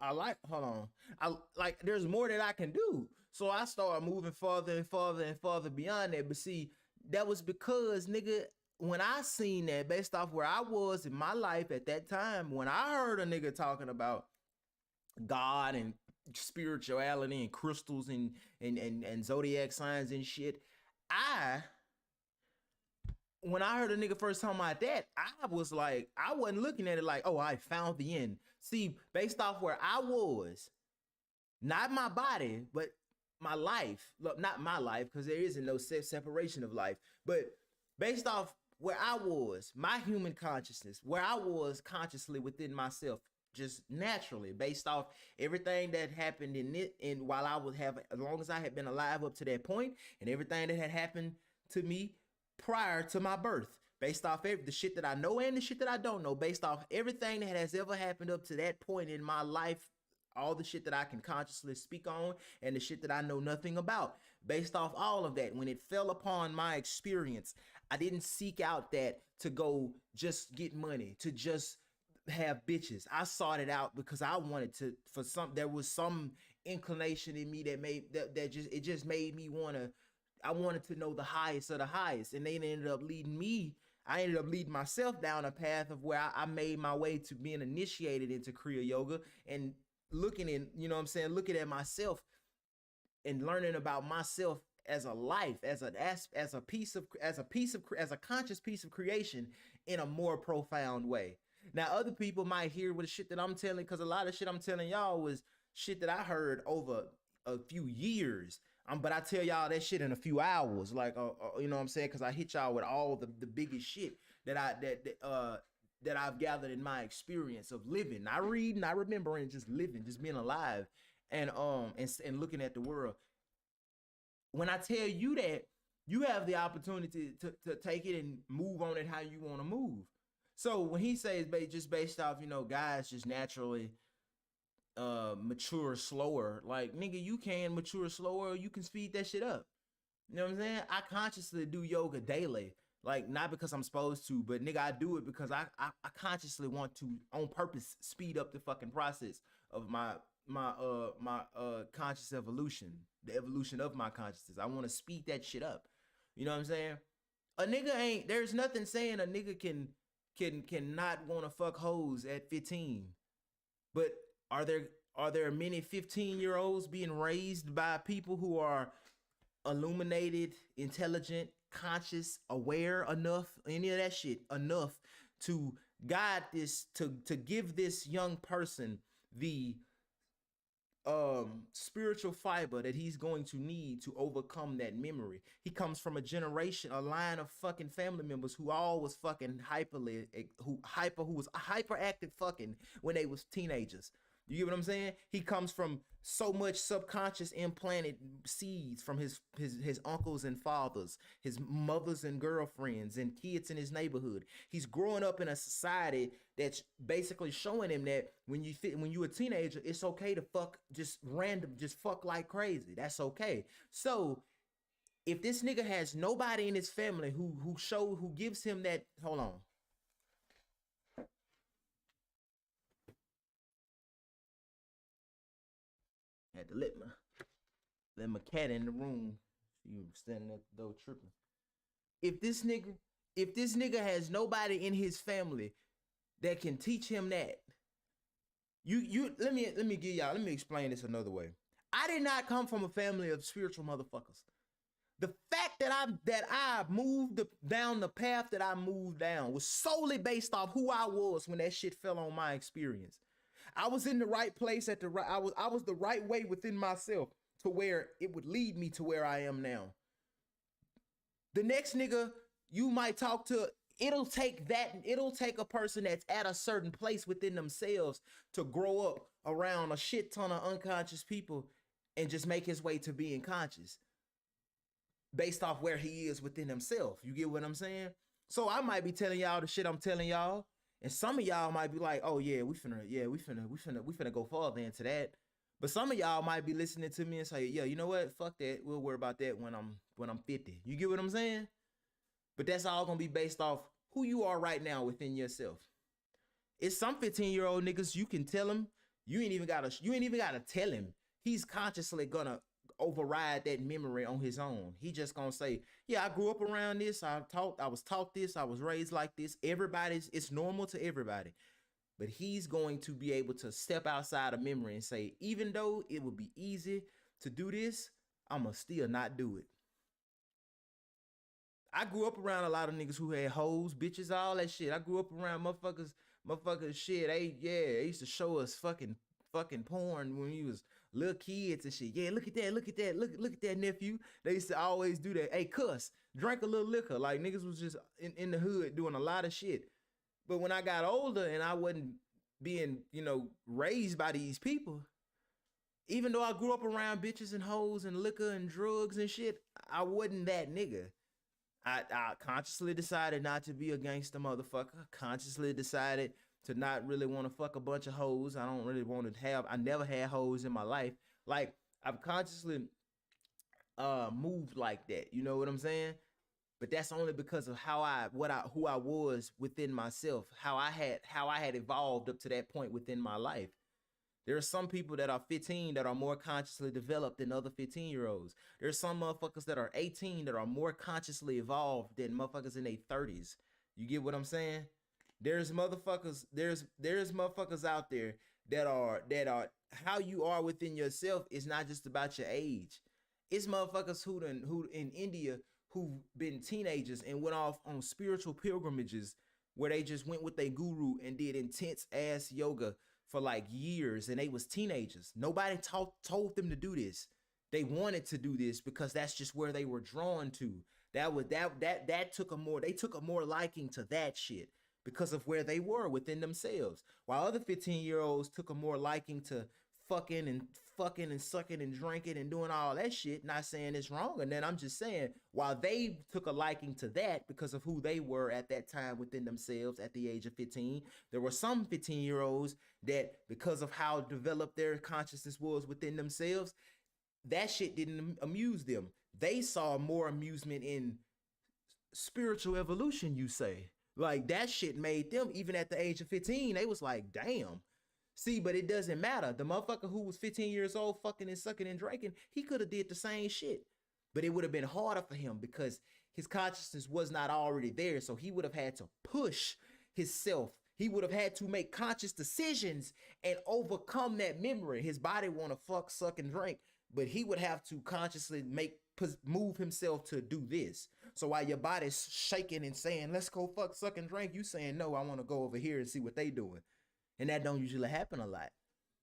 I like, hold on. I like, there's more that I can do. So I started moving farther and farther and farther beyond that. But see, that was because, nigga, when I seen that, based off where I was in my life at that time, when I heard a nigga talking about God and spirituality and crystals and zodiac signs and shit, when I heard a nigga first talking about that, I was like, I wasn't looking at it like, oh, I found the end. See, based off where I was, not my body, but my life, look, not my life, because there isn't no separation of life, but based off where I was, my human consciousness, where I was consciously within myself, just naturally, based off everything that happened in while I would have, as long as I had been alive up to that point, and everything that had happened to me prior to my birth, based off the shit that I know and the shit that I don't know, based off everything that has ever happened up to that point in my life, all the shit that I can consciously speak on and the shit that I know nothing about, based off all of that, when it fell upon my experience, I didn't seek out that to go just get money, to just have bitches. I sought it out because I wanted to, there was some inclination in me that just made me I wanted to know the highest of the highest. And they ended up leading me. I ended up leading myself down a path of where I made my way to being initiated into Kriya Yoga and looking at myself and learning about myself as a life, as a conscious piece of creation in a more profound way. Now, other people might hear what the shit that I'm telling, because a lot of shit I'm telling y'all was shit that I heard over a few years. But I tell y'all that shit in a few hours, like, you know what I'm saying? Because I hit y'all with all the biggest shit that I've gathered in my experience of living, not reading, not remembering, just living, just being alive, and looking at the world. When I tell you that, you have the opportunity to take it and move on it how you want to move. So when he says just based off, guys just naturally mature slower, like, nigga, you can mature slower, or you can speed that shit up. You know what I'm saying? I consciously do yoga daily, like, not because I'm supposed to, but nigga, I do it because I consciously want to, on purpose, speed up the fucking process of my conscious evolution, the evolution of my consciousness. I want to speed that shit up. You know what I'm saying? A nigga there's nothing saying a nigga can not want to fuck hoes at 15. But are there many 15-year-olds being raised by people who are illuminated, intelligent, conscious, aware enough, any of that shit, enough to guide this, to give this young person the spiritual fiber that he's going to need to overcome that memory? He comes from a line of fucking family members who all was fucking who was hyperactive fucking when they was teenagers. You get what I'm saying? He comes from so much subconscious implanted seeds from his uncles and fathers, his mothers and girlfriends and kids in his neighborhood. He's growing up in a society that's basically showing him that when you're a teenager, it's okay to fuck just fuck like crazy. That's okay. So if this nigga has nobody in his family who gives him that, hold on. Had to let my cat in the room. She was standing at the door tripping. If this nigga has nobody in his family that can teach him that, let me explain this another way. I did not come from a family of spiritual motherfuckers. The fact that I moved down the path that I moved down was solely based off who I was when that shit fell on my experience. I was in the right place I was the right way within myself to where it would lead me to where I am now. The next nigga you might talk to, it'll take a person that's at a certain place within themselves to grow up around a shit ton of unconscious people and just make his way to being conscious based off where he is within himself. You get what I'm saying? So I might be telling y'all the shit I'm telling y'all, and some of y'all might be like, "Oh yeah, we finna go further into that." But some of y'all might be listening to me and say, "Yeah, you know what? Fuck that. We'll worry about that when I'm 50." You get what I'm saying? But that's all gonna be based off who you are right now within yourself. It's some 15-year-old niggas you can tell him, you ain't even gotta tell him. He's consciously gonna override that memory on his own. He just gonna say, "Yeah, I grew up around this. I was taught this. I was raised like this. It's normal to everybody." But he's going to be able to step outside of memory and say, even though it would be easy to do this, I'ma still not do it. I grew up around a lot of niggas who had hoes, bitches, all that shit. I grew up around motherfuckers shit. They used to show us fucking porn when we was little kids and shit. Yeah, look at that nephew. They used to always do that. Hey, cuss, drank a little liquor. Like, niggas was just in the hood doing a lot of shit. But when I got older and I wasn't being, raised by these people, even though I grew up around bitches and hoes and liquor and drugs and shit, I wasn't that nigga. I consciously decided not to be a gangster motherfucker. Consciously decided to not really want to fuck a bunch of hoes. I don't really want to I never had hoes in my life. Like, I've consciously moved like that. You know what I'm saying? But that's only because of who I was within myself, how I had evolved up to that point within my life. There are some people that are 15 that are more consciously developed than other 15-year-olds. There's some motherfuckers that are 18 that are more consciously evolved than motherfuckers in their 30s. You get what I'm saying? There's motherfuckers. There's motherfuckers out there that are how you are within yourself is not just about your age. It's motherfuckers who in India who've been teenagers and went off on spiritual pilgrimages where they just went with their guru and did intense ass yoga for like years, and they was teenagers. Nobody told them to do this. They wanted to do this because that's just where they were drawn to. That took a more liking to that shit because of where they were within themselves. While other 15-year-olds took a more liking to fucking and sucking and drinking and doing all that shit. Not saying it's wrong, and then I'm just saying while they took a liking to that because of who they were at that time within themselves at the age of 15, there were some 15-year-olds that because of how developed their consciousness was within themselves, that shit didn't amuse them. They saw more amusement in spiritual evolution, you say. Like that shit made them, even at the age of 15, they was like, damn. See, but it doesn't matter. The motherfucker who was 15 years old fucking and sucking and drinking, he could have did the same shit. But it would have been harder for him because his consciousness was not already there. So he would have had to push himself. He would have had to make conscious decisions and overcome that memory. His body want to fuck, suck, and drink, but he would have to consciously move himself to do this. So while your body's shaking and saying, let's go fuck, suck, and drink, you saying, no, I want to go over here and see what they doing. And that don't usually happen a lot.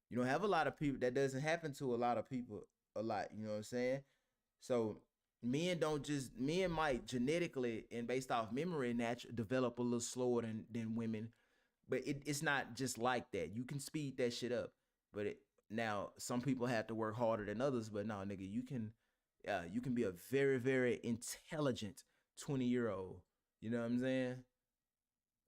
You don't have a lot of people. That doesn't happen to a lot of people a lot. You know what I'm saying? So men might genetically and based off memory develop a little slower than women. But it's not just like that. You can speed that shit up. But now some people have to work harder than others. But no, nigga, you can be a very, very intelligent 20-year-old. You know what I'm saying?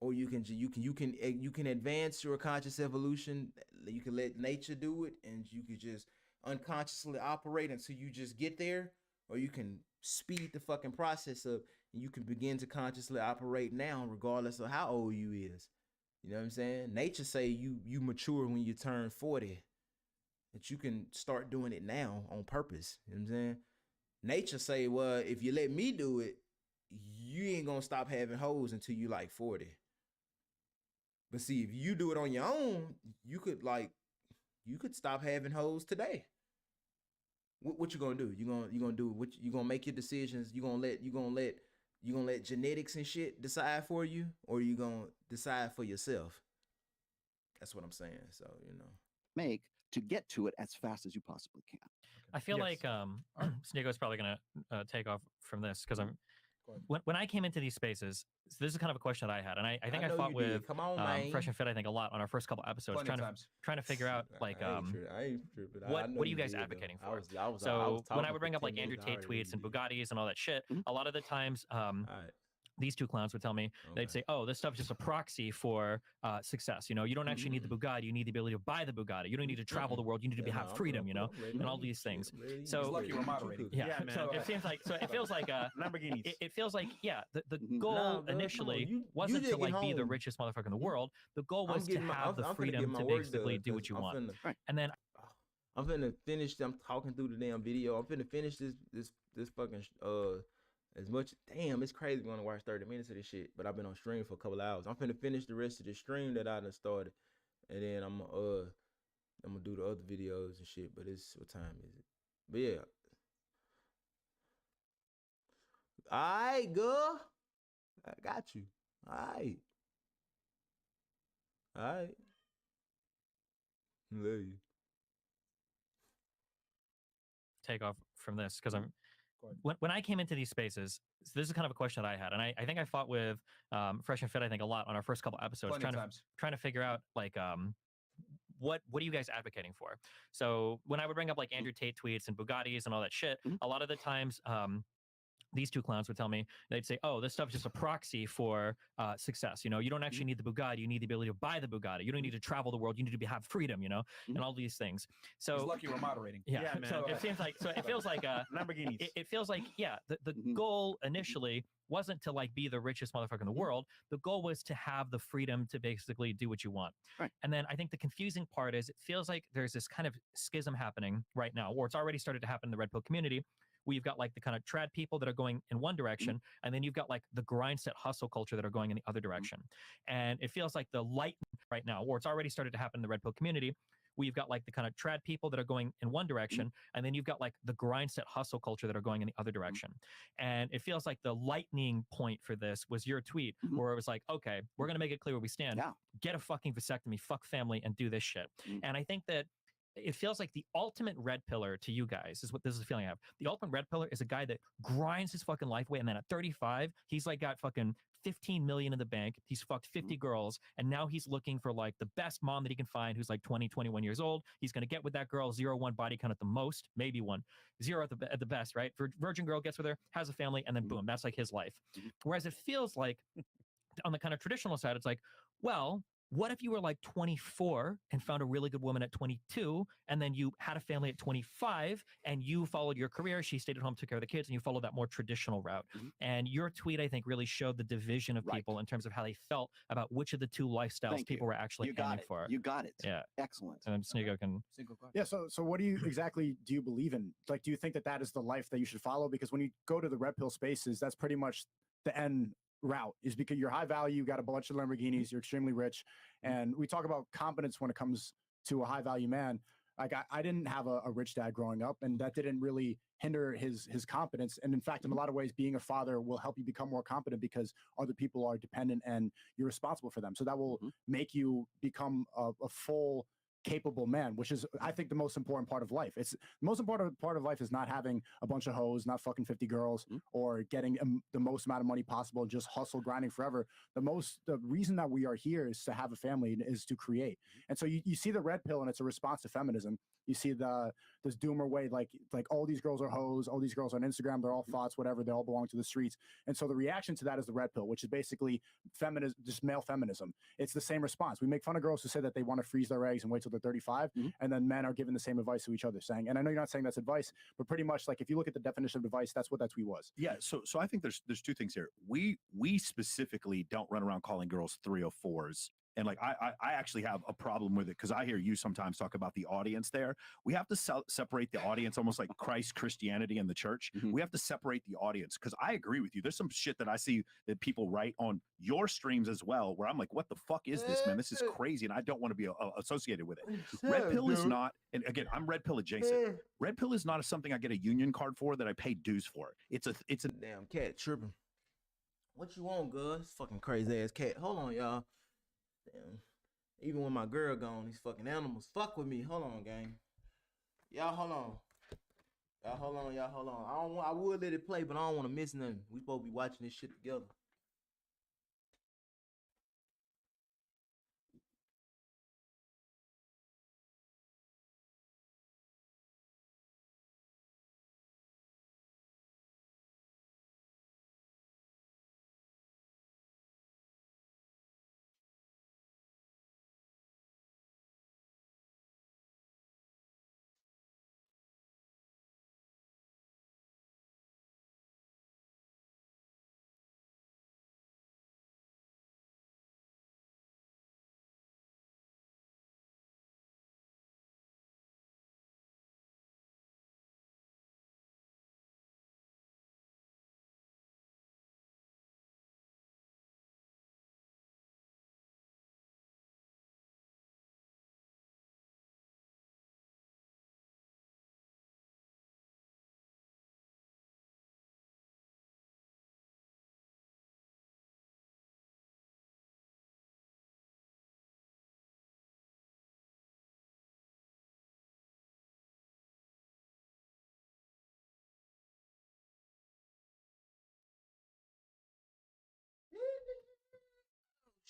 Or you can advance your conscious evolution. You can let nature do it, and you can just unconsciously operate until you just get there. Or you can speed the fucking process up, and you can begin to consciously operate now, regardless of how old you is. You know what I'm saying? Nature say you mature when you turn 40, that you can start doing it now on purpose. You know what I'm saying? Nature say, well, if you let me do it, you ain't gonna stop having hoes until you like 40. But see, if you do it on your own, you could stop having hoes today. What you gonna do? You gonna do what? You gonna make your decisions? You gonna let genetics and shit decide for you, or you gonna decide for yourself? That's what I'm saying. So make to get to it as fast as you possibly can. I feel like Sneko is probably gonna take off from this because when I came into these spaces, so this is kind of a question that I had, and I think I fought with Fresh and Fit, I think, a lot on our first couple episodes, trying to figure out like what are you guys advocating for? So when I would bring up like Andrew Tate tweets and Bugattis and all that shit, a lot of the times these two clowns would tell me, they'd say, oh, this stuff's just a proxy for success. You know, you don't actually need the Bugatti. You need the ability to buy the Bugatti. You don't need to travel the world. You need to have freedom, you know, and all these things. So lucky we're moderating. Yeah, man. So it seems like, it feels like Lamborghinis. It feels like, yeah, the goal initially wasn't to like be the richest motherfucker in the world. The goal was to have the freedom to basically do what you want. And then I'm finna finish. I'm talking through the damn video. I'm finna finish this fucking as much. Damn, it's crazy going to watch 30 minutes of this shit. But I've been on stream for a couple hours. I'm finna finish the rest of the stream that I done started, and then I'm gonna do the other videos and shit. But what time is it? But yeah. Alright, girl. I got you. Alright. Love you. Take off from this because when I came into these spaces, so this is kind of a question that I had, and I think I fought with Fresh and Fit, I think, a lot on our first couple episodes, trying to figure out like what are you guys advocating for? So when I would bring up like Andrew Tate tweets and Bugattis and all that shit, a lot of the times these two clowns would tell me, they'd say, oh, this stuff's just a proxy for success. You know, you don't actually need the Bugatti. You need the ability to buy the Bugatti. You don't need to travel the world. You need to have freedom, you know, and all these things. So lucky we're moderating. Yeah, man. So it seems like, it feels like Lamborghinis. It feels like, yeah, the goal initially wasn't to like be the richest motherfucker in the world. The goal was to have the freedom to basically do what you want. Right. And then I think the confusing part is it feels like there's this kind of schism happening right now, or it's already started to happen in the Red Pill community, where you've got like the kind of trad people that are going in one direction, and then you've got like the grind set hustle culture that are going in the other direction. And it feels like the light right now, or it's already started to happen in the red pill community, where you've got like the kind of trad people that are going in one direction, and then you've got like the grind set hustle culture that are going in the other direction. And it feels like the lightning point for this was your tweet, where it was like, okay, we're going to make it clear where we stand. Get a fucking vasectomy, fuck family, and do this shit. And I think that it feels like the ultimate red pillar to you guys is what this is the feeling I have. The ultimate red pillar is a guy that grinds his fucking life away, and then at 35, he's like got fucking 15 million in the bank. He's fucked 50 girls, and now he's looking for like the best mom that he can find, who's like 20, 21 years old. He's going to get with that girl, 0-1 body count at the most, maybe 1, 0 at the best, right? Virgin girl gets with her, has a family, and then boom, that's like his life. Whereas it feels like on the kind of traditional side, it's like, well, what if you were like 24 and found a really good woman at 22, and then you had a family at 25, and you followed your career, she stayed at home, took care of the kids, and you followed that more traditional route. And your tweet, I think, really showed the division of people in terms of how they felt about which of the two lifestyles people were actually aiming for. You got it. Yeah. Excellent. And Sneko can... Yeah, so what do you exactly do you believe in? Like, do you think that that is the life that you should follow? Because when you go to the red pill spaces, that's pretty much the end route, is because you're high value, you got a bunch of Lamborghinis, you're extremely rich. And we talk about competence when it comes to a high value man. Like I didn't have a rich dad growing up, and that didn't really hinder his competence. And in fact, in a lot of ways, being a father will help you become more competent because other people are dependent and you're responsible for them. So that will make you become a full, capable man, which is, I think, the most important part of life. It's the most important part of life is not having a bunch of hoes, not fucking 50 girls, or getting the most amount of money possible and just hustle grinding forever. The reason that we are here is to have a family, is to create. And so you see the red pill, and it's a response to feminism. You see this doomer way, like all these girls are hoes, all these girls on Instagram, they're all thoughts, whatever, they all belong to the streets. And so the reaction to that is the red pill, which is basically feminism, just male feminism. It's the same response. We make fun of girls who say that they want to freeze their eggs and wait till they're 35, and then men are giving the same advice to each other, saying, and I know you're not saying that's advice, but pretty much, like, if you look at the definition of advice, that's what that tweet was. Yeah, so I think there's two things here. We specifically don't run around calling girls 304s. And like, I actually have a problem with it, because I hear you sometimes talk about the audience there. We have to separate the audience, almost like Christ, Christianity, and the church. We have to separate the audience, because I agree with you. There's some shit that I see that people write on your streams as well, where I'm like, what the fuck is this, man? This is crazy, and I don't want to be associated with it. Red pill is not, and again, I'm red pill adjacent. Red pill is not something I get a union card for that I pay dues for. It's a damn cat tripping. What you want, Gus? Fucking crazy ass cat. Hold on, y'all. Damn. Even when my girl gone, these fucking animals fuck with me. Hold on, gang. Y'all hold on. Y'all hold on. I would let it play, but I don't want to miss nothing. We supposed to be watching this shit together.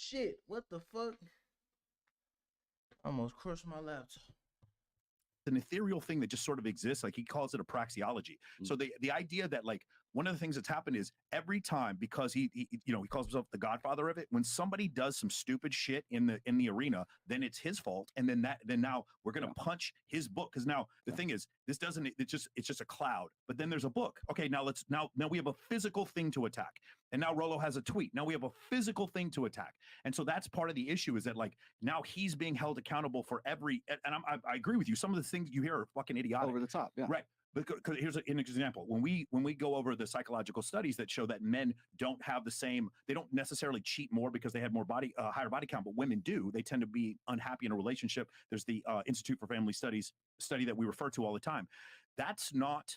Shit, what the fuck? Almost crushed my laptop. An ethereal thing that just sort of exists. Like, he calls it a praxeology. So the idea that, like, one of the things that's happened is every time, because he calls himself the godfather of it, when somebody does some stupid shit in the arena, then it's his fault. And then now we're going to punch his book. Cause now the thing is, it's just a cloud, but then there's a book. Okay. Now we have a physical thing to attack. And now Rolo has a tweet. Now we have a physical thing to attack. And so that's part of the issue, is that, like, now he's being held accountable for I agree with you. Some of the things you hear are fucking idiotic. Over the top. Yeah. Right. Because here's an example. When we go over the psychological studies that show that men don't have the same, they don't necessarily cheat more because they had more higher body count, but women do. They tend to be unhappy in a relationship. There's the Institute for Family Studies study that we refer to all the time. That's not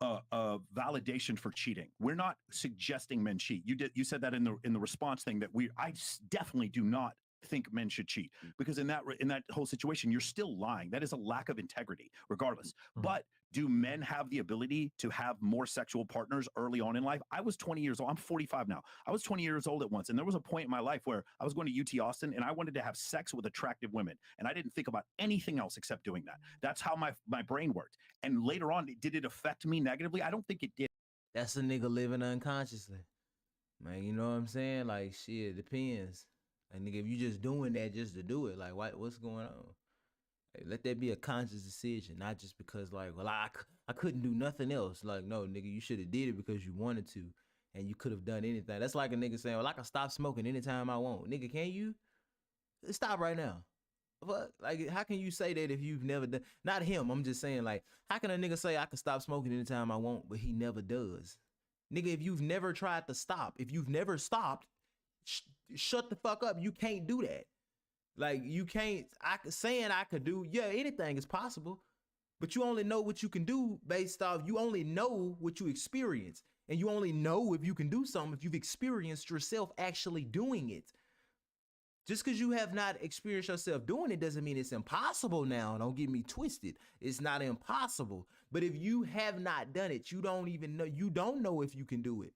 a validation for cheating. We're not suggesting men cheat. You said that in the response thing that I definitely do not think men should cheat, because in that whole situation you're still lying. That is a lack of integrity regardless. But do men have the ability to have more sexual partners early on in life? I was 20 years old. I'm 45 now. I was 20 years old at once, and there was a point in my life where I was going to UT Austin and I wanted to have sex with attractive women, and I didn't think about anything else except doing that. That's how my brain worked. And later on, did it affect me negatively? I don't think it did. That's a nigga living unconsciously, man. You know what I'm saying? Like, shit, it depends. Like, nigga, if you just doing that just to do it, like, what's going on? Like, let that be a conscious decision, not just because, like, well, I couldn't do nothing else. Like, no, nigga, you should have did it because you wanted to, and you could have done anything. That's like a nigga saying, well, I can stop smoking anytime I want. Nigga, can you? Stop right now. What? Like, how can you say that if you've never done? Not him. I'm just saying, like, how can a nigga say I can stop smoking anytime I want, but he never does? Nigga, if you've never tried to stop, if you've never stopped, shut the fuck up. You can't do that. Like, you can't. Saying I could do, yeah, anything is possible, but you only know what you can do based off, you only know what you experience, and you only know if you can do something if you've experienced yourself actually doing it. Just because you have not experienced yourself doing it doesn't mean it's impossible now. Don't get me twisted. It's not impossible. But if you have not done it, you don't even know. You don't know if you can do it.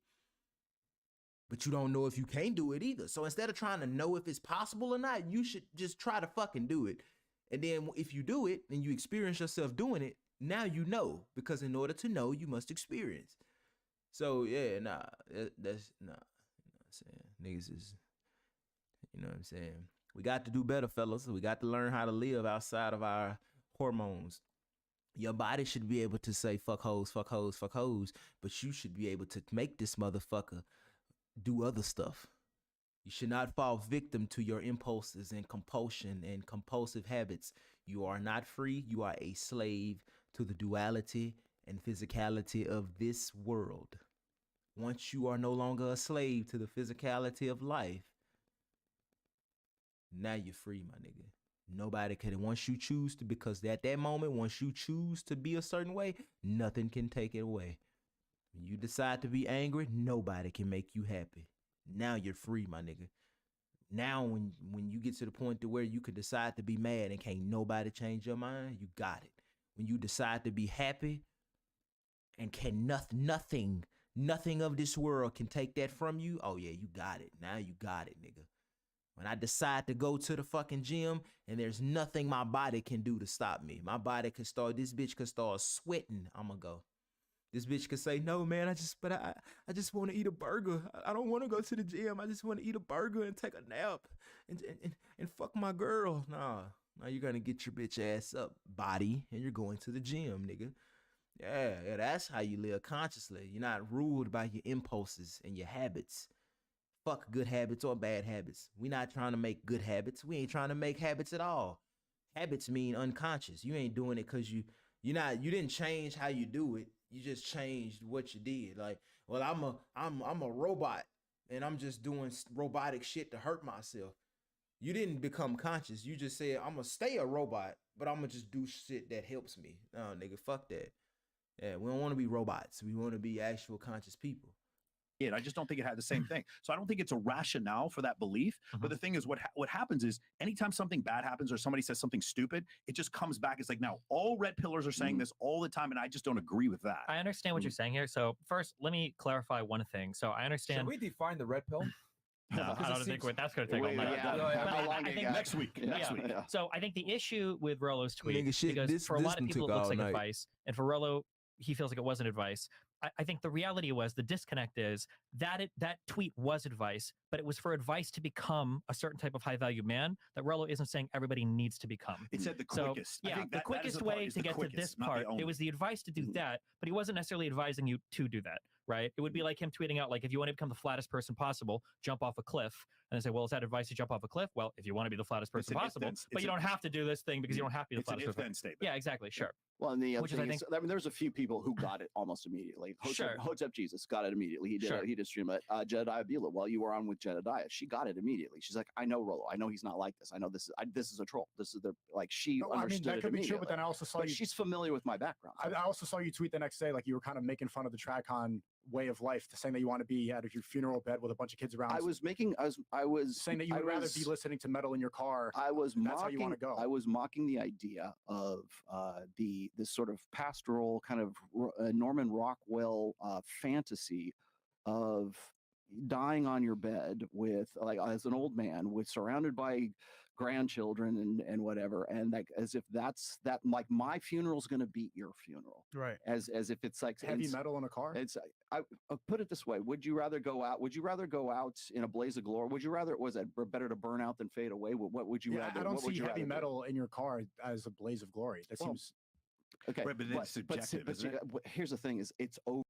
But you don't know if you can't do it either. So instead of trying to know if it's possible or not, you should just try to fucking do it. And then if you do it and you experience yourself doing it, now you know. Because in order to know, you must experience. So yeah, that's nah. You know what I'm saying? Niggas is, you know what I'm saying? We got to do better, fellas. We got to learn how to live outside of our hormones. Your body should be able to say fuck hoes, fuck hoes, fuck hoes, but you should be able to make this motherfucker do other stuff. You should not fall victim to your impulses and compulsion and compulsive habits. You are not free. You are a slave to the duality and physicality of this world. Once you are no longer a slave to the physicality of life, now you're free, my nigga. Nobody can, once you choose to, because at that moment, once you choose to be a certain way, nothing can take it away. When you decide to be angry, nobody can make you happy. Now you're free, my nigga. Now when you get to the point to where you can decide to be mad and can't nobody change your mind, you got it. When you decide to be happy and can nothing of this world can take that from you, oh yeah, you got it. Now you got it, nigga. When I decide to go to the fucking gym and there's nothing my body can do to stop me. My body can start, this bitch can start sweating, I'ma go. This bitch could say, no, man, I just want to eat a burger. I don't want to go to the gym. I just want to eat a burger and take a nap and fuck my girl. Nah, you're going to get your bitch ass up, body, and you're going to the gym, nigga. Yeah, that's how you live consciously. You're not ruled by your impulses and your habits. Fuck good habits or bad habits. We're not trying to make good habits. We ain't trying to make habits at all. Habits mean unconscious. You ain't doing it because you didn't change how you do it. You just changed what you did. Like, well, I'm a robot and I'm just doing robotic shit to hurt myself. You didn't become conscious. You just said, I'm gonna stay a robot, but I'm gonna just do shit that helps me. No, nigga, fuck that. Yeah, we don't want to be robots. We want to be actual conscious people. I just don't think it had the same thing. So I don't think it's a rationale for that belief. But the thing is, what happens is anytime something bad happens or somebody says something stupid, it just comes back. It's like, now all red pillars are saying this all the time, and I just don't agree with that. I understand what you're saying here. So first, let me clarify one thing. So I understand. Should we define the red pill? No, I don't think that's going to take all night. I think next week. Yeah. So I think the issue with Rollo's tweet, Nigga, because for a lot of people it looks like advice, and for Rollo, he feels like it wasn't advice. I think the reality was, the disconnect is that that tweet was advice, but it was for advice to become a certain type of high value man that Rollo isn't saying everybody needs to become. It said the quickest. So, yeah, the quickest way to get to this part. It was the advice to do that, but he wasn't necessarily advising you to do that. right? It would be like him tweeting out, like, if you want to become the flattest person possible, jump off a cliff. And they say, well, is that advice to jump off a cliff? Well, if you want to be the flattest person possible, but you don't have to do this thing because you don't have to be the flattest person. It's an if-then statement. Yeah, exactly. Sure. Well, and the other Which thing is, I is, think, I mean, there's a few people who got it almost immediately. Hotep Jesus got it immediately. He did. Sure. He did stream it. Jedediah Beulah, while you were on with Jedediah, she got it immediately. She's like, I know Rolo. I know he's not like this. I know this is a troll. This is she understood I mean, that it could be true, immediately. but then I also saw but you. she's familiar with my background. I also saw you tweet the next day, like you were kind of making fun of the TradCon way of life, saying that you want to be at your funeral bed with a bunch of kids around. I was saying that you would rather be listening to metal in your car. That's how you want to go. I was mocking the idea of this sort of pastoral kind of Norman Rockwell fantasy of dying on your bed with, like, as an old man, with surrounded by grandchildren and whatever, and like as if like my funeral's going to beat your funeral, right? As if it's like heavy metal in a car. It's I'll put it this way: would you rather go out in a blaze of glory? Was it better to burn out than fade away? What would you rather? I don't see heavy metal in your car as a blaze of glory. That seems okay. Right, but it's subjective, isn't it? Here's the thing: is it's over.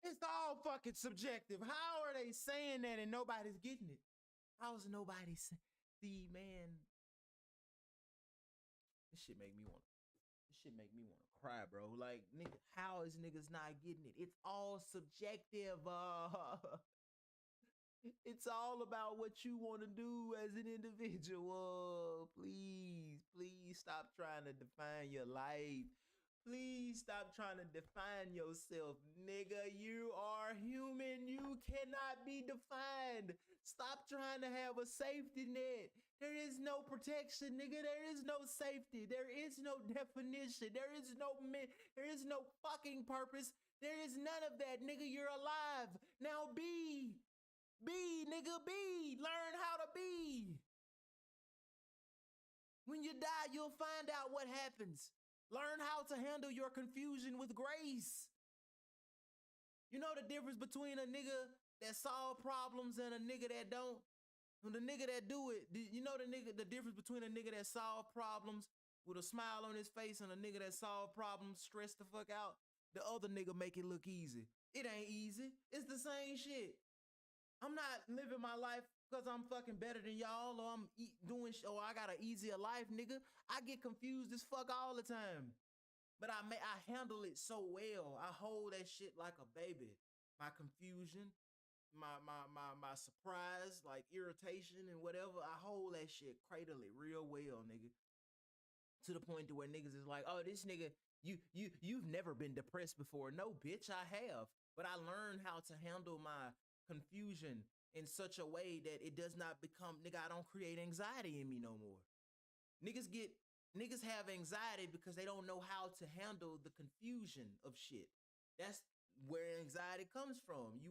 It's all fucking subjective. How are they saying that and nobody's getting it? How's nobody see, man? This shit make me want to cry, bro. Like, nigga, how is niggas not getting it? It's all subjective. It's all about what you want to do as an individual. Please stop trying to define your life. Please stop trying to define yourself, nigga. You are human. You cannot be defined. Stop trying to have a safety net. There is no protection, nigga. There is no safety. There is no definition. There is no fucking purpose. There is none of that, nigga. You're alive. Now be, nigga, be. Learn how to be. When you die, you'll find out what happens. Learn how to handle your confusion with grace. You know the difference between a nigga that solve problems and a nigga that don't? The nigga that do it, you know the difference between a nigga that solve problems with a smile on his face and a nigga that solve problems stressed the fuck out? The other nigga make it look easy. It ain't easy. It's the same shit. I'm not living my life because I'm fucking better than y'all, or I'm or I got an easier life, nigga. I get confused as fuck all the time. But I handle it so well. I hold that shit like a baby. My confusion, my surprise, like irritation and whatever, I hold that shit, cradle it real well, nigga. To the point to where niggas is like, oh, this nigga, you've never been depressed before. No, bitch, I have. But I learned how to handle my confusion in such a way that it does not become, nigga, I don't create anxiety in me no more. Niggas have anxiety because they don't know how to handle the confusion of shit. That's where anxiety comes from.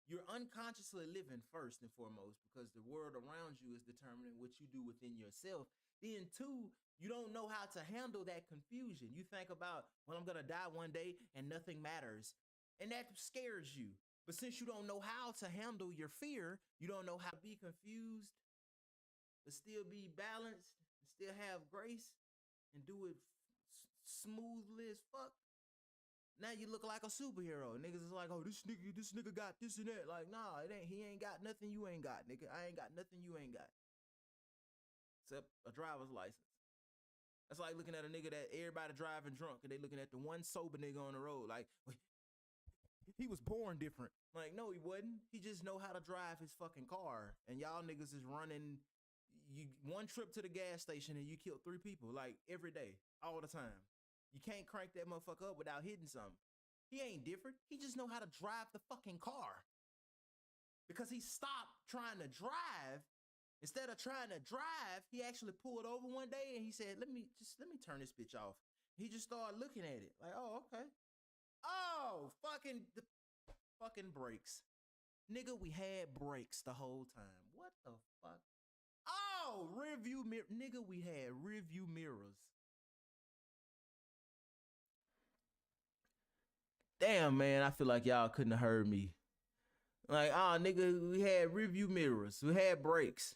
You're unconsciously living first and foremost because the world around you is determining what you do within yourself. Then two, you don't know how to handle that confusion. You think about, well, I'm gonna die one day and nothing matters. And that scares you. But since you don't know how to handle your fear, you don't know how to be confused, but still be balanced, and still have grace, and do it smoothly as fuck. Now you look like a superhero. Niggas is like, oh, this nigga got this and that. Like, nah, he ain't got nothing you ain't got, nigga. I ain't got nothing you ain't got. Except a driver's license. That's like looking at a nigga that everybody driving drunk and they looking at the one sober nigga on the road. Like, wait, he was born different. Like, no, he wasn't. He just know how to drive his fucking car. And y'all niggas is running one trip to the gas station and you kill 3 people, like, every day, all the time. You can't crank that motherfucker up without hitting something. He ain't different. He just know how to drive the fucking car. Because he stopped trying to drive. Instead of trying to drive, he actually pulled over one day and he said, let me turn this bitch off. He just started looking at it like, oh, okay. Oh, the fucking brakes. Nigga, we had brakes the whole time. What the fuck? Oh, rear view mirror. Nigga, we had rear view mirrors. Damn, man, I feel like y'all couldn't have heard me. Like, oh, nigga, we had rear view mirrors. We had brakes.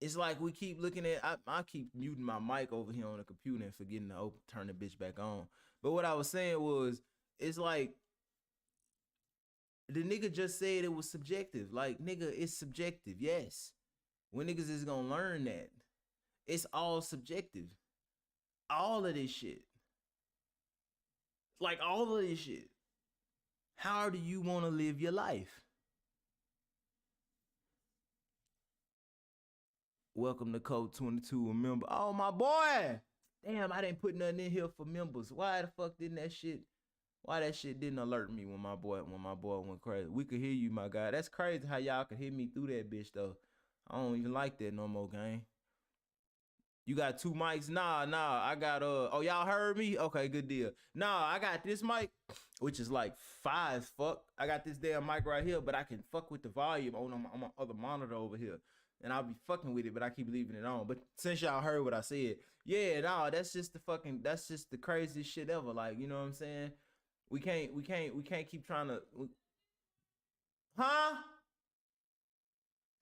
It's like we keep looking at, I keep muting my mic over here on the computer and forgetting to turn the bitch back on. But what I was saying was, it's like the nigga just said it was subjective. Like, nigga, it's subjective, yes. When niggas is gonna learn that, it's all subjective. All of this shit. Like, all of this shit. How do you want to live your life? Welcome to Code 22, a member. Oh, my boy. Damn, I didn't put nothing in here for members. Why the fuck didn't that shit? Why that shit didn't alert me when my boy went crazy? We could hear you, my guy. That's crazy how y'all could hear me through that bitch, though. I don't even like that no more, gang. You got 2 mics? Nah, I got oh, y'all heard me? Okay, good deal. Nah, I got this mic, which is like 5 as fuck. I got this damn mic right here, but I can fuck with the volume on my other monitor over here. And I'll be fucking with it, but I keep leaving it on. But since y'all heard what I said, yeah, nah, that's just the craziest shit ever. Like, you know what I'm saying? We can't keep trying to, huh?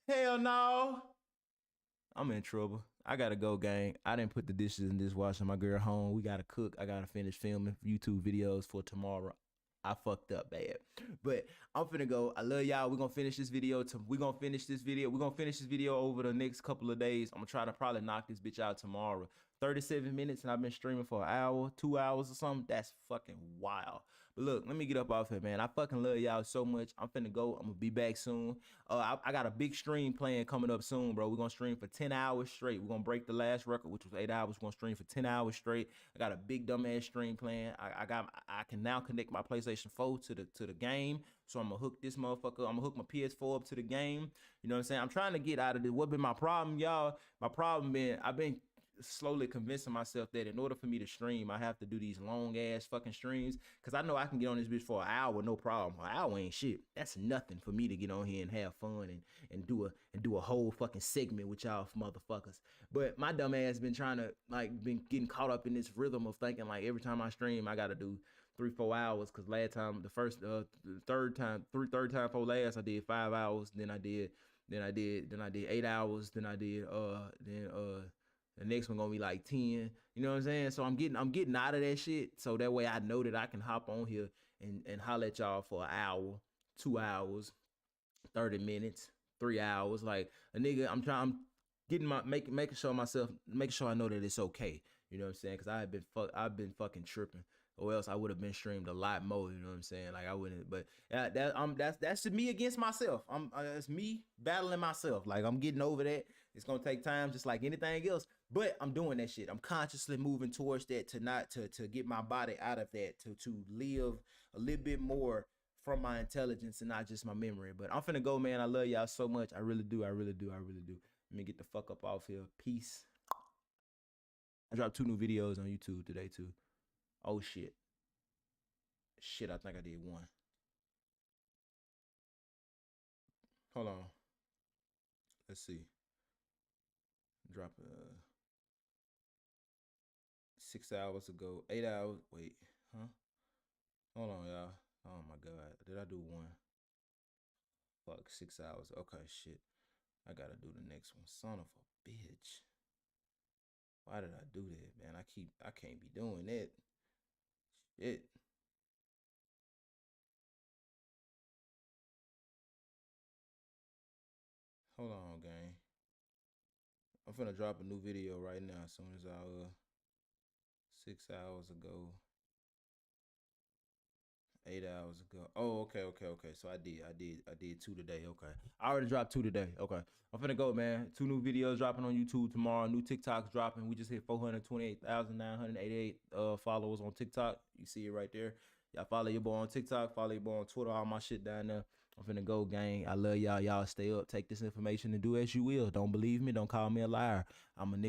Hell no. I'm in trouble. I gotta go, gang. I didn't put the dishes in the dishwasher. My girl home. We gotta cook. I gotta finish filming YouTube videos for tomorrow. I fucked up bad. But I'm finna go. I love y'all. We're gonna finish this video. We're gonna finish this video over the next couple of days. I'm gonna try to probably knock this bitch out tomorrow. 37 minutes and I've been streaming for an hour, 2 hours or something. That's fucking wild. But look, let me get up off here, man. I fucking love y'all so much. I'm finna go. I'm gonna be back soon. I got a big stream plan coming up soon, bro. We're gonna stream for 10 hours straight. We're gonna break the last record, which was 8 hours. We're gonna stream for 10 hours straight. I got a big dumbass stream plan. I can now connect my PlayStation 4 to the game. So I'm gonna hook this motherfucker. I'm gonna hook my PS4 up to the game. You know what I'm saying? I'm trying to get out of this. What been my problem, y'all? My problem been I've been slowly convincing myself that in order for me to stream, I have to do these long ass fucking streams, because I know I can get on this bitch for an hour, no problem. An hour ain't shit. That's nothing for me to get on here and have fun and do a whole fucking segment with y'all motherfuckers. But my dumb ass been trying to been getting caught up in this rhythm of thinking like every time I stream I gotta do 3-4 hours, because last time the third time for last I did 5 hours, then I did 8 hours, then the next one gonna be like 10. You know what I'm saying? So I'm getting out of that shit. So that way I know that I can hop on here and holler at y'all for an hour, 2 hours, 30 minutes, 3 hours. Like a nigga, I'm making sure I know that it's okay. You know what I'm saying? Because I've been fucking tripping. Or else I would have been streamed a lot more. You know what I'm saying? Like I wouldn't. But that's me against myself. It's me battling myself. Like I'm getting over that. It's gonna take time, just like anything else. But I'm doing that shit. I'm consciously moving towards that to get my body out of that, to live a little bit more from my intelligence and not just my memory. But I'm finna go, man. I love y'all so much. I really do. Let me get the fuck up off here. Peace. I dropped 2 new videos on YouTube today too. Oh shit. I think I did 1. Hold on. Let's see. Drop 6 hours ago. 8 hours. Wait, huh? Hold on, y'all. Oh my god. Did I do 1? Fuck, 6 hours. Okay, shit. I gotta do the next one. Son of a bitch. Why did I do that, man? I can't be doing that. Shit. Hold on, gang. I'm finna drop a new video right now as soon as I 6 hours ago. 8 hours ago. Oh, okay. So I did 2 today. Okay. I already dropped 2 today. Okay. I'm finna go, man. 2 new videos dropping on YouTube tomorrow. New TikToks dropping. We just hit 428,988 followers on TikTok. You see it right there. Y'all follow your boy on TikTok. Follow your boy on Twitter. All my shit down there. I'm finna go, gang. I love y'all. Y'all stay up. Take this information and do as you will. Don't believe me. Don't call me a liar. I'm a nigga.